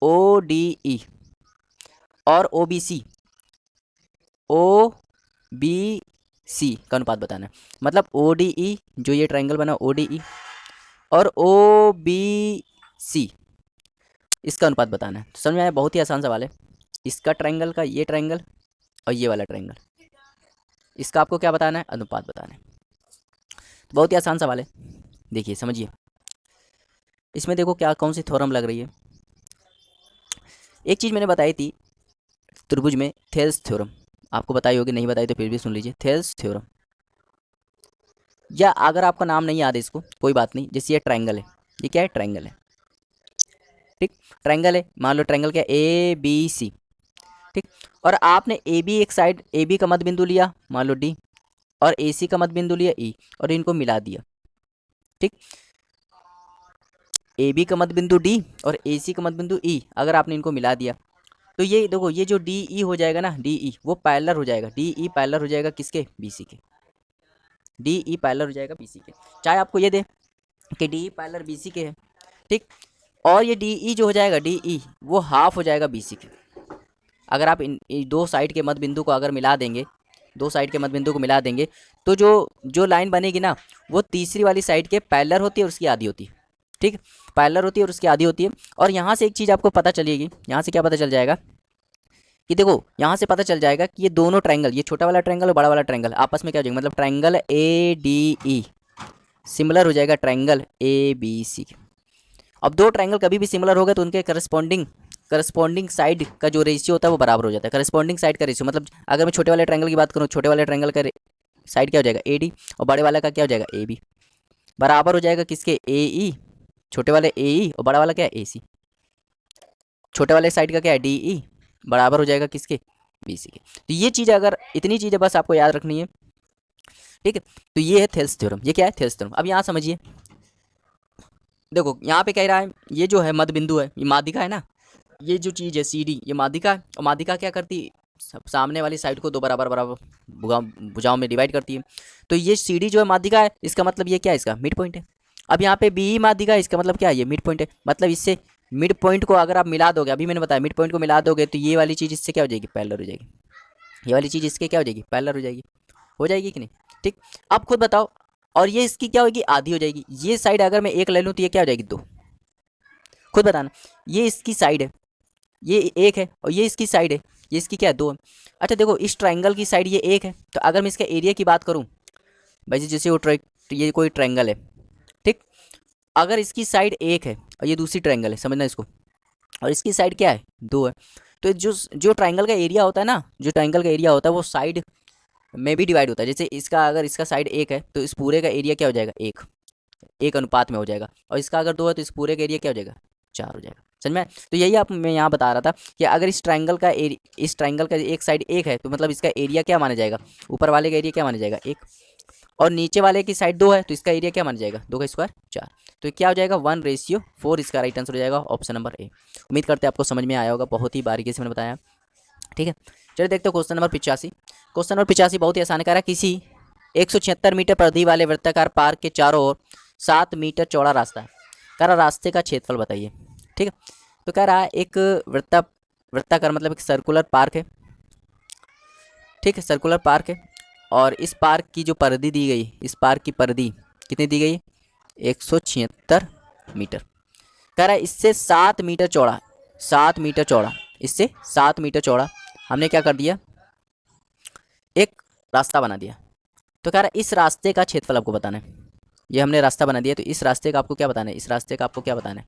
ओ डी ई और O B C, O B C का अनुपात बताना है। मतलब ओ डी ई जो ये ट्राइंगल बना ओ डी ई और ओ बी सी, इसका अनुपात बताना है। तो समझ में आया, बहुत ही आसान सवाल है। इसका ट्राइंगल का ये ट्राइंगल और ये वाला ट्राइंगल, इसका आपको क्या बताना है, अनुपात बताना है। तो बहुत ही आसान सवाल है, देखिए समझिए। इसमें देखो क्या कौन सी थ्योरम लग रही है। एक चीज़ मैंने बताई थी त्रिभुज में, थेल्स थ्योरम, आपको बताई होगी, नहीं बताई तो फिर भी सुन लीजिए। थेल्स थ्योरम, या अगर आपका नाम नहीं याद है इसको कोई बात नहीं, जैसे ये ट्राइंगल है, ये क्या है, ट्राइंगल है, ठीक, ट्राइंगल है, मान लो ट्राइंगल क्या ए बी सी, ठीक। और आपने ए बी एक साइड, ए बी का मध्य बिंदु लिया मान लो डी, और ए सी का मध्य बिंदु लिया ई, और इनको मिला दिया, ठीक। ए बी का मध्य बिंदु डी और ए सी का मध्य बिंदु ई, अगर आपने इनको मिला दिया तो ये देखो, ये जो डी ई हो जाएगा ना, डी ई वो पैरेलल हो जाएगा, डी ई पैरेलल हो जाएगा किसके, बी सी के, डी ई पैरेलल हो जाएगा बी सी के। चाहे आपको ये दे कि D E parallel B C के है, ठीक, और ये डी ई जो हो जाएगा, डी ई वो हाफ हो जाएगा बी सी के। अगर आप इन दो साइड के मध्य बिंदु को अगर मिला देंगे, दो साइड के मध्य बिंदु को मिला देंगे, तो जो जो लाइन बनेगी ना, वो तीसरी वाली साइड के पैरेलल होती है और उसकी आधी होती है, ठीक, पैरेलल होती है और उसकी आधी होती है। और यहाँ से एक चीज़ आपको पता चलेगी, यहाँ से क्या पता चल जाएगा कि देखो, यहाँ से पता चल जाएगा कि ये दोनों ट्रायंगल, ये छोटा वाला ट्रायंगल और बड़ा वाला ट्रायंगल आपस में क्या हो जाएगा, मतलब triangle A D E similar हो जाएगा ट्रायंगल ए बी सी। अब दो ट्रायंगल कभी भी सिमिलर हो गए तो उनके करस्पॉन्डिंग साइड का जो रेशियो होता है वो बराबर हो जाता है। करस्पॉन्डिंग साइड का रेशियो मतलब अगर मैं छोटे वाले ट्रायंगल की बात करूँ, छोटे वाले ट्रायंगल का साइड क्या हो जाएगा, ए डी, और बड़े वाले का क्या हो जाएगा, ए बी, बराबर हो जाएगा किसके, ए ई, छोटे वाले ए ई और बड़ा वाला क्या है, ए सी। छोटे वाले साइड का क्या है, डी ई, बराबर हो जाएगा किसके, बी सी के। तो ये चीज़, अगर इतनी चीज़ें बस आपको याद रखनी है, ठीक है। तो ये है थेल्स थ्योरम, ये क्या है, थेल्स थ्योरम। अब यहाँ समझिए, देखो यहाँ पे कह रहा है ये जो है मध्य बिंदु है, ये माध्यिका है ना, ये जो चीज़ है सी डी, ये माध्यिका है, और माध्यिका क्या करती है, सामने वाली साइड को दो बराबर बराबर भुजाओं में डिवाइड करती है। तो ये सी डी जो है माध्यिका है, इसका मतलब ये क्या है, इसका मिड पॉइंट है। अब यहाँ पे बी माध्यिका है, इसका मतलब क्या है, ये मिड पॉइंट है। मतलब इससे मिड पॉइंट को अगर आप मिला दोगे, अभी मैंने बताया मिड पॉइंट को मिला दोगे, तो ये वाली चीज़ इससे क्या हो जाएगी, पैरेलल हो जाएगी। ये वाली चीज़ इसके क्या हो जाएगी, पैरेलल हो जाएगी कि नहीं, ठीक। अब खुद बताओ, और ये इसकी क्या होगी, आधी हो जाएगी। ये साइड अगर मैं एक ले लूँ तो ये क्या हो जाएगी, दो। खुद बताना, ये इसकी साइड है, ये एक है, और ये इसकी साइड है, ये इसकी क्या है, दो है। अच्छा देखो, इस ट्राइंगल की साइड ये एक है, तो अगर मैं इसका एरिया की बात करूँ भाई, जैसे वो ये कोई ट्राइंगल है, ठीक, अगर इसकी साइड एक है और ये दूसरी ट्राइंगल है, समझना इसको, और इसकी साइड क्या है, दो है, तो जो ट्राइंगल का एरिया होता है ना, जो ट्राइंगल का एरिया होता है वो साइड में भी डिवाइड होता है। जैसे इसका अगर इसका साइड एक है तो इस पूरे का एरिया क्या हो जाएगा, एक, एक अनुपात में हो जाएगा, और इसका अगर दो है तो इस पूरे का एरिया क्या हो जाएगा, चार हो जाएगा। समझ में? तो यही आप मैं यहाँ बता रहा था कि अगर इस ट्राइंगल का एक साइड एक है तो मतलब इसका एरिया क्या माना जाएगा, ऊपर वाले का एरिया क्या माना जाएगा, एक, और नीचे वाले की साइड दो है तो इसका एरिया क्या माना जाएगा, दो का स्क्वायर चार। तो क्या हो जाएगा, 1:4, इसका राइट आंसर हो जाएगा ऑप्शन नंबर ए। उम्मीद करते हैं आपको समझ में आया होगा, बहुत ही बारीकी से मैंने बताया, ठीक है। चलिए देखते हो क्वेश्चन नंबर 85। क्वेश्चन नंबर 85 बहुत ही आसान है। कह रहा है किसी 176 मीटर परिधि वाले वृत्ताकार पार्क के चारों ओर 7 मीटर चौड़ा रास्ता है। कह रहा रास्ते का क्षेत्रफल बताइए, ठीक है। तो कह रहा है एक वृत्ताकार मतलब एक सर्कुलर पार्क है, ठीक है, सर्कुलर पार्क है, और इस पार्क की जो परिधि दी गई, इस पार्क की परिधि कितनी दी गई, 176 मीटर। कह रहा है इससे 7 मीटर चौड़ा, 7 मीटर चौड़ा, इससे 7 मीटर चौड़ा हमने क्या कर दिया, एक रास्ता बना दिया। तो कह रहा है इस रास्ते का क्षेत्रफल आपको बताना है। ये हमने रास्ता बना दिया, तो इस रास्ते का आपको क्या बताना है, इस रास्ते का आपको क्या बताना है,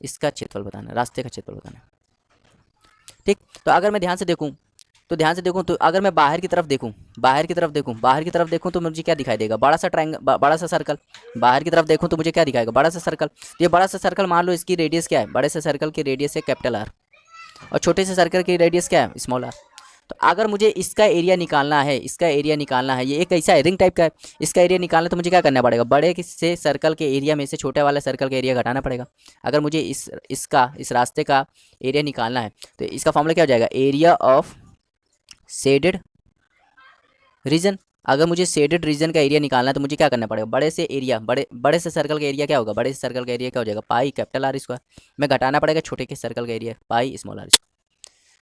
इसका क्षेत्रफल बताना है, रास्ते का क्षेत्रफल बताना है, ठीक। तो अगर मैं ध्यान से देखूं तो अगर मैं बाहर की तरफ देखूं तो मुझे क्या दिखाई देगा, बड़ा सा ट्रायंगल, बड़ा सा सर्कल। बाहर की तरफ देखूं तो मुझे क्या दिखाएगा, बड़ा सा सर्कल। ये बड़ा सा सर्कल मान लो इसकी रेडियस क्या है, बड़े से सर्कल की रेडियस है कैपिटल आर, और छोटे से सर्कल की रेडियस क्या है, स्मॉल आर। तो अगर मुझे इसका एरिया निकालना है, इसका एरिया निकालना है, ये एक ऐसा है रिंग टाइप का है, इसका एरिया निकालना है तो मुझे क्या करना पड़ेगा, बड़े से सर्कल के एरिया में से छोटे वाले सर्कल का एरिया घटाना पड़ेगा। अगर मुझे इस रास्ते का एरिया निकालना है तो इसका फॉर्मूला क्या हो जाएगा, एरिया ऑफ शेडेड रीजन। अगर मुझे शेडेड रीजन का एरिया निकालना है तो मुझे क्या करना पड़ेगा, बड़े से एरिया, बड़े से सर्कल का एरिया क्या होगा, बड़े से सर्कल का एरिया क्या हो जाएगा, पाई कैपिटल आर स्क्वायर में घटाना पड़ेगा छोटे के सर्कल का area, pi small R square.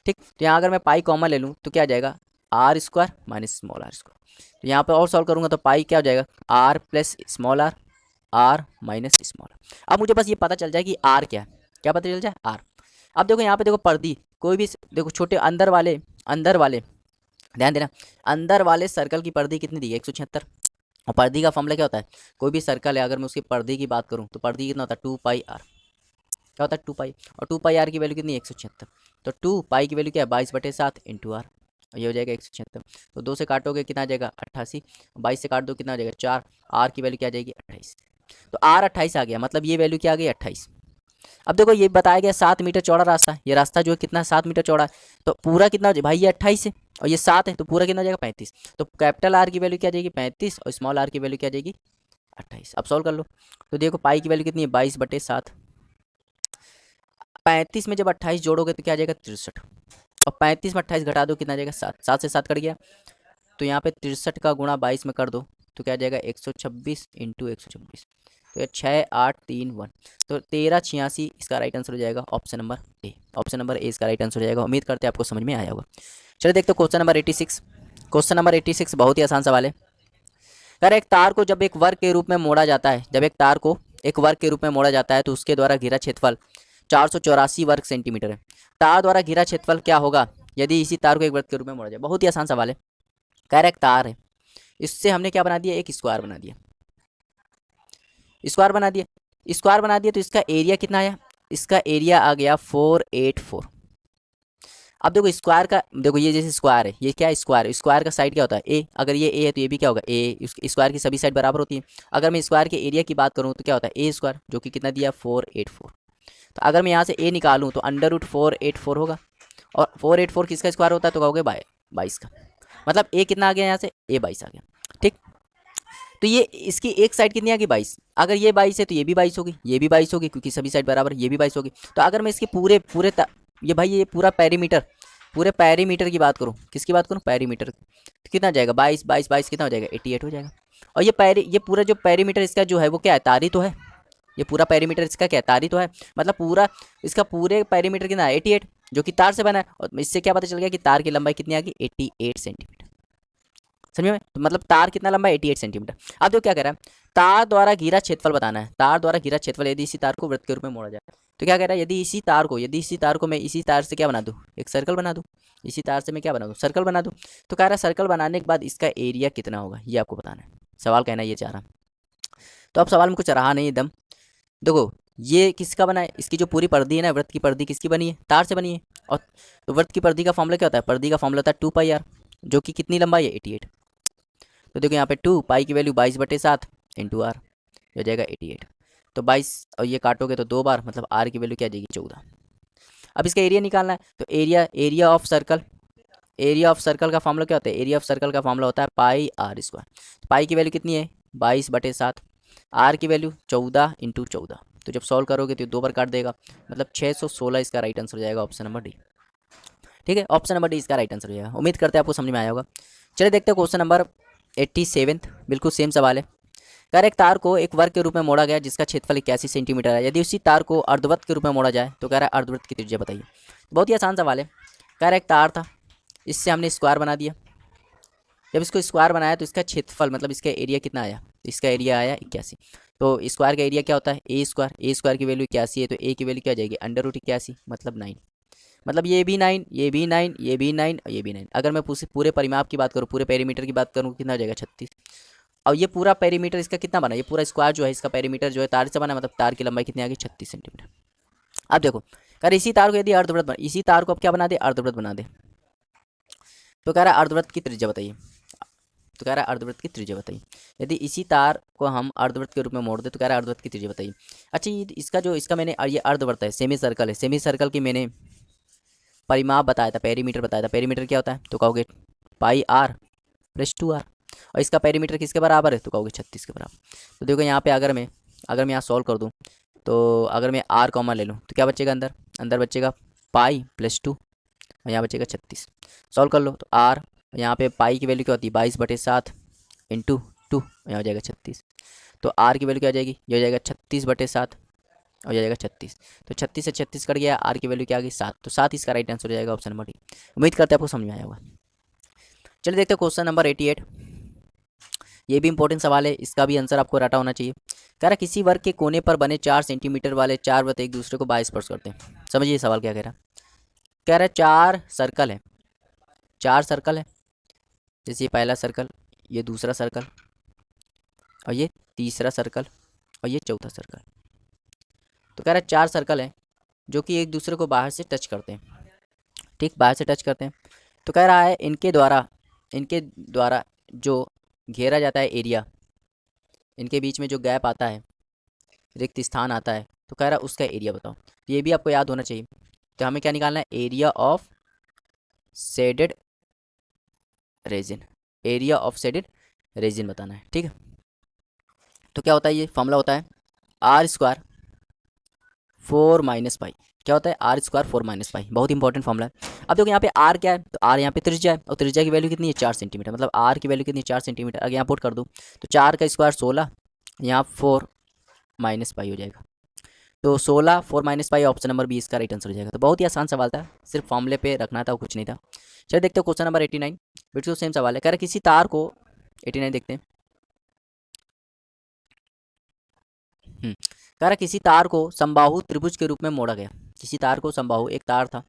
ठीक, तो यहाँ अगर मैं पाई कॉमन ले लूँ तो क्या आ जाएगा, R square minus small R square. तो यहाँ पे और सॉल्व करूँगा तो पाई क्या हो जाएगा, R plus small R minus small R. अब मुझे बस ये पता चल जाए कि आर क्या है, क्या पता चल जाए, आर। अब देखो यहाँ पे देखो पर्दी, कोई भी देखो छोटे अंदर वाले ध्यान देना, अंदर वाले सर्कल की पर्दी कितनी दी है, 176। और पर्दी का फॉर्मूला क्या होता है, कोई भी सर्कल है अगर मैं उसकी पर्दी की बात करूँ तो पर्दी कितना होता है, 2 पाई आर। क्या होता है 2 पाई, और 2 पाई आर की वैल्यू कितनी है, 176। तो 2 पाई की वैल्यू क्या है, 22/7 इंटू आर, ये हो जाएगा 176। तो 2 से काटोगे कितना आ जाएगा 88, 22 से काट दो कितना आ जाएगा 4, आर की वैल्यू क्या आ जाएगी 28। तो आर 28 आ गया, मतलब ये वैल्यू क्या आ गई 28। अब देखो ये बताया गया 7 मीटर चौड़ा रास्ता है, ये रास्ता जो है कितना 7 मीटर चौड़ा है, तो पूरा कितना हो जाए भाई, ये 28 है और ये 7 है, तो पूरा कितना हो जाएगा 35। तो कैपिटल आर की वैल्यू क्या आ जाएगी 35 और स्मॉल आर की वैल्यू क्या आ जाएगी 28। अब सॉल्व कर लो तो देखो पाई की वैल्यू कितनी है 22/7, 35 में जब 28 जोड़ोगे तो क्या आ जाएगा 63, और 35 में 28 घटा दो कितना आ जाएगा 7, 7 से 7 कट गया। तो यहाँ पे 63 का गुणा 22 में कर दो तो क्या आ जाएगा 126 इंटू 126, तो ये 6831, तो 1386 इसका राइट आंसर हो जाएगा, option number A. Option number A इसका राइट आंसर हो जाएगा। उम्मीद करते हैं आपको समझ में आया होगा। चलिए देखते हैं क्वेश्चन नंबर 86। क्वेश्चन नंबर 86 बहुत ही आसान सवाल है। अगर एक तार को जब एक वर्ग के रूप में मोड़ा जाता है, जब एक तार को एक वर्ग के रूप में मोड़ा जाता है तो उसके द्वारा घिरा क्षेत्रफल 484 वर्ग सेंटीमीटर है। तार द्वारा घिरा क्षेत्रफल क्या होगा यदि इसी तार को एक वर्ग के रूप में मोड़ा जाए। बहुत ही आसान सवाल है। कह रहा एक तार है, इससे हमने क्या बना दिया, एक स्क्वायर बना दिया, स्क्वायर बना दिया, स्क्वायर बना दिया, तो इसका एरिया कितना आया, इसका एरिया आ गया 484। अब देखो स्क्वायर का, देखो ये जैसे स्क्वायर है, ये क्या है स्क्वायर, स्क्वायर का साइड क्या होता है ए, अगर ये ए है तो ये भी क्या होगा ए, स्क्वायर की सभी साइड बराबर होती है। अगर मैं स्क्वायर के एरिया की बात करूँ तो क्या होता है ए स्क्वायर, जो कि कितना दिया 484। तो अगर मैं यहाँ से ए निकालूँ तो √484 होगा, और 484 किसका स्क्वायर होता है तो कहोगे 22 का, मतलब ए कितना आ गया यहाँ से, ए 22 आ गया। ठीक, तो ये इसकी एक साइड कितनी आ गई 22, अगर ये 22 है तो ये भी 22 होगी, ये भी 22 होगी क्योंकि सभी साइड बराबर, ये भी 22 होगी। तो अगर मैं इसके पूरे पूरे ये भाई ये पूरा पेरीमीटर, पूरे पेरीमीटर की बात करूँ, किसकी बात करूँ पेरीमीटर, तो कितना जाएगा 22 कितना हो जाएगा 88 हो जाएगा। और ये पूरा जो पेरीमीटर इसका जो है वो क्या है, तारी तो है, ये पूरा पेरीमीटर इसका क्या है, तारी तो है, मतलब पूरा इसका पूरे पेरीमीटर कितना है 88, जो कि तार से बना है। और इससे क्या पता चल गया कि तार की लंबाई कितनी आ गई 88 सेंटीमीटर। समझ में, तो मतलब तार कितना लंबा है 88 सेंटीमीटर। अब देखो क्या कह रहा है, तार द्वारा घिरा क्षेत्रफल बताना है, तार द्वारा घिरा क्षेत्रफल यदि इसी तार को वृत्त के रूप में मोड़ा जाए तो क्या कह रहा है, यदि इसी तार को मैं इसी तार से क्या बना दूँ, एक सर्कल बना दूँ, इसी तार से मैं क्या बना दूँ, सर्कल बना दूँ। तो कह रहा है सर्कल बनाने के बाद इसका एरिया कितना होगा ये आपको बताना है, सवाल कहना ये चाह रहा। तो अब सवाल में कुछ रहा नहीं एकदम। देखो ये किसका बना है, इसकी जो पूरी पर्दी है ना, वृत्त की पर्दी किसकी बनी है, तार से बनी है। और तो वृत्त की पर्दी का फॉर्मूला क्या होता है, पर्दी का फॉर्मूला होता है 2 पाई आर, जो कि कितनी लंबाई है 88। तो देखो यहाँ पे 2 पाई की वैल्यू 22/7 इंटू आर हो जाएगा 88। तो 22 और ये काटोगे तो 2 बार, मतलब आर की वैल्यू क्या आ जाएगी 14। अब इसका एरिया निकालना है, तो एरिया ऑफ सर्कल का फॉर्मूला क्या होता है, एरिया ऑफ सर्कल का फॉर्मूला होता है पाई आर स्क्वायर। पाई की वैल्यू कितनी है 22/7, आर की वैल्यू 14 इंटू 14। तो जब सॉल्व करोगे तो 2 बार काट देगा, मतलब 616 इसका राइट आंसर हो जाएगा, ऑप्शन नंबर डी। ठीक है, ऑप्शन नंबर डी इसका राइट आंसर हो जाएगा। उम्मीद करते हैं आपको समझ में आया होगा। चलिए देखते हैं क्वेश्चन नंबर 87, बिल्कुल सेम सवाल है। कर एक तार को एक वर्ग के रूप में मोड़ा गया जिसका क्षेत्रफल 81 सेंटीमीटर है, यदि उसी तार को अर्धवृत्त के रूप में मोड़ा जाए तो कह रहा है अर्धवृत्त की त्रिज्या बताइए। बहुत ही आसान सवाल है। कह रहा एक तार था, इससे हमने स्क्वायर बना दिया, जब इसको स्क्वायर बनाया तो इसका क्षेत्रफल मतलब इसका एरिया कितना आया, इसका एरिया आया 81। तो स्क्वायर का एरिया क्या होता है ए स्क्वायर की वैल्यू 81 है, तो ए की वैल्यू क्या आ जाएगी √81 मतलब 9, मतलब ये भी 9, ये भी 9, ये भी 9 और ये भी 9। अगर मैं पूरे परिमाप की बात करूँ, पूरे पेरीमीटर की बात करूँ कितना हो जाएगा 36। और ये पूरा पेरीमीटर इसका कितना बना, ये पूरा स्क्वायर जो है इसका पेरीमीटर जो है तार से बना, मतलब तार की लंबाई कितनी आ गई 36 सेंटीमीटर। अब देखो कर इसी तार को यदि अर्धवृत्त बना, इसी तार को अब क्या बना दे अर्धवृत्त बना दे, तो कह रहा है अर्धवृत्त की त्रिज्या बताइए। तो कह रहा है अर्धवृत्त की त्रिज्या बताइए, यदि इसी तार को हम अर्धवृत्त के रूप में मोड़ दे तो कह रहा है अर्धवृत्त की त्रिज्या बताइए। अच्छा ये इसका मैंने ये अर्धवृत्त है, सेमी सर्कल है, सेमी सर्कल की मैंने परिमाप बताया था, पेरीमीटर बताया था, पेरीमीटर क्या होता है तो कहोगे पाई आर प्लस 2 आर, और इसका पेरीमीटर किसके बराबर है तो कहोगे 36 के बराबर। तो देखो यहाँ पे अगर मैं यहाँ सॉल्व कर दूँ, तो अगर मैं आर कॉमन ले लूँ तो क्या बचेगा अंदर, अंदर बचेगा पाई प्लस 2 और यहाँ बचेगा 36। सॉल्व कर लो तो आर, यहाँ पे पाई की वैल्यू क्या होती है 22/7 इंटू 2, यहाँ हो जाएगा 36। तो आर की वैल्यू क्या आ जाएगी, ये हो जाएगा 36/7 और ये जाएगा 36। तो 36 से 36 कट गया, आर की वैल्यू क्या आ गई 7, तो 7 इसका राइट आंसर हो जाएगा ऑप्शन नंबर डी। उम्मीद करते हैं आपको समझ में आया होगा। चलिए देखते हैं क्वेश्चन नंबर 88। ये भी इंपॉर्टेंट सवाल है, इसका भी आंसर आपको रटा होना चाहिए। कह रहा किसी वर्ग के कोने पर बने 4 सेंटीमीटर वाले 4 वृत्त एक दूसरे को बाय स्पर्श करते हैं। समझिए सवाल क्या कह रहा है। कह रहा है 4 सर्कल है, 4 सर्कल है, जैसे ये पहला सर्कल, ये दूसरा सर्कल, और ये तीसरा सर्कल, और ये चौथा सर्कल। तो कह रहा है 4 सर्कल है जो कि एक दूसरे को बाहर से टच करते हैं, ठीक, बाहर से टच करते हैं। तो कह रहा है इनके द्वारा जो घेरा जाता है एरिया, इनके बीच में जो गैप आता है, रिक्त स्थान आता है, तो कह रहा है उसका एरिया बताओ। तो ये भी आपको याद होना चाहिए। तो हमें क्या निकालना है, area of shaded region, area of shaded region बताना है, ठीक है। तो क्या होता है, ये फॉर्मूला होता है आर स्क्वायर 4 माइनस पाई। क्या होता है, आर स्क्वायर 4 माइनस पाई, बहुत इंपॉर्टेंट फॉर्मूला है। अब देखो यहाँ पे आर क्या है, तो आर यहाँ पे त्रिज्या है, और त्रिज्या की वैल्यू कितनी है 4 सेंटीमीटर, मतलब आर की वैल्यू कितनी है 4 सेंटीमीटर। अगर यहाँ पुट कर दूँ तो 4 का स्क्वायर 16, यहाँ 4 माइनस पाई हो जाएगा। तो 16 4 माइनस पाई, ऑप्शन नंबर 20 का राइट आंसर हो जाएगा। तो बहुत ही आसान सवाल था, सिर्फ फॉर्मूले पे रखना था, कुछ नहीं था। चलिए देखते हो क्वेश्चन नंबर 89, बिल्कुल सेम सवाल है। कह रहा किसी तार को 89 देखते हैं। कह रहा किसी तार को समबाहु त्रिभुज के रूप में मोड़ा गया। किसी तार को समबाहु, एक तार था,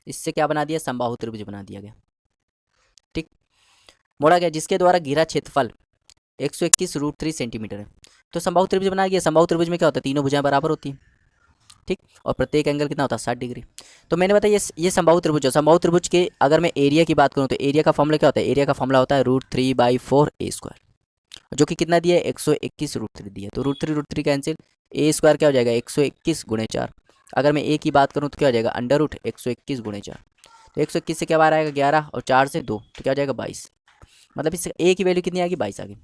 इससे क्या बना दिया, समबाहु त्रिभुज बना दिया गया, ठीक, मोड़ा गया, जिसके द्वारा घिरा क्षेत्रफल 121√3 सेंटीमीटर है। तो समबाहु त्रिभुज बना गया। समबाहु त्रिभुज में क्या होता है, तीनों भुजाएं बराबर होती हैं, ठीक, और प्रत्येक एंगल कितना होता है 60 डिग्री। तो मैंने बताया ये समबाहु त्रिभुज है। समबाहु त्रिभुज के अगर मैं एरिया की बात करूँ तो एरिया का फॉर्मूला क्या होता है, एरिया का फॉर्मूला होता है √3/4 ए स्क्वायर, जो कि कितना दिया है 121√3 दिया है। तो √3 कैंसिल, ए स्क्वायर क्या हो जाएगा 121 गुणे 4। अगर मैं ए की बात करूँ तो क्या हो जाएगा √121 गुणे 4। तो 121 से क्या बार आएगा 11, और 4 से 2 तो क्या हो जाएगा 22। मतलब इससे ए की वैल्यू कितनी आएगी 22 आ गई।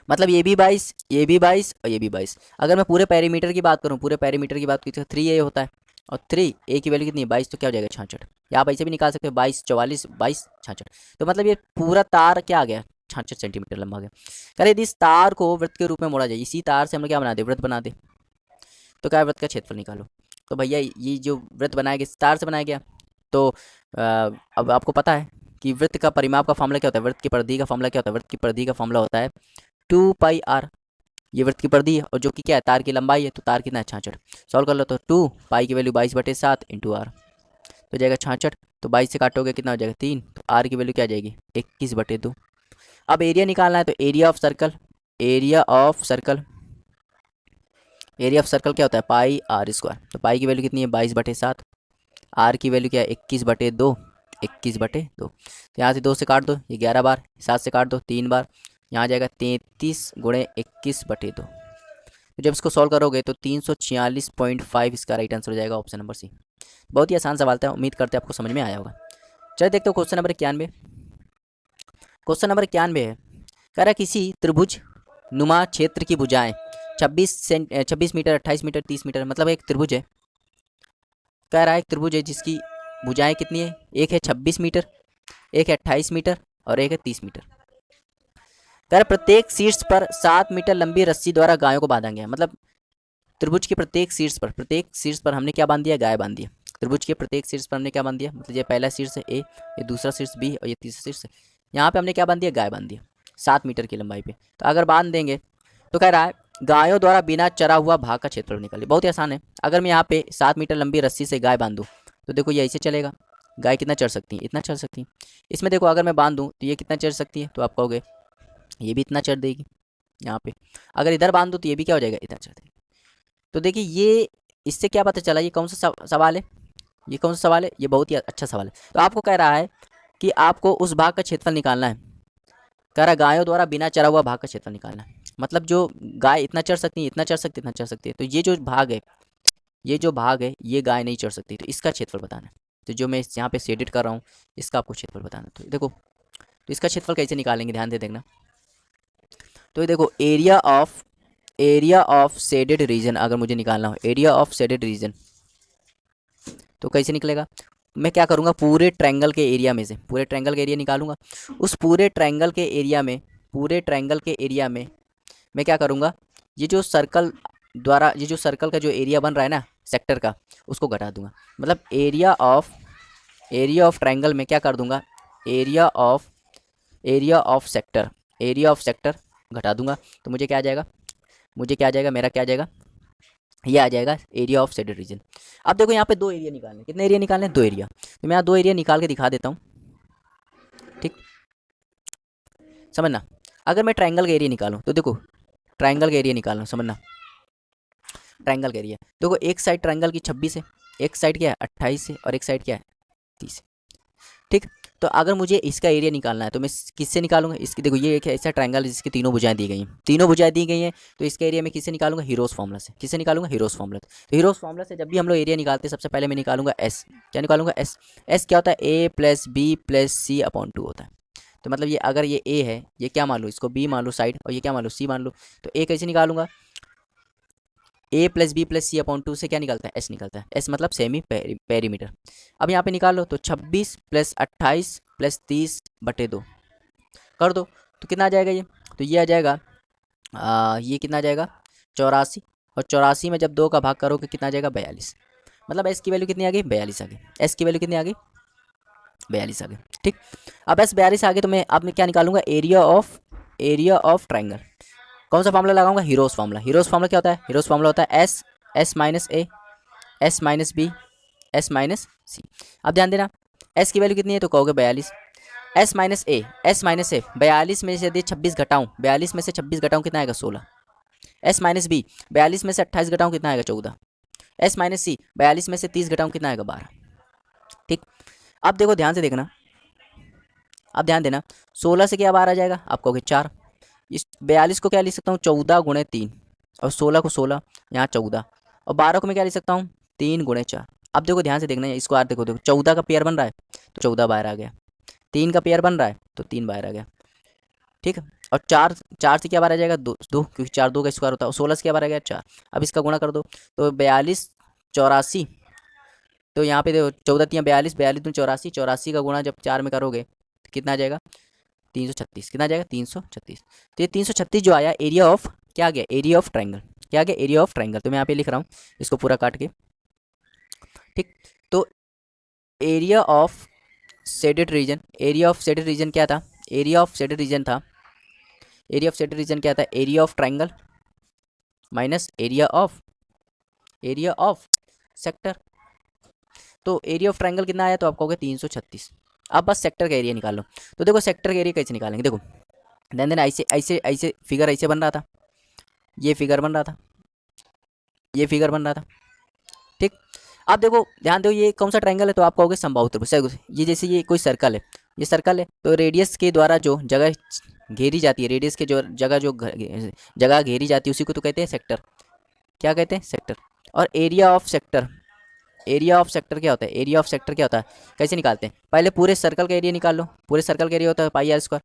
मतलब ये भी 22, ये भी 22 और ये भी 22। अगर मैं पूरे पेरीमीटर की बात करूँ, पूरे पेरीमीटर की बात की तो 3a होता है, और 3 ए की वैल्यू कितनी है 22, तो क्या हो जाएगा 66। या आप ऐसे भी निकाल सकते हो 22 44 22 66। तो मतलब ये पूरा तार क्या आ गया 66 सेंटीमीटर लंबा गया। कह रहे यदि इस तार को वृत्त के रूप में मोड़ा जाए, इसी तार से हम लोग क्या बना दे, वृत्त बना दे, तो क्या वृत्त का क्षेत्रफल निकालो। तो भैया ये जो वृत्त बनाया गया इस तार से बनाया गया, तो अब आपको पता है कि वृत्त का परिमाप का फॉर्मूला क्या होता है, वृत्त की परिधि का फॉर्मूला क्या होता है, वृत्त की परिधि का फॉर्मूला होता है 2πr। ये वृत्त की परिधि है, और जो कि क्या है तार की लंबाई है, तो तार कितना है 66। सॉल्व कर लो तो 2 पाई की वैल्यू 22/7 इंटू आर, तो जाएगा 66। तो 22 से काटोगे कितना हो जाएगा 3, तो आर की वैल्यू क्या आ जाएगी 21/2। अब एरिया निकालना है, तो area of circle, area of circle, area of circle क्या होता है पाई आर स्क्वायर। तो पाई की वैल्यू कितनी है 22/7, आर की वैल्यू क्या है 21/2, 21/2। तो यहाँ से 2 से काट दो, ये 11 बार, 7 से काट दो 3 बार, यहाँ जाएगा 33 गुणे 21/2। तो जब इसको सॉल्व करोगे तो 346.5 इसका राइट आंसर हो जाएगा, ऑप्शन नंबर सी। बहुत ही आसान सवाल था, उम्मीद करते हैं आपको समझ में आया होगा। चलिए देखते हो क्वेश्चन नंबर 91। क्वेश्चन नंबर 91 है, कह रहा किसी त्रिभुज नुमा क्षेत्र की भुजाएं 26 मीटर 28 मीटर 30 मीटर, मतलब एक त्रिभुज है। कह रहा है एक त्रिभुज है जिसकी भुजाएं कितनी है, एक है 26 मीटर, एक है 28 मीटर और एक है 30 मीटर। कह रहा प्रत्येक शीर्ष पर 7 मीटर लंबी रस्सी द्वारा गायों को बांधा गया। मतलब त्रिभुज के प्रत्येक शीर्ष पर हमने क्या बांध दिया, गाय बांध दिया। त्रिभुज के प्रत्येक शीर्ष पर हमने क्या बांध दिया, मतलब ये पहला शीर्ष है ए, ये दूसरा शीर्ष बी और ये तीसरा शीर्ष है, यहाँ पे हमने क्या बांध दिया, गाय बांध दिया 7 मीटर की लंबाई पे। तो अगर बांध देंगे तो कह रहा है गायों द्वारा बिना चरा हुआ भाग का क्षेत्रफल निकालिए। बहुत ही आसान है। अगर मैं यहाँ पे 7 मीटर लंबी रस्सी से गाय बांधूँ तो देखो ये ऐसे चलेगा, गाय कितना चढ़ सकती है, इतना चढ़ सकती है। इसमें देखो अगर मैं बांध दूँ तो ये कितना चढ़ सकती है, तो आप कहोगे ये भी इतना चढ़ देगी यहाँ पे। अगर इधर बांध दूँ तो ये भी क्या हो जाएगा, इतना चढ़ देगी। तो देखिए ये इससे क्या पता चला, ये कौन सा सवाल है, ये कौन सा सवाल है, ये बहुत ही अच्छा सवाल है। तो आपको कह रहा है कि आपको उस भाग का क्षेत्रफल निकालना है। कह रहा गायों द्वारा बिना चरा हुआ भाग का क्षेत्रफल निकालना है। मतलब जो गाय इतना चढ़ सकती है, इतना चढ़ सकती है, इतना चढ़ सकती है, तो ये जो भाग है, ये जो भाग है ये गाय नहीं चढ़ सकती, तो इसका क्षेत्रफल बताना है। तो जो मैं यहाँ पे शेडेड कर रहा हूँ इसका आपको क्षेत्रफल बताना। तो देखो, तो इसका क्षेत्रफल कैसे निकालेंगे, ध्यान दे देखना। तो ये देखो, एरिया ऑफ शेडेड रीजन अगर मुझे निकालना हो, एरिया ऑफ शेडेड रीजन, तो कैसे निकलेगा। मैं क्या करूँगा, पूरे ट्रायंगल के एरिया में से पूरे ट्रायंगल का एरिया निकालूंगा। उस पूरे ट्रायंगल के एरिया में मैं क्या करूँगा, ये जो सर्कल द्वारा, ये जो सर्कल का जो एरिया बन रहा है ना सेक्टर का, उसको घटा दूंगा। मतलब एरिया ऑफ ट्रायंगल में क्या कर दूंगा, एरिया ऑफ सेक्टर घटा दूंगा। तो मुझे क्या आ जाएगा, मेरा क्या आ जाएगा, ये आ जाएगा एरिया ऑफ शेडेड रीजन। अब देखो यहाँ पे दो एरिया निकालने, कितने एरिया निकालने, दो एरिया। तो मैं यहाँ दो एरिया निकाल के दिखा देता हूँ, ठीक, समझना। अगर मैं ट्रायंगल का एरिया निकालूँ, तो देखो ट्रायंगल का एरिया निकालना, समझना। ट्रायंगल का एरिया देखो, एक साइड ट्रायंगल की 26 है, एक साइड क्या है 28 है, और एक साइड क्या है 30 है, ठीक। तो अगर मुझे इसका एरिया निकालना है तो मैं किससे निकालूंगा, इसकी देखो ये एक ऐसा ट्रायंगल जिसकी तीनों भुजाएं दी गई हैं, तो इसका एरिया मैं किससे निकालूंगा, हीरोस फार्मूला से। किससे निकालूंगा, हीरोस फार्मूला। तो हीरोस फार्मूला से जब भी हम लोग एरिया निकालते हैं, सबसे पहले मैं निकालूंगा एस। क्या निकालूंगा, एस। एस क्या होता है, ए प्लस बी प्लस सी अपॉन 2 होता है। तो मतलब ये अगर ये ए है, ये क्या मान लो, इसको बी मान लो साइड, और ये क्या मान लो, सी मान लो। तो ए कैसे निकालूंगा, ए प्लस बी प्लस सी अपॉन 2 से क्या निकलता है, एस निकलता है। एस मतलब सेमी पेरीमीटर। अब यहाँ पे निकाल लो, तो 26 प्लस 28 प्लस 30/2 कर दो, तो कितना आ जाएगा ये, तो ये आ जाएगा ये कितना आ जाएगा 84, और 84 में जब 2 का भाग करोगे कितना आ जाएगा 42। मतलब एस की वैल्यू कितनी आ गई, 42 आ गई। एस की वैल्यू कितनी आ गई, 42 आ गई, ठीक। अब एस 42 आ गई, तो मैं क्या निकालूंगा, एरिया ऑफ ट्राइंगल। कौन सा फार्मूला लगाऊंगा, हीरोस फार्मूला। हीरोस फार्मूला क्या होता है, हीरोस फार्मूला होता है S minus A, S minus B, S minus C. अब ध्यान देना, एस की वैल्यू कितनी है, तो कहोगे 42। एस माइनस ए, 42 में से यदि 26 घटाऊँ, 42 में से 26 घटाऊँ कितना आएगा 16। एस माइनस बी, 42 में से 28 घटाऊँ कितना आएगा 14। एस माइनस सी, 42 में से 30 घटाऊँ कितना आएगा 12, ठीक। अब देखो ध्यान से देखना, अब ध्यान देना, 16 से क्या बाहर आ जाएगा, आप कहोगे 4। इस 42 को क्या लिख सकता हूँ, 14 × 3, और 16 को 16, यहाँ 14, और 12 को मैं क्या लिख सकता हूँ, 3 × 4। अब देखो ध्यान से देखना, इसको यार देखो 14 का पेयर बन रहा है तो 14 बाहर आ गया, 3 का पेयर बन रहा है तो 3 बाहर आ गया, ठीक है। और 4 4 से क्या बाहर आ जाएगा, 2 2, क्योंकि 4 2 का स्क्वायर होता है, और 16 से क्या बाहर आ गया 4। अब इसका गुणा कर दो, तो 42 84, तो यहाँ पे देखो 14 3 42, 42 2 84, 84 का गुणा जब 4 में करोगे तो कितना आ जाएगा 336। कितना आ जाएगा 336। तो ये 336 जो आया एरिया ऑफ, क्या आ गया, एरिया ऑफ ट्रायंगल। क्या आ गया, एरिया ऑफ ट्रायंगल। तो मैं यहाँ पे लिख रहा हूँ इसको पूरा काट के, ठीक। तो एरिया ऑफ शेडेड रीजन, क्या था, एरिया ऑफ शेडेड रीजन था, क्या था, area of triangle minus area of sector. तो एरिया ऑफ ट्रायंगल कितना आया, तो आप कहोगे 336। अब बस सेक्टर का एरिया निकाल लो। तो देखो सेक्टर का एरिया कैसे निकालेंगे, देखो ध्यान देना, ऐसे ऐसे ऐसे फिगर ऐसे बन रहा था, ये फिगर बन रहा था, ये फिगर बन रहा था, ठीक। अब देखो ध्यान दो, ये कौन सा ट्रायंगल है, तो आप कहोगे समबाहु त्रिभुज। ये जैसे ये कोई सर्कल है, ये सर्कल है, तो रेडियस के द्वारा जो जगह घेरी जाती है, रेडियस के जो जगह घेरी जाती है उसी को तो कहते हैं सेक्टर। क्या कहते हैं, सेक्टर। और एरिया ऑफ सेक्टर, क्या होता है, एरिया ऑफ सेक्टर क्या होता है, कैसे निकालते हैं, पहले पूरे सर्कल का एरिया निकाल लो। पूरे सर्कल का एरिया होता है πr²,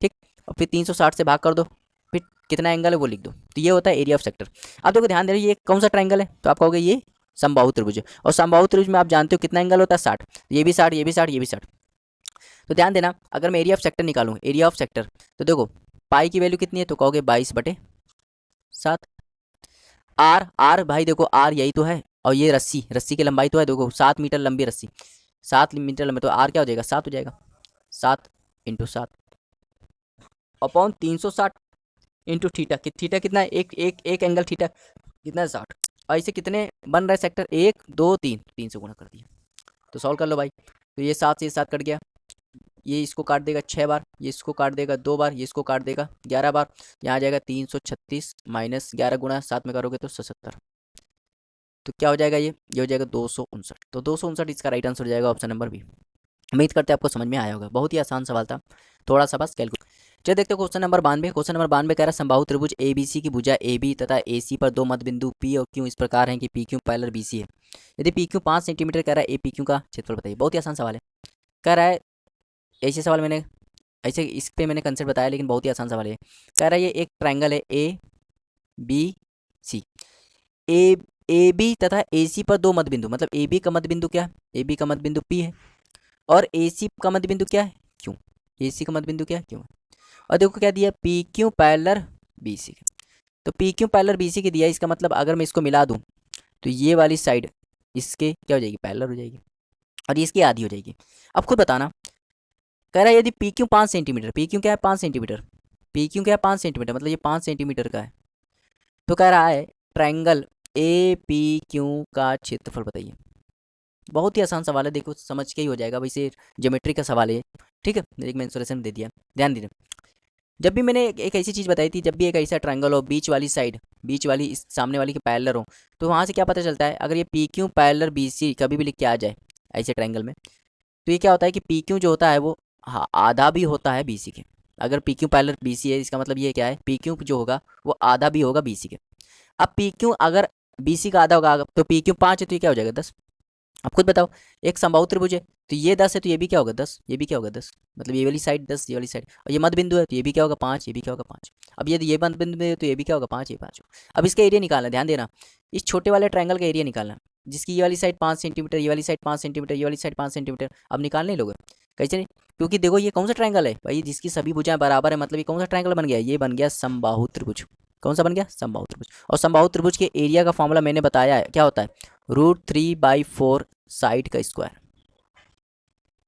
ठीक। और फिर 360 से भाग कर दो, फिर कितना एंगल है वो लिख दो, तो ये होता है एरिया ऑफ सेक्टर। अब देखो ध्यान दे रही, ये कौन सा ट्रायंगल है, तो आप कहोगे ये समबाहु त्रिभुज है, और समबाहु त्रिभुज में आप जानते हो कितना एंगल होता है 60, ये भी 60, ये भी 60, ये भी 60। तो ध्यान देना, अगर मैं एरिया ऑफ सेक्टर निकालूँ, एरिया ऑफ सेक्टर, तो देखो पाई की वैल्यू कितनी है, तो कहोगे 22/7। आर भाई देखो आर यही तो है, और ये रस्सी की लंबाई तो है, देखो 7 मीटर लंबी रस्सी, 7 मीटर लंबी, तो आर क्या हो जाएगा 7 हो जाएगा, 7 × 7 अपॉन 360 इंटू थीटा। थीटा कितना है, एक एंगल थीटा कितना है 60। और इसे कितने बन रहा है सेक्टर, 1 2 3, 3 से गुणा कर दिया। तो सॉल्व कर लो भाई, तो ये 7 से 7 कट गया, ये इसको काट देगा 6 बार, ये इसको काट देगा 2 बार, ये इसको काट देगा 11 बार, यहाँ आ जाएगा 336 माइनस 11 गुणा 7 में करोगे तो 77। तो क्या हो जाएगा, ये हो जाएगा 259। तो 259 इसका राइट आंसर हो जाएगा, ऑप्शन नंबर बी। उम्मीद करते हैं आपको समझ में आया होगा, बहुत ही आसान सवाल था, थोड़ा सा बस कैलकुलेट। चलिए देखते हैं क्वेश्चन नंबर 92। क्वेश्चन नंबर 92 कह रहा है समबाहु त्रिभुज ABC की भुजा AB तथा AC पर दो मध्य बिंदु P और Q इस प्रकार हैं कि PQ पैरेलल BC है। यदि PQ 5 सेंटीमीटर कह रहा है APQ का क्षेत्रफल बताइए। बहुत ही आसान सवाल है। कह रहा है ऐसे सवाल मैंने ऐसे इस पे मैंने कंसेप्ट बताया, लेकिन बहुत ही आसान सवाल है। कह रहा है ये एक ट्रायंगल है ABC, AB तथा AC पर दो मध्य बिंदु, मतलब AB का मध्य बिंदु क्या है? AB का मध्य बिंदु P है और AC का मध्य बिंदु क्या है? Q। AC का मध्य बिंदु क्या है? Q। और देखो क्या दिया, PQ पैरेलल BC। तो PQ पैरेलल BC के दिया, इसका मतलब अगर मैं इसको मिला दूं तो ये वाली साइड इसके क्या हो जाएगी? पैरेलल हो जाएगी और ये इसकी आधी हो जाएगी। अब खुद बताना। कह रहा है यदि PQ 5 सेंटीमीटर, PQ क्या है? 5 सेंटीमीटर, PQ क्या है? 5 सेंटीमीटर, मतलब ये 5 सेंटीमीटर का है। तो कह रहा है ट्रायंगल APQ का क्षेत्रफल बताइए। बहुत ही आसान सवाल है, देखो समझ के ही हो जाएगा भाई, से ज्योमेट्री का सवाल है। ठीक है, एक मैं इंसोलेशन दे दिया, ध्यान दीजिए। जब भी मैंने एक ऐसी चीज़ बताई थी, जब भी एक ऐसा ट्रायंगल हो, बीच वाली साइड, बीच वाली इस सामने वाली के पैरेलल हो, तो वहाँ से क्या पता चलता है? अगर ये PQ पैरेलल BC कभी भी लिख के आ जाए ऐसे ट्रायंगल में, तो ये क्या होता है कि PQ जो होता है वो हाँ आधा भी होता है BC के। अगर PQ पैरेलल BC है, इसका मतलब ये क्या है? PQ जो होगा वो आधा भी होगा BC के। अब PQ अगर BC का आधा होगा तो PQ 5 है, तो ये क्या हो जाएगा? 10। आप खुद बताओ, एक समबाहु त्रिभुज है तो ये 10 है, तो ये भी क्या होगा? 10। ये भी क्या होगा? 10। मतलब ये वाली साइड 10, ये वाली साइड, और ये मध्य बिंदु है तो ये भी क्या होगा? 5। ये भी क्या होगा? 5। अब ये मध्य बिंदु है तो ये भी क्या होगा? 5। ये 5 होगा। अब इसका एरिया निकालना, ध्यान देना, इस छोटे वाले ट्रायंगल का एरिया निकालना, जिसकी ये वाली साइड 5 सेंटीमीटर, ये वाली साइड 5 सेंटीमीटर, ये वाली साइड 5 सेंटीमीटर। अब निकालने लोगे कैसे? नहीं, क्योंकि देखो ये कौन सा ट्रायंगल है भाई, जिसकी सभी भुजाएं बराबर है, मतलब ये कौन सा ट्रायंगल बन गया? ये बन गया समबाहु त्रिभुज। कौन सा बन गया? समबाहु त्रिभुज। और समबाहु त्रिभुज के एरिया का फॉर्मूला मैंने बताया है, क्या होता है? √3/4 साइड का स्क्वायर।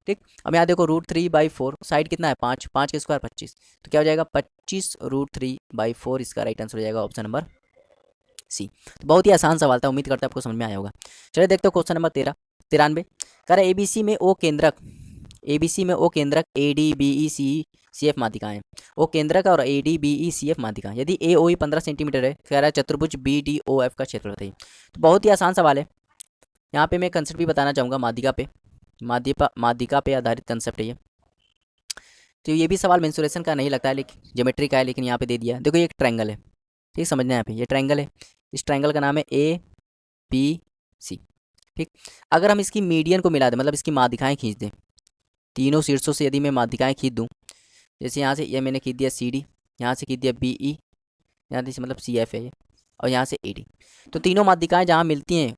ठीक, अब यहाँ देखो √3/4 साइड कितना है? 5, 5 का स्क्वायर 25, तो क्या हो जाएगा? 25 √3/4। इसका राइट आंसर हो जाएगा ऑप्शन नंबर सी। तो बहुत ही आसान सवाल था, उम्मीद करता है आपको समझ में आया होगा। चलिए देखते हो क्वेश्चन नंबर 93। कह रहा है ABC में O केंद्रक, ABC में O केंद्रक ADBECF माध्यिकाएं, O केंद्रक और ADBECF माध्यिकाएं। यदि AOE 15 सेंटीमीटर है, कह रहा है चतुर्भुज BDOF का क्षेत्रफल बताइए। तो बहुत ही आसान सवाल है। यहाँ पे मैं कंसेप्ट भी बताना चाहूँगा, माध्यिका पे आधारित कंसेप्ट है ये। तो ये भी सवाल मेंसुरेशन का नहीं लगता है, लेकिन ज्योमेट्री का है, लेकिन यहाँ पे दे दिया। देखो ये एक ट्रायंगल है, ठीक, समझना है यहाँ पे, ये ट्रायंगल है। इस ट्रायंगल का नाम है ABC। ठीक, अगर हम इसकी मीडियन को मिला दें, मतलब इसकी माध्यिकाएँ खींच दें, तीनों शीर्षों से यदि मैं माध्यिकाएँ खींच दूँ, जैसे यहाँ से ये मैंने खींच दिया CD, यहाँ से खींच दिया BE, यहाँ से मतलब CF है ये, और यहाँ से AD। तो तीनों माध्यिकाएँ जहाँ मिलती हैं,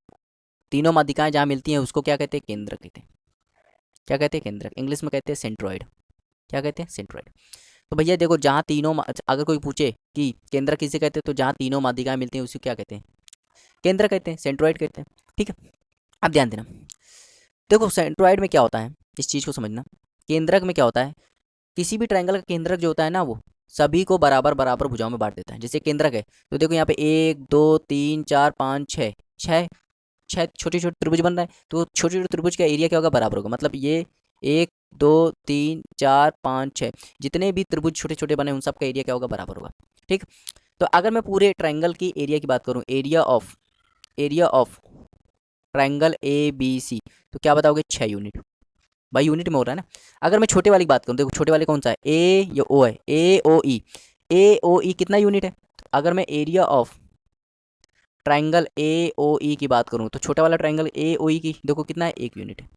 तीनों माध्यिकाएँ जहाँ मिलती हैं उसको क्या कहते हैं? केंद्रक कहते हैं। क्या कहते हैं? केंद्रक। इंग्लिश में कहते हैं सेंट्रॉइड। क्या कहते हैं? सेंट्रॉइड। तो भैया देखो, जहाँ तीनों अगर कोई पूछे कि केंद्रक किसे कहते हैं, तो जहाँ तीनों माध्यिकाएं मिलती हैं उसी को क्या कहते हैं? केंद्र कहते हैं, सेंट्रॉइड कहते हैं। ठीक है, अब ध्यान देना, देखो सेंट्रॉइड में क्या होता है, इस चीज़ को समझना। केंद्रक में क्या होता है? किसी भी ट्रायंगल का केंद्रक जो होता है ना, वो सभी को बराबर बराबर भुजाओं में बांट देता है। जैसे केंद्रक है तो देखो यहाँ पे 1 2 3 4 5 6 6 6 छोटे छोटे त्रिभुज बन रहा है, तो छोटे छोटे त्रिभुज का एरिया क्या होगा? बराबर होगा। मतलब ये 1 2 3 4 5 6 जितने भी त्रिभुज छोटे छोटे बने उन सब का एरिया क्या होगा? बराबर होगा। ठीक, तो अगर मैं पूरे ट्रायंगल की एरिया की बात करूं, एरिया ऑफ ट्रायंगल ABC, तो क्या बताओगे? 6 यूनिट। भाई यूनिट में हो रहा है ना। अगर मैं छोटे वाली की बात करूं, देखो छोटे वाले कौन सा है? A या O है? AOE कितना यूनिट है? तो अगर मैं एरिया ऑफ ट्रायंगल AOE की बात करूं, तो छोटा वाला ट्रायंगल AOE की देखो कितना है? 1 यूनिट है।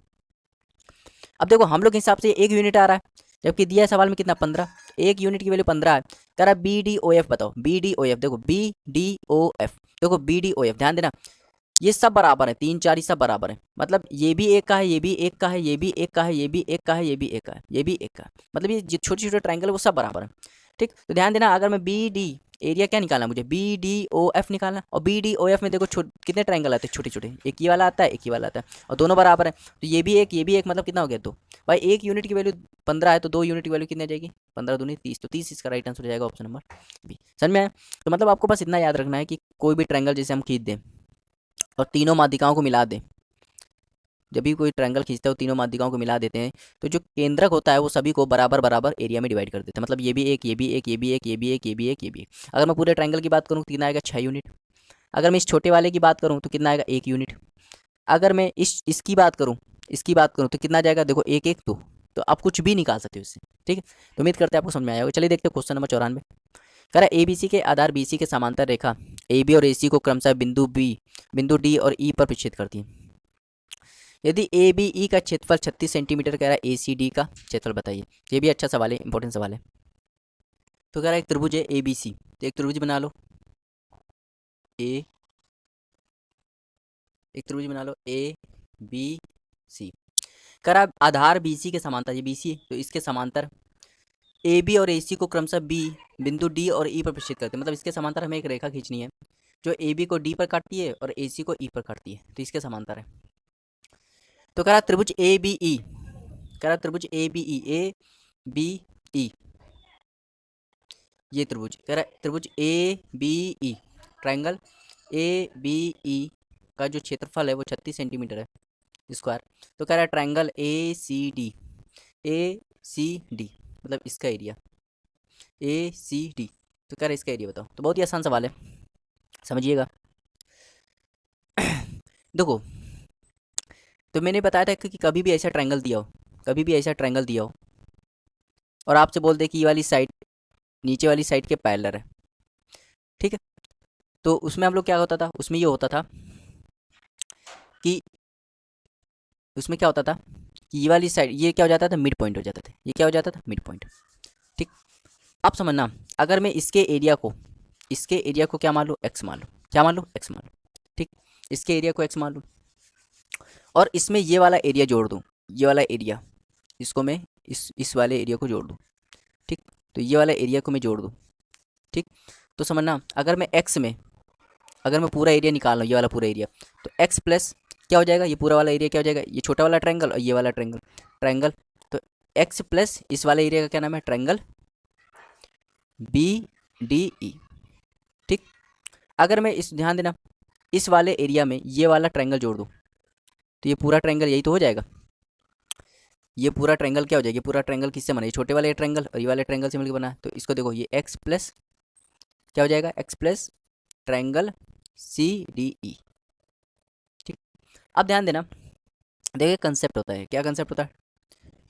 अब देखो हम लोग के हिसाब से 1 यूनिट आ रहा है, जबकि दिया है सवाल में कितना? 15। 1 यूनिट की वैल्यू 15 है। कह रहा है BDOF बताओ। BDOF देखो, BDOF देखो, BDOF ध्यान देना, ये सब बराबर है, 3 4 ही सब बराबर है। मतलब ये भी एक का है, ये भी एक का है, ये भी एक का है, ये भी एक का है, ये भी एक का है, ये भी एक का है। मतलब ये छोटे छोटे ट्रायंगल है वो सब बराबर है। ठीक, तो ध्यान देना, अगर मैं BD एरिया क्या निकालना मुझे? BDOF निकालना। और BDOF में देखो कितने ट्रायंगल आते हैं? छोटे छोटे, एक ही वाला आता है, एक ही वाला आता है, और दोनों बराबर है। तो ये भी एक, ये भी एक, मतलब कितना हो गया? 2। भाई 1 यूनिट की वैल्यू 15 है, तो 2 यूनिट की वैल्यू कितनी आ जाएगी? 15 दूनी 30, तो 30 इसका राइट आंसर हो जाएगा ऑप्शन नंबर बी। समझ में आया? तो मतलब आपको बस इतना याद रखना है कि कोई भी ट्रायंगल जैसे हम खींच दें और तीनों माध्यिकाओं को मिला दें, जब भी कोई ट्रायंगल खींचता है वो तीनों माध्यिकाओं को मिला देते हैं, तो जो केंद्रक होता है वो सभी को बराबर बराबर एरिया में डिवाइड कर देता है। मतलब ये भी एक, ये भी एक, ये भी एक, ये भी एक, ये भी एक, ये भी एक। अगर मैं पूरे ट्रायंगल की बात करूँ तो कितना आएगा? 6 यूनिट। अगर मैं इस छोटे वाले की बात करूँ तो कितना आएगा? 1 यूनिट। अगर मैं इसकी बात करूँ तो कितना जाएगा? देखो 1 1 2। तो आप कुछ भी निकाल सकते हो इससे। ठीक है, तो उम्मीद करते हैं आपको समझ में आया होगा। चलिए देखते हैं क्वेश्चन नंबर 94। कह रहा है ABC के आधार BC के समांतर रेखा AB और AC को क्रमशः बिंदु D और E पर प्रतिच्छेद करती है। यदि ABE का क्षेत्रफल 36 सेंटीमीटर, कह रहा है ACD का क्षेत्रफल बताइए। ये भी अच्छा सवाल है, इंपॉर्टेंट सवाल है। तो कह रहा है एक त्रिभुज है ABC, तो एक त्रिभुज बना लो ए, एक त्रिभुज बना लो ABC। कह रहा है आधार BC के समांतर, ये BC है तो इसके समांतर AB और AC को क्रमशः बिंदु D और E पर प्रतिच्छेद करते हैं। मतलब इसके समांतर हमें एक रेखा खींचनी है जो AB को D पर काटती है और AC को E पर काटती है, तो इसके समांतर है। तो कह रहा त्रिभुज ABE, कह रहा त्रिभुज ABE ये त्रिभुज, कह रहा है त्रिभुज ABE, ट्रायंगल ABE का जो क्षेत्रफल है वो 36 सेंटीमीटर है स्क्वायर। तो कह रहा है ट्रायंगल ACD मतलब इसका एरिया ACD, तो कह रहा है इसका एरिया बताओ। तो बहुत ही आसान सवाल है, समझिएगा। देखो, तो मैंने बताया था कि कभी भी ऐसा ट्रायंगल दिया हो, कभी भी ऐसा ट्रायंगल दिया हो और आपसे बोल दे कि ये वाली साइड नीचे वाली साइड के पैरेलल है, ठीक है, तो उसमें हम लोग क्या होता था, उसमें ये होता था कि उसमें क्या होता था कि ये वाली साइड ये क्या हो जाता था, मिड पॉइंट हो जाता था। ये क्या हो जाता था, मिड पॉइंट। ठीक, अब समझना, अगर मैं इसके एरिया को क्या मान लूँ, एक्स मान लूँ। क्या मान लूँ, एक्स मान लूँ। ठीक, इसके एरिया को एक्स मान लूँ और इसमें ये वाला एरिया जोड़ दूँ, ये वाला एरिया, इसको मैं इस वाले एरिया को जोड़ दूँ। ठीक, तो ये वाला एरिया को मैं जोड़ दूँ। ठीक, तो समझना, अगर मैं पूरा एरिया निकाल लूँ, ये वाला पूरा एरिया, तो एक्स प्लस क्या हो जाएगा, ये पूरा वाला एरिया क्या हो जाएगा, ये छोटा वाला ट्रायंगल और ये वाला ट्रायंगल, तो एक्स प्लस इस वाले एरिया का क्या नाम है, ट्रायंगल BDE। ठीक, अगर मैं ध्यान देना, इस वाले एरिया में ये वाला ट्रायंगल जोड़ दूँ तो ये पूरा ट्रायंगल यही तो हो जाएगा। ये पूरा ट्रायंगल क्या हो जाएगा, पूरा ट्रायंगल किससे बना, ये छोटे वाले ट्रायंगल और ये वाले ट्रायंगल से मिलकर बना। तो इसको देखो, ये एक्स प्लस क्या हो जाएगा, एक्स प्लस ट्रायंगल CDE। ठीक, अब ध्यान देना, देखिए कंसेप्ट होता है, क्या कंसेप्ट होता है,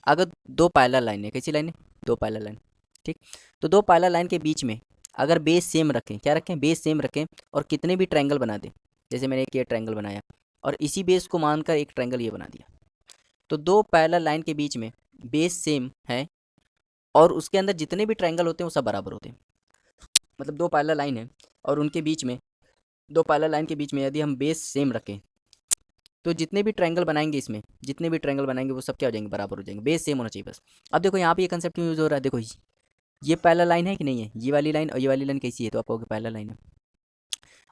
अगर दो पैरेलल लाइन है, कैसी लाइन है, दो पैरेलल लाइन। ठीक, तो दो पैरेलल लाइन के बीच में अगर बेस सेम रखें, क्या रखें, बेस सेम रखें और कितने भी ट्रायंगल बना दें, जैसे मैंने एक ये ट्रायंगल बनाया और इसी बेस को मानकर एक ट्रायंगल ये बना दिया, तो दो पैरेलल लाइन के बीच में बेस सेम है और उसके अंदर जितने भी ट्रायंगल होते हैं वो सब बराबर होते हैं। मतलब दो पैरेलल लाइन है और उनके बीच में, दो पैरेलल लाइन के बीच में यदि हम बेस सेम रखें तो जितने भी ट्रायंगल बनाएंगे, इसमें जितने भी ट्रायंगल बनाएंगे वो सब क्या हो जाएंगे, बराबर हो जाएंगे, बेस सेम होना चाहिए बस। अब देखो यहाँ पे ये कंसेप्ट क्यों यूज हो रहा है, देखो ये पैरेलल लाइन है कि नहीं है, ये वाली लाइन और ये वाली लाइन कैसी है, तो आप कहोगे पैरेलल लाइन है।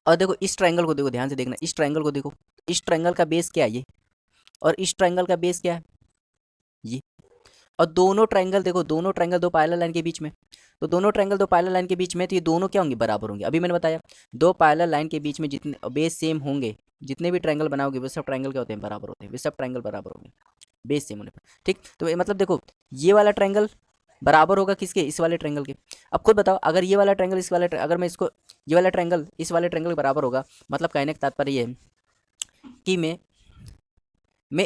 और देखो इस ट्रायंगल को देखो, ध्यान से देखना, इस ट्रायंगल को देखो, इस ट्रायंगल का बेस क्या है ये, और इस ट्रायंगल का बेस क्या है ये, और दोनों ट्रायंगल देखो, दोनों ट्रायंगल दो पैरेलल लाइन के बीच में, तो दोनों ट्रायंगल दो पैरेलल लाइन के बीच में, तो ये दोनों क्या होंगे, बराबर होंगे। अभी मैंने बताया दो पैरेलल लाइन के बीच में जितने बेस सेम होंगे, जितने भी ट्रायंगल बनाओगे वे सब ट्रायंगल क्या होते हैं, बराबर होते हैं, वे सब ट्रायंगल बराबर होंगे बेस सेम होने पर। ठीक, तो मतलब देखो ये वाला ट्रायंगल बराबर होगा किसके, इस वाले ट्रायंगल के। अब खुद बताओ, अगर ये वाला ट्रायंगल इस वाले अगर मैं इसको, ये वाला ट्रायंगल इस वाले ट्रायंगल के बराबर होगा, मतलब कहने का तात्पर्य ये है कि मैं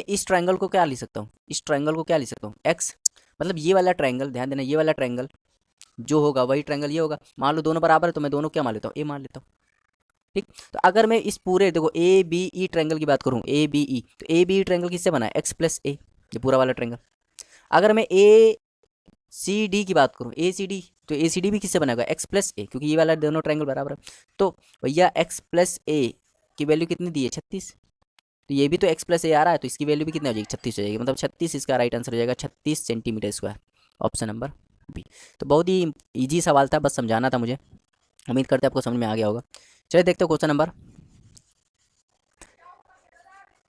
इस ट्रायंगल को क्या लिख सकता हूँ, इस ट्रायंगल को क्या लिख सकता हूँ, एक्स, मतलब ये वाला ट्रायंगल, ध्यान देना, ये वाला ट्रायंगल जो होगा वही ट्रायंगल ये होगा। मान लो दोनों बराबर है तो मैं दोनों क्या मान लेता हूँ, ए मान लेता हूँ। ठीक, तो अगर मैं इस पूरे देखो ABE ट्रायंगल की बात करूँ, ABE, तो ABE ट्रायंगल किससे बना है, एक्स प्लस ए, ये पूरा वाला ट्रायंगल। अगर मैं ACD की बात करूँ, ACD, तो ACD भी किससे बना होगा, एक्स प्लस ए, क्योंकि ये वाला दोनों ट्रायंगल बराबर है। तो भैया एक्स प्लस ए की वैल्यू कितनी दी है, 36, तो ये भी तो एक्स प्लस ए आ रहा है, तो इसकी वैल्यू भी कितनी हो जाएगी, 36 हो जाएगी, मतलब 36 इसका राइट आंसर हो जाएगा, 36 centimetre square, option number B. तो बहुत ही ईजी सवाल था, बस समझाना था मुझे, उम्मीद करते हैं आपको समझ में आ गया होगा। चलिए देखते हो क्वेश्चन नंबर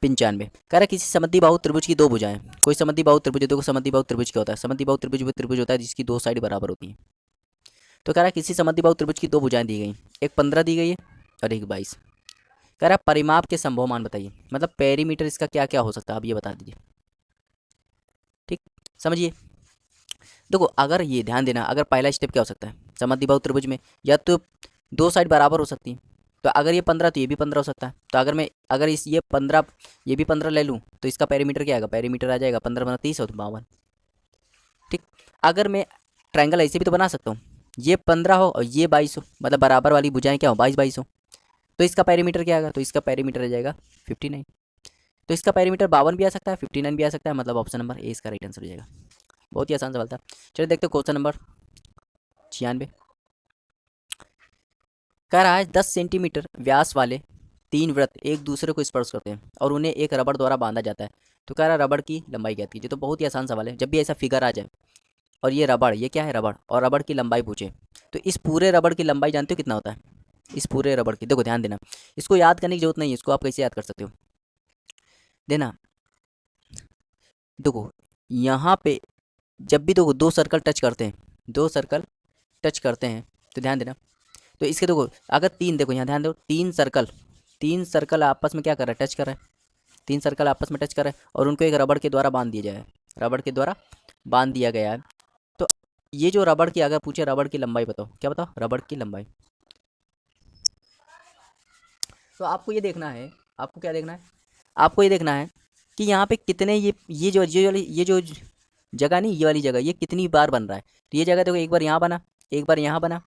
95। कह रहा है किसी समद्विबाहु त्रिभुज की दो भुजाएं, कोई समद्विबाहु त्रिभुज, देखो समद्विबाहु त्रिभुज क्या होता है, समद्विबाहु त्रिभुज वो त्रिभुज होता है जिसकी दो साइड बराबर होती हैं। तो कह रहा है किसी समद्विबाहु त्रिभुज की दो भुजाएं दी गई, एक 15 दी गई है और एक 22। कह रहा है परिमाप के संभव मान बताइए, मतलब पेरीमीटर इसका क्या क्या हो सकता है, आप ये बता दीजिए। ठीक, समझिए, देखो अगर ये ध्यान देना, अगर पहला स्टेप क्या हो सकता है, समद्विबाहु त्रिभुज में या तो दो साइड बराबर हो सकती है, तो अगर ये 15 तो ये भी 15 हो सकता है। तो अगर इस ये 15 ये भी 15 ले लूँ तो इसका पेरीमीटर क्या आएगा, पेरीमीटर आ जाएगा 15 15 30 और 52। ठीक, अगर मैं ट्रायंगल ऐसे भी तो बना सकता हूँ, ये 15 हो और ये 22 हो, मतलब बराबर वाली भुजाएं क्या हो, 22 हो। तो इसका पेरीमीटर क्या आएगा, तो इसका पेरीमीटर आ जाएगा 59। तो इसका पेरीमीटर 52 भी आ सकता है, 59 भी आ सकता है, मतलब ऑप्शन नंबर ए इसका राइट आंसर हो जाएगा। बहुत ही आसान सवाल था। चलिए देखते हैं क्वेश्चन नंबर 96। कह रहा है 10 सेंटीमीटर व्यास वाले 3 वृत्त एक दूसरे को स्पर्श करते हैं और उन्हें एक रबड़ द्वारा बांधा जाता है। तो कह रहा है रबड़ की लंबाई क्या थी। तो बहुत ही आसान सवाल है। जब भी ऐसा फिगर आ जाए और ये रबड़, ये क्या है रबड़, और रबड़ की लंबाई पूछे, तो इस पूरे रबड़ की लंबाई जानते हो कितना होता है, इस पूरे रबड़ की। देखो ध्यान देना, इसको याद करने की जरूरत नहीं है, इसको आप कैसे याद कर सकते हो, देना। देखो यहाँ पे जब भी देखो दो सर्कल टच करते हैं, दो सर्कल टच करते हैं, तो ध्यान देना। तो इसके देखो अगर तीन, देखो यहाँ ध्यान दो, तीन सर्कल आपस में क्या कर रहा है, टच कर रहा है, तीन सर्कल आपस में टच कर रहा है और उनको एक रबड़ के द्वारा बांध दिया जाए, रबड़ के द्वारा बांध दिया गया है। तो ये जो रबड़ की, अगर पूछे रबड़ की लंबाई बताओ, क्या बताओ, रबड़ की लंबाई। तो आपको ये देखना है, आपको क्या देखना है, आपको ये देखना है कि यहाँ पे कितने ये जो जगह नहीं, ये वाली जगह, ये कितनी बार बन रहा है। तो ये जगह देखो, एक बार यहाँ बना, एक बार यहाँ बना,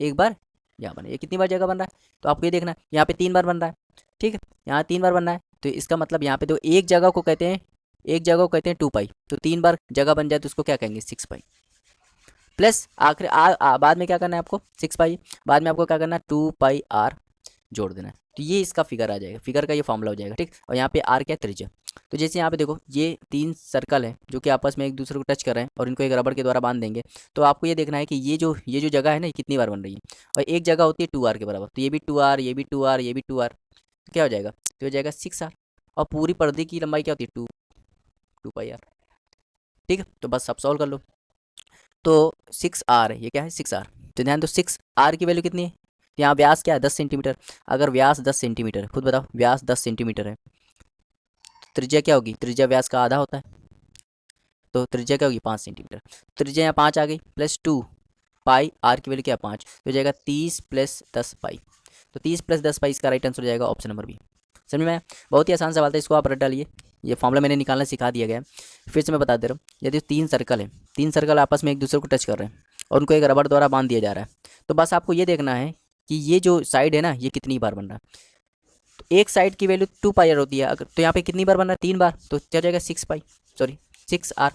एक बार यहाँ बना, ये कितनी बार जगह बन रहा है। तो आपको ये देखना है यहाँ पे 3 बार बन रहा है, ठीक है, यहाँ 3 बार बन रहा है। तो इसका मतलब यहाँ पे तो एक जगह को कहते हैं, एक जगह को कहते हैं 2 पाई। तो 3 बार जगह बन जाए तो उसको क्या कहेंगे, 6 पाई। प्लस आखिर बाद में क्या करना है आपको, 6 पाई, बाद में आपको क्या करना है, 2 पाई r जोड़ देना है। तो ये इसका फिगर आ जाएगा, फिगर का ये फॉर्मूला हो जाएगा, ठीक। और यहाँ पे r क्या है, त्रिज्या। तो जैसे यहाँ पे देखो ये 3 सर्कल है जो कि आपस में एक दूसरे को टच कर रहे हैं और इनको एक रबड़ के द्वारा बांध देंगे। तो आपको ये देखना है कि ये जो जगह है ना, ये कितनी बार बन रही है। और एक जगह होती है 2r के बराबर, तो ये भी 2r, ये भी 2r, ये भी 2r, तो क्या हो जाएगा, तो हो जाएगा 6r। और पूरी पर्दे की लंबाई क्या होती है, 2 पाई r, ठीक है। तो बस आप सॉल्व कर लो। तो 6r है, ये क्या है, 6r। तो ध्यान दो 6r की वैल्यू कितनी है, यहाँ व्यास क्या है, 10 सेंटीमीटर। अगर व्यास 10 सेंटीमीटर है, खुद बताओ, व्यास 10 सेंटीमीटर है, त्रिज्या क्या होगी, त्रिज्या व्यास का आधा होता है, तो त्रिज्या क्या होगी, 5 सेंटीमीटर। त्रिज्या यहाँ 5 आ गई, +2 पाई, आर की वैल्यू क्या है, 5, तो हो जाएगा 30 + 10 पाई। तो 30 + 10 पाई इसका राइट आंसर हो जाएगा ऑप्शन नंबर बी। समझ में आया? बहुत ही आसान सवाल था, इसको आप रट डालिए। ये फॉर्मूला मैंने निकालना सिखा दिया गया है, फिर से मैं बता दे रहा हूँ। यदि 3 सर्कल है, 3 सर्कल आपस में एक दूसरे को टच कर रहे हैं और उनको एक रबड़ द्वारा बांध दिया जा रहा है, तो बस आपको ये देखना है कि ये जो साइड है ना, ये कितनी बार बन रहा है। तो एक साइड की वैल्यू 2 पाई होती है, अगर तो यहाँ पे कितनी बार बन रहा है, 3 बार, तो क्या हो जाएगा, 6 पाई, सॉरी 6r।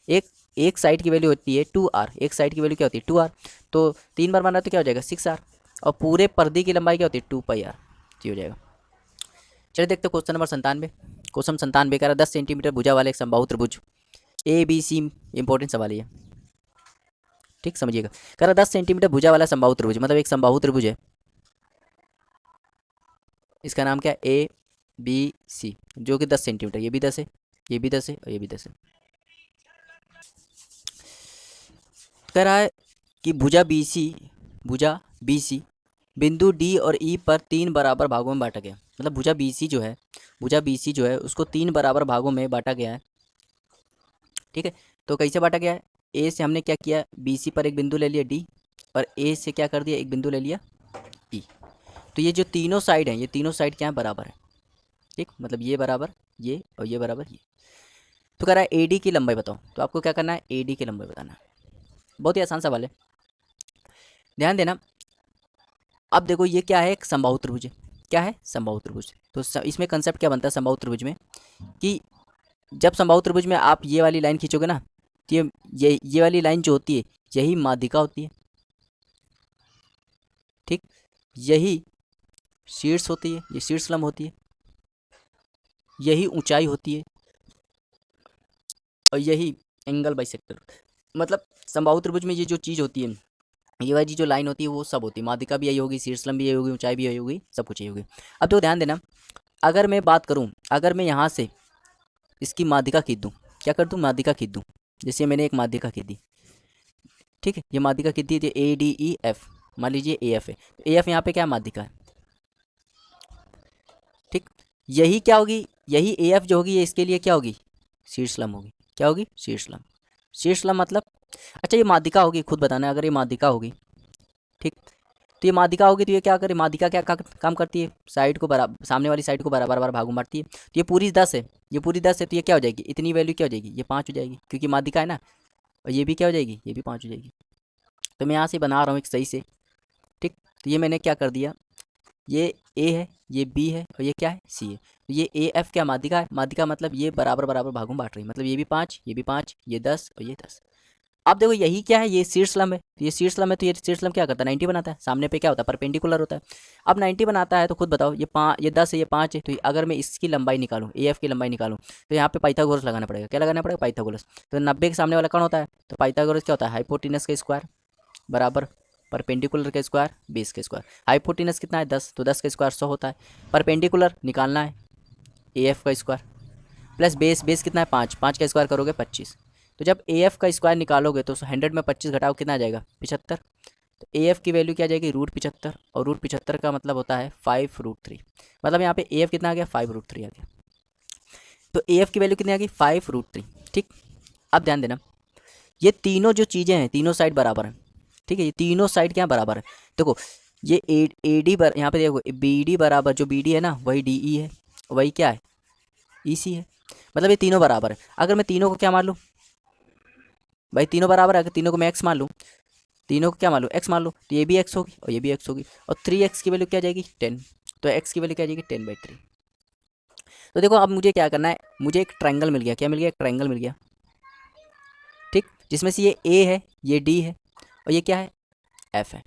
एक एक साइड की वैल्यू होती है 2r, एक साइड की वैल्यू क्या होती है, 2r। तो 3 बार बन रहा है तो क्या हो जाएगा, 6r। और पूरे पर्दे की लंबाई क्या होती है, 2 पाई r, ये हो जाएगा। चलिए देखते हैं क्वेश्चन नंबर 97। क्वेश्चन 97 कह रहा है 10 सेंटीमीटर भुजा वाले एक समबाहु त्रिभुज ए बी सी, इंपॉर्टेंट सवाल है ये, ठीक समझिएगा। कह रहा है 10 सेंटीमीटर भुजा वाला समबाहु त्रिभुज, मतलब एक समबाहु त्रिभुज है, इसका नाम क्या है, ए बी सी, जो कि 10 सेंटीमीटर, ये भी 10 है, ये भी 10 है और ये भी 10 है। कह रहा है कि भुजा बी सी बिंदु डी और ई पर 3 बराबर भागों में बांटा गया। मतलब भुजा बी सी जो है, भुजा बी सी जो है उसको 3 बराबर भागों में बांटा गया है, ठीक है। तो कैसे बांटा गया है, ए से हमने क्या किया, बी सी पर एक बिंदु ले लिया डी, और ए से क्या कर दिया, एक बिंदु ले लिया ई। तो ये जो तीनों साइड हैं, ये तीनों साइड क्या है, बराबर है, ठीक। मतलब ये बराबर ये और ये बराबर ये। तो कह रहा है ए डी की लंबाई बताओ। तो आपको क्या करना है, ए डी की लंबाई बताना है। बहुत ही आसान सवाल है, ध्यान देना। अब देखो ये क्या है, एक समबाहु त्रिभुज है, क्या है, समबाहु त्रिभुज। तो इसमें कंसेप्ट क्या बनता है समबाहु त्रिभुज में, कि जब समबाहु त्रिभुज में आप ये वाली लाइन खींचोगे ना, तो ये वाली लाइन जो होती है, यही माध्यिका होती है, ठीक। यही शीर्ष होती है, ये शीर्ष लंब होती है, यही ऊंचाई होती है, और यही एंगल बाइसेक्टर। मतलब समबाहु त्रिभुज में ये जो चीज़ होती है, ये वाली जो लाइन होती है, वो सब होती है, माध्यिका भी यही होगी, शीर्षलंब भी यही होगी, ऊंचाई भी यही होगी, सब कुछ यही होगी। अब तो ध्यान देना, अगर मैं बात करूं, अगर मैं यहाँ से इसकी माध्यिका खींच दूँ, क्या कर दूँ, माध्यिका खींच दूँ, जैसे मैंने एक माध्यिका खींच दी, ठीक है। ये माध्यिका खींच दी थी ए डी ई एफ, मान लीजिए ए एफ है, तो ए एफ यहाँ पे क्या माध्यिका है, ठीक। यही क्या होगी, यही ए एफ जो होगी, ये इसके लिए क्या होगी, शीर्षलंब होगी, क्या होगी, शीर्षलंब। शीर्षलंब मतलब, अच्छा ये माध्यिका होगी, खुद बताना, अगर ये माध्यिका होगी, ठीक। तो ये माध्यिका होगी, तो ये क्या करे, माध्यिका क्या काम करती है, साइड को बराबर, सामने वाली साइड को बराबर बराबर भागों में बांटती है। तो ये पूरी 10 है, ये पूरी 10 है, तो ये क्या हो जाएगी, इतनी वैल्यू क्या हो जाएगी, ये 5 हो जाएगी, क्योंकि माध्यिका है ना। और ये भी क्या हो जाएगी, ये भी 5 हो जाएगी। तो मैं यहाँ से बना रहा हूँ एक सही से, ठीक। तो ये मैंने क्या कर दिया, ये ए है, ये बी है और ये क्या है, सी है। तो ये ए एफ क्या माध्यिका है, माध्यिका मतलब ये बराबर बराबर भागों में बांट रही है, मतलब ये भी 5, ये भी 5, ये 10 और ये 10। अब देखो यही क्या है, ये शीर्ष लंब है, तो ये शीर्ष लंब है, तो ये शीर्ष लंब क्या करता है, 90 बनाता है। सामने पे क्या होता है, परपेंडिकुलर होता है। अब 90 बनाता है तो खुद बताओ, ये 10 है, ये 5 है, तो अगर मैं इसकी लंबाई निकालूं, ए एफ की लंबाई निकालूं, तो यहाँ पे पाइथागोरस लगाना पड़ेगा। क्या लगाना पड़ेगा, पाइथागोरस। तो 90 के सामने वाला कौन होता है, तो पाइथागोरस क्या होता है, हाइपोटेनस का स्क्वायर बराबर परपेंडिकुलर का स्क्वायर 20 का स्क्वायर। हाइपोटेनस कितना है 10, तो 10 का स्क्वायर 100 होता है। परपेंडिकुलर निकालना है ए एफ का स्क्वायर प्लस बेस, बेस कितना है 5, 5 का स्क्वायर करोगे 25। तो जब ए एफ का स्क्वायर निकालोगे तो 100 में 25 घटाओ कितना आ जाएगा, 75। तो ए एफ की वैल्यू क्या आ जाएगी, √75, और √75 का मतलब होता है 5√3। मतलब यहाँ पे ए एफ कितना आ गया, 5√3 आ गया। तो ए एफ की वैल्यू कितनी आ गई, 5√3, ठीक। अब ध्यान देना, ये तीनों जो चीज़ें हैं तीनों साइड बराबर हैं, ठीक है। ये तीनों साइड क्या बराबर है, देखो ये ए डी बर, यहाँ पे देखो बी डी बराबर, जो बी डी है ना वही डी ई है, वही क्या है, ई सी है। मतलब ये तीनों बराबर है। अगर मैं तीनों को क्या मान लूँ भाई, तीनों बराबर है, अगर तीनों को मैं एक्स मान लूँ, तीनों को क्या मान लूँ, एक्स मान लूँ, तो ये भी एक्स होगी और ये भी एक्स होगी, और 3x की वैल्यू क्या आ जाएगी 10। तो एक्स की वैल्यू क्या आ जाएगी 10/3। तो देखो अब मुझे क्या करना है, मुझे एक ट्रायंगल मिल गया, क्या मिल गया, एक ट्रायंगल मिल गया, ठीक। जिसमें से ये ए है, ये डी है और ये क्या है, एफ है।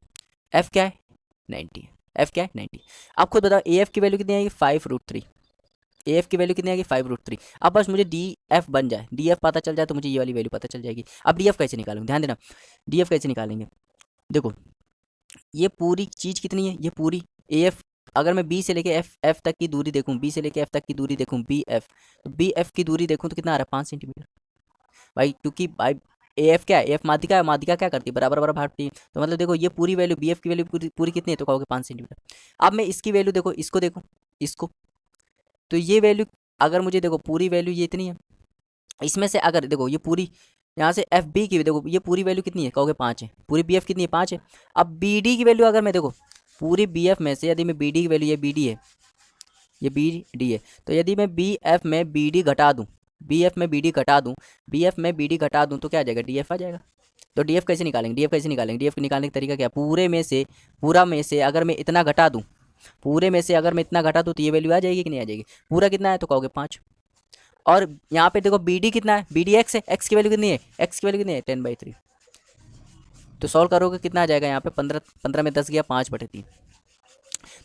एफ क्या है 90 है, एफ क्या है 90। आप खुद बताओ ए एफ की वैल्यू कितनी आएगी, 5√3। ए एफ की वैल्यू कितनी आएगी 5√3। अब बस मुझे डी एफ बन जाए, डी एफ पता चल जाए तो मुझे ये वाली वैल्यू पता चल जाएगी। अब डी एफ कैसे निकालूंगे, ध्यान देना, डी एफ कैसे निकालेंगे। देखो ये पूरी चीज़ कितनी है, ये पूरी ए एफ, अगर मैं बी से लेके एफ तक की दूरी देखूँ, बी से लेके एफ तक की दूरी देखूँ, बी एफ, तो बी एफ की दूरी देखूँ तो कितना आ रहा है 5 सेंटीमीटर भाई, क्योंकि भाई ए एफ क्या है, ए एफ माध्यिका है, माध्यिका क्या करती है, बराबर बराबर भागती है। तो मतलब देखो ये पूरी वैल्यू, बी एफ की वैल्यू पूरी कितनी है, तो कहोगे 5 सेंटीमीटर। अब मैं इसकी वैल्यू देखो, इसको देखो, इसको, तो ये वैल्यू अगर मुझे देखो पूरी वैल्यू ये इतनी है, इसमें से अगर देखो ये पूरी, यहाँ से एफ बी की देखो ये पूरी वैल्यू कितनी है, कहोगे 5 है। पूरी बी एफ कितनी है 5 है। अब बी डी की वैल्यू अगर मैं देखो, पूरी बी एफ में से यदि मैं बी डी की वैल्यू, ये बी डी है, ये बी डी है, तो यदि मैं बी एफ में बी डी घटा दूँ, बी एफ में बी डी घटा दूँ, बी एफ में बी डी घटा दूँ तो क्या आ जाएगा, डी एफ आ जाएगा। तो डी एफ कैसे निकालेंगे, डी एफ कैसे निकालेंगे, डी एफ निकालने का तरीका क्या, पूरे में से, पूरा में से अगर मैं इतना घटा दूँ, पूरे में से अगर मैं इतना घटा दूँ तो ये वैल्यू आ जाएगी कि नहीं आ जाएगी। पूरा कितना है तो कहोगे 5। और यहाँ पे देखो बी डी कितना है, बी डी एक्स है, एक्स की वैल्यू कितनी है, एक्स की वैल्यू कितनी है 10/3। तो सॉल्व करोगे कितना आ जाएगा, यहाँ पे 15, 15 में 10 गया 5/3।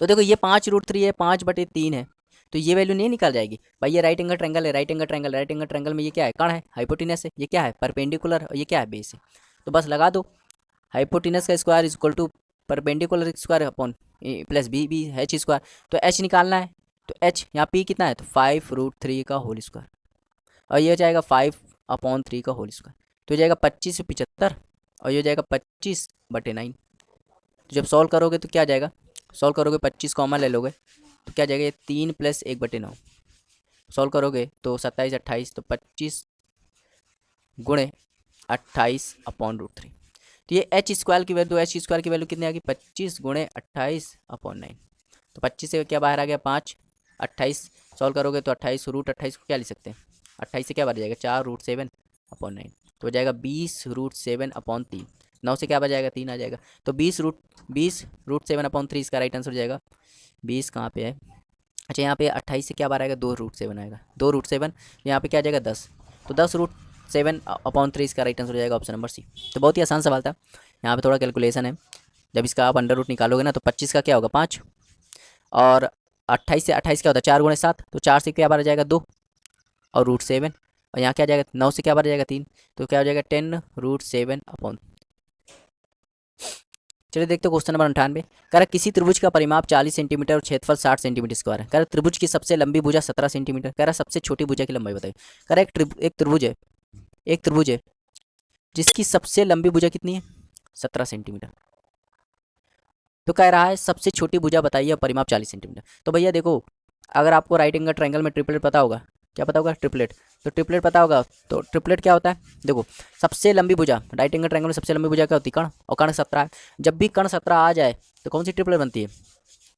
तो देखो ये 5√3 है, 5/3 है, तो ये वैल्यू नहीं निकल जाएगी भाई। ये राइट एंगल ट्रायंगल है, right angle triangle, right angle triangle में ये क्या है, कण है, हाइपोटेनस है, ये क्या है परपेंडिकुलर, और ये क्या है बेस है। तो बस लगा दो, हाइपोटेनस का square is equal to perpendicular square upon plus B B H square. तो एच निकालना है, तो एच यहाँ पी कितना है, तो 5√3 का होल स्क्वायर, और ये हो जाएगा 5/3 का होल स्क्वायर। तो हो जाएगा 25 से 75, और ये हो जाएगा 25/9। तो जब सॉल्व करोगे तो क्या आ जाएगा, सॉल्व करोगे 25 कॉमन ले लोगे तो क्या आ जाएगा, ये 3 + 1/9। सॉल्व करोगे तो 27, 28, तो 25 गुणे 28/√3। तो ये एच स्क्वायर की वैल्यू, एच स्क्वायर की वैल्यू कितनी आ गई, 25 गुणे 28/9। तो 25 से क्या बाहर आ गया 5, 28 सॉल्व करोगे तो 28 √28 को क्या लिख सकते हैं, 28 से क्या बाहर जाएगा 4√7/9। तो हो जाएगा 20√7/3। 9 से क्या बच जाएगा 3 आ जाएगा। तो 20√7/3 इसका राइट आंसर हो जाएगा। 20 कहाँ पे है, अच्छा यहाँ पे 28 से क्या बार आएगा 2√7 आएगा, 2√7 यहाँ पे क्या आ जाएगा 10। तो 10√7/3 इसका राइट आंसर हो जाएगा ऑप्शन नंबर सी। तो बहुत ही आसान सवाल था, यहाँ पे थोड़ा कैलकुलेशन है। जब इसका आप अंडर रूट निकालोगे ना तो 25 का क्या होगा 5, और 28 से 28 क्या होता है 4 गुणे 7, तो 4 से क्या बार आ जाएगा 2 और √7, और यहाँ क्या आ जाएगा 9 से क्या बार आ जाएगा 3, तो क्या हो जाएगा 10√7/। चलिए देखते हो क्वेश्चन नंबर 98। कह रहा किसी त्रिभुज का परिमाप 40 सेंटीमीटर और क्षेत्रफल 60 सेंटीमीटर स्क्वायर है। कह रहा त्रिभुज की सबसे लंबी भुजा 17 सेंटीमीटर। कह रहा सबसे छोटी भुजा की लंबाई बताइए। कह रहा एक त्रिभुज है जिसकी सबसे लंबी भुजा कितनी है 17 सेंटीमीटर। तो कह रहा है सबसे छोटी भुजा बताइए और परिमाप 40 सेंटीमीटर। तो भैया देखो, अगर आपको राइट एंगल ट्रायंगल में ट्रिपलेट पता होगा, क्या पता होगा ट्रिपलेट, तो ट्रिपलेट पता होगा। तो ट्रिपलेट क्या होता है, देखो सबसे लंबी भुजा, राइट एंगल ट्रायंगल में सबसे लंबी भुजा क्या होती है कर्ण, और कर्ण 17 है। जब भी कर्ण 17 आ जाए तो कौन सी ट्रिपलेट बनती है,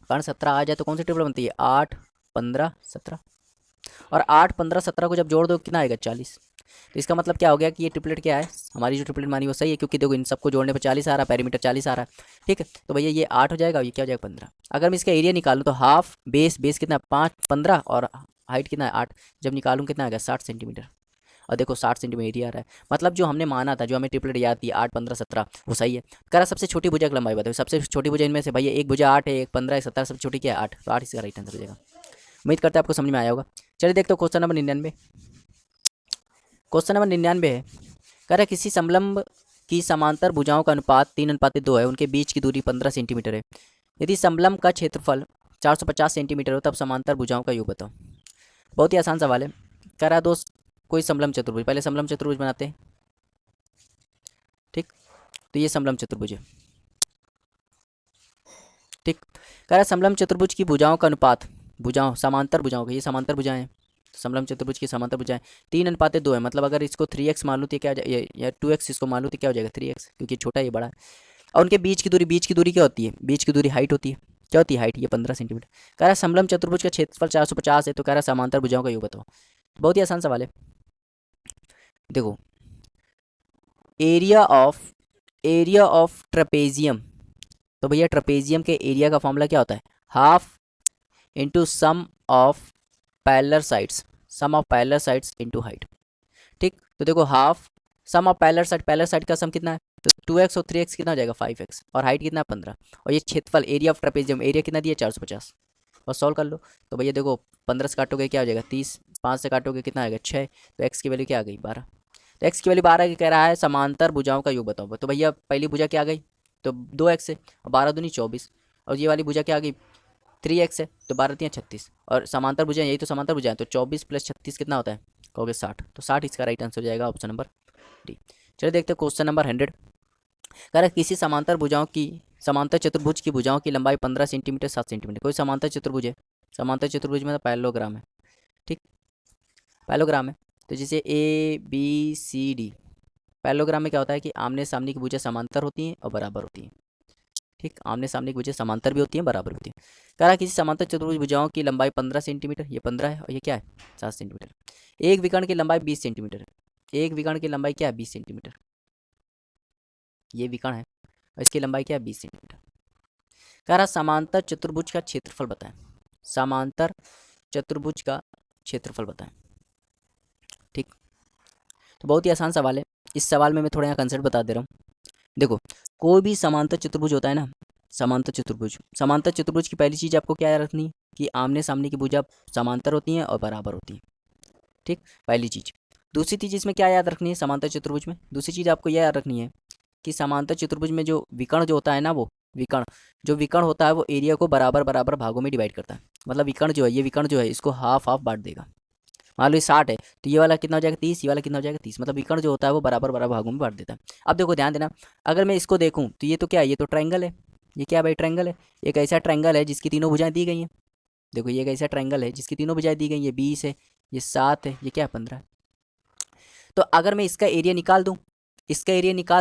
कर्ण 17 आ जाए तो कौन सी ट्रिपलेट बनती है 8, 15, 17। और 8, 15, 17 को जब जोड़ दो कितना आएगा 40। तो इसका मतलब क्या हो गया कि ये ट्रिपलेट क्या है, हमारी जो ट्रिपलेट मानी वो सही है, क्योंकि देखो इन सबको जोड़ने पर 40 आ रहा है, पेरीमीटर 40 आ रहा है। ठीक है, तो भैया ये 8 हो जाएगा और ये क्या हो जाएगा 15। अगर मैं इसका एरिया निकालूँ तो हाफ बेस कितना 5 15 और हाइट कितना है 8, जब निकालूँ कितना आ गया 60 सेंटीमीटर। और देखो 60 सेंटीमीटर एरिया आ रहा है, मतलब जो हमने माना था, जो हमें ट्रिपलेट याद थी 8 15 17 वो सही है। कह रहा सबसे छोटी भुजा की लंबाई बताओ, सबसे छोटी भुजा इनमें से भैया एक भुजा 8 है, एक 15 है, 17, सबसे छोटी क्या है 8, तो 8 इसका राइट आंसर हो जाएगा। उम्मीद करते हैं आपको समझ में आया होगा। चलिए देखते हो क्वेश्चन नंबर 99। क्वेश्चन नंबर 99 है, कह रहा किसी समलंब की समांतर भुजाओं का अनुपात 3:2 है, उनके बीच की दूरी 15 सेंटीमीटर है। यदि समलंब का क्षेत्रफल 450 सेंटीमीटर हो तब समांतर भुजाओं का योग बताओ। बहुत ही आसान सवाल है। कह रहा दोस्त कोई समलंब चतुर्भुज, पहले समलंब चतुर्भुज बनाते हैं। ठीक, तो ये समलंब चतुर्भुज है। ठीक, कह रहा समलंब चतुर्भुज की भुजाओं का अनुपात, भुजाओं समांतर भुजाओं का, ये समांतर भुजाएं हैं, समलंब चतुर्भुज की समांतर भुजाएं 3:2 है, मतलब अगर इसको 3x मान लूँ तो क्या हो जाए, या 2x इसको मान लूँ तो क्या हो जाएगा 3x, क्योंकि छोटा ये बड़ा है। और उनके बीच की दूरी क्या होती है, बीच की दूरी हाइट होती है, क्या होती है हाइट, ये 15 सेंटीमीटर। कह रहा समलंब चतुर्भुज का क्षेत्रफल 450 है, तो कह रहा समांतर भुजाओं का योग बताओ। बहुत ही आसान सवाल है। देखो एरिया ऑफ ट्रेपेजियम, तो भैया ट्रेपेजियम के एरिया का फॉर्मूला क्या होता है, half into sum of parallel sides, sum of parallel sides into height. ठीक, तो देखो half sum of parallel side का सम कितना है, तो 2x और 3x कितना हो जाएगा 5x, और हाइट कितना है 15, और ये क्षेत्रफल एरिया ऑफ ट्रेपेजियम, एरिया कितना दिया 450, बस सॉल्व कर लो। तो भैया देखो 15 से काटोगे क्या हो जाएगा 30, 5 से काटोगे कितना आएगा 6, तो x की वैल्यू क्या आ गई 12। तो x की वैल्यू 12 की कह रहा है समांतर भुजाओं का योग बताओ। तो भैया पहली भुजा क्या आ गई, तो 2x है, और 12 दूनी 24, और ये वाली भुजा क्या आ गई 3x है, तो 12 3 36, और समांतर भुजाएं यही तो समांतर भुजाएं, तो 24 + 36 कितना होता है, कहोगे 60, तो 60 इसका राइट आंसर हो जाएगा ऑप्शन नंबर डी। चलिए देखते हैं क्वेश्चन नंबर 100। कह रहा है किसी समांतर चतुर्भुज की भुजाओं की लंबाई 15 सेंटीमीटर 7 सेंटीमीटर। कोई समांतर चतुर्भुज है, समांतर चतुर्भुज में पैरेललोग्राम है। ठीक, पैरेललोग्राम है, तो जैसे ABCD, पैरेललोग्राम में क्या होता है कि आमने सामने की भुजा समांतर होती हैं और बराबर होती हैं। ठीक, आमने सामने की भुजा समांतर भी होती हैं बराबर होती हैं। कह रहा है किसी समांतर चतुर्भुज भुजाओं की लंबाई 15 सेंटीमीटर, ये 15 है, और ये क्या है 7 सेंटीमीटर। एक विकर्ण की लंबाई 20 सेंटीमीटर है, एक विकर्ण की लंबाई क्या है 20 सेंटीमीटर, ये विकर्ण है और इसकी लंबाई क्या है 20 सेंटीमीटर। कह रहा समांतर चतुर्भुज का क्षेत्रफल बताएं, समांतर चतुर्भुज का क्षेत्रफल बताएं। ठीक, तो बहुत ही आसान सवाल है। इस सवाल में मैं थोड़ा यहाँ कंसेप्ट बता दे रहा हूँ। देखो कोई भी समांतर चतुर्भुज होता है ना, समांतर चतुर्भुज की पहली चीज़ आपको क्या याद रखनी है कि आमने सामने की भुजा समांतर होती हैं और बराबर होती हैं। ठीक, पहली चीज़। दूसरी चीज़ इसमें क्या याद रखनी है समांतर चतुर्भुज में, दूसरी चीज़ आपको यह याद रखनी है कि समांतर चतुर्भुज में जो विकर्ण जो होता है ना, वो विकर्ण होता है वो एरिया को बराबर बराबर भागों में डिवाइड करता है। मतलब विकर्ण जो है, ये विकर्ण जो है इसको हाफ हाफ बांट देगा। मान लो ये 60 है, तो ये वाला कितना हो जाएगा 30, ये वाला कितना हो जाएगा 30, मतलब विकर्ण जो होता है वो बराबर बराबर भागों में बांट देता है। अब देखो ध्यान देना, अगर मैं इसको देखूँ तो ये तो क्या है, ये तो ट्रायंगल है, ये क्या है भाई ट्रायंगल है, एक ऐसा ट्रायंगल है जिसकी तीनों भुजाएं दी गई हैं। देखो ये एक ऐसा ट्रायंगल है जिसकी तीनों भुजाएं दी गई, ये 20 है, ये 7 है, ये क्या है 15 है। तो अगर मैं इसका एरिया निकाल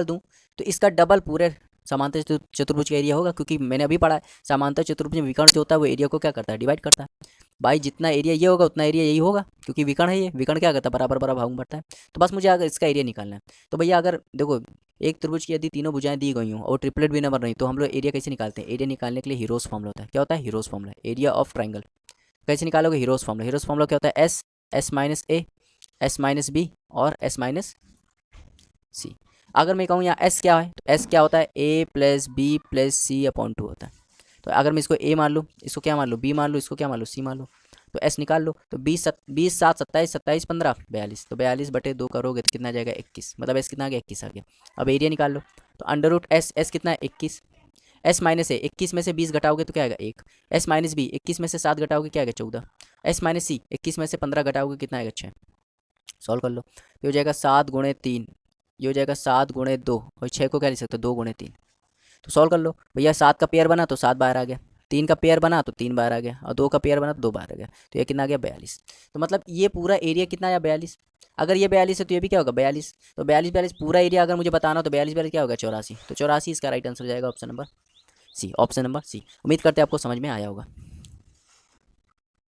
दूं तो इसका डबल पूरे समांतर चतुर्भुज का एरिया होगा, क्योंकि मैंने अभी पढ़ा है समांतर चतुर्भुज में विकर्ण जो होता है वो एरिया को क्या करता है डिवाइड करता है। भाई जितना एरिया ये होगा उतना एरिया यही होगा, क्योंकि विकर्ण है, ये विकर्ण क्या करता है बराबर बराबर भाग में बढ़ता है। तो बस मुझे अगर इसका एरिया निकालना है, तो भैया अगर देखो एक त्रिभुज की यदि तीनों भुजाएं दी गई हों और ट्रिपलेट भी नंबर नहीं, तो हम लोग एरिया कैसे निकालते हैं, एरिया निकालने के लिए हीरोज फॉर्मूला होता है। क्या होता है heroes formula, area of triangle कैसे निकालोगे, हीरोज फॉर्मूला क्या होता है S - B और S - C। अगर मैं कहूँ यहाँ S क्या है, तो S क्या होता है A + B + C/2 होता है। तो अगर मैं इसको A मान लूँ, इसको क्या मान लूँ B मान लूँ, इसको क्या मान लूँ C मान लूँ, तो S निकाल लो। तो 20 7 27 27 15 42, तो 42/2 करोगे तो कितना आ जाएगा 21, मतलब S कितना आ गया 21 आ गया। अब एरिया निकाल लो, तो √S कितना है 21, S - A 21 में से 20 घटाओगे तो क्या आएगा 1, S - B 21 में से 7 घटाओगे क्या आएगा 14, S - C 21 में से 15 घटाओगे कितना आएगा 6। सॉल्व कर लो, तो हो जाएगा 7 × 3, ये हो जाएगा 7 × 2, और 6 को क्या लिख सकते हो 2 × 3। तो सॉल्व कर लो भैया, 7 का पेयर बना तो 7 बाहर आ गया, 3 का पेयर बना तो 3 बाहर आ गया, और 2 का पेयर बना तो 2 बाहर आ गया, तो ये कितना आ गया 42। तो मतलब ये पूरा एरिया कितना आया 42। अगर ये 42 है तो ये भी क्या होगा 42, तो 42 पूरा एरिया अगर मुझे बताना हो तो 42 क्या होगा 84, तो 84 इसका राइट आंसर हो जाएगा ऑप्शन नंबर सी। उम्मीद करते हैं आपको समझ में आया होगा।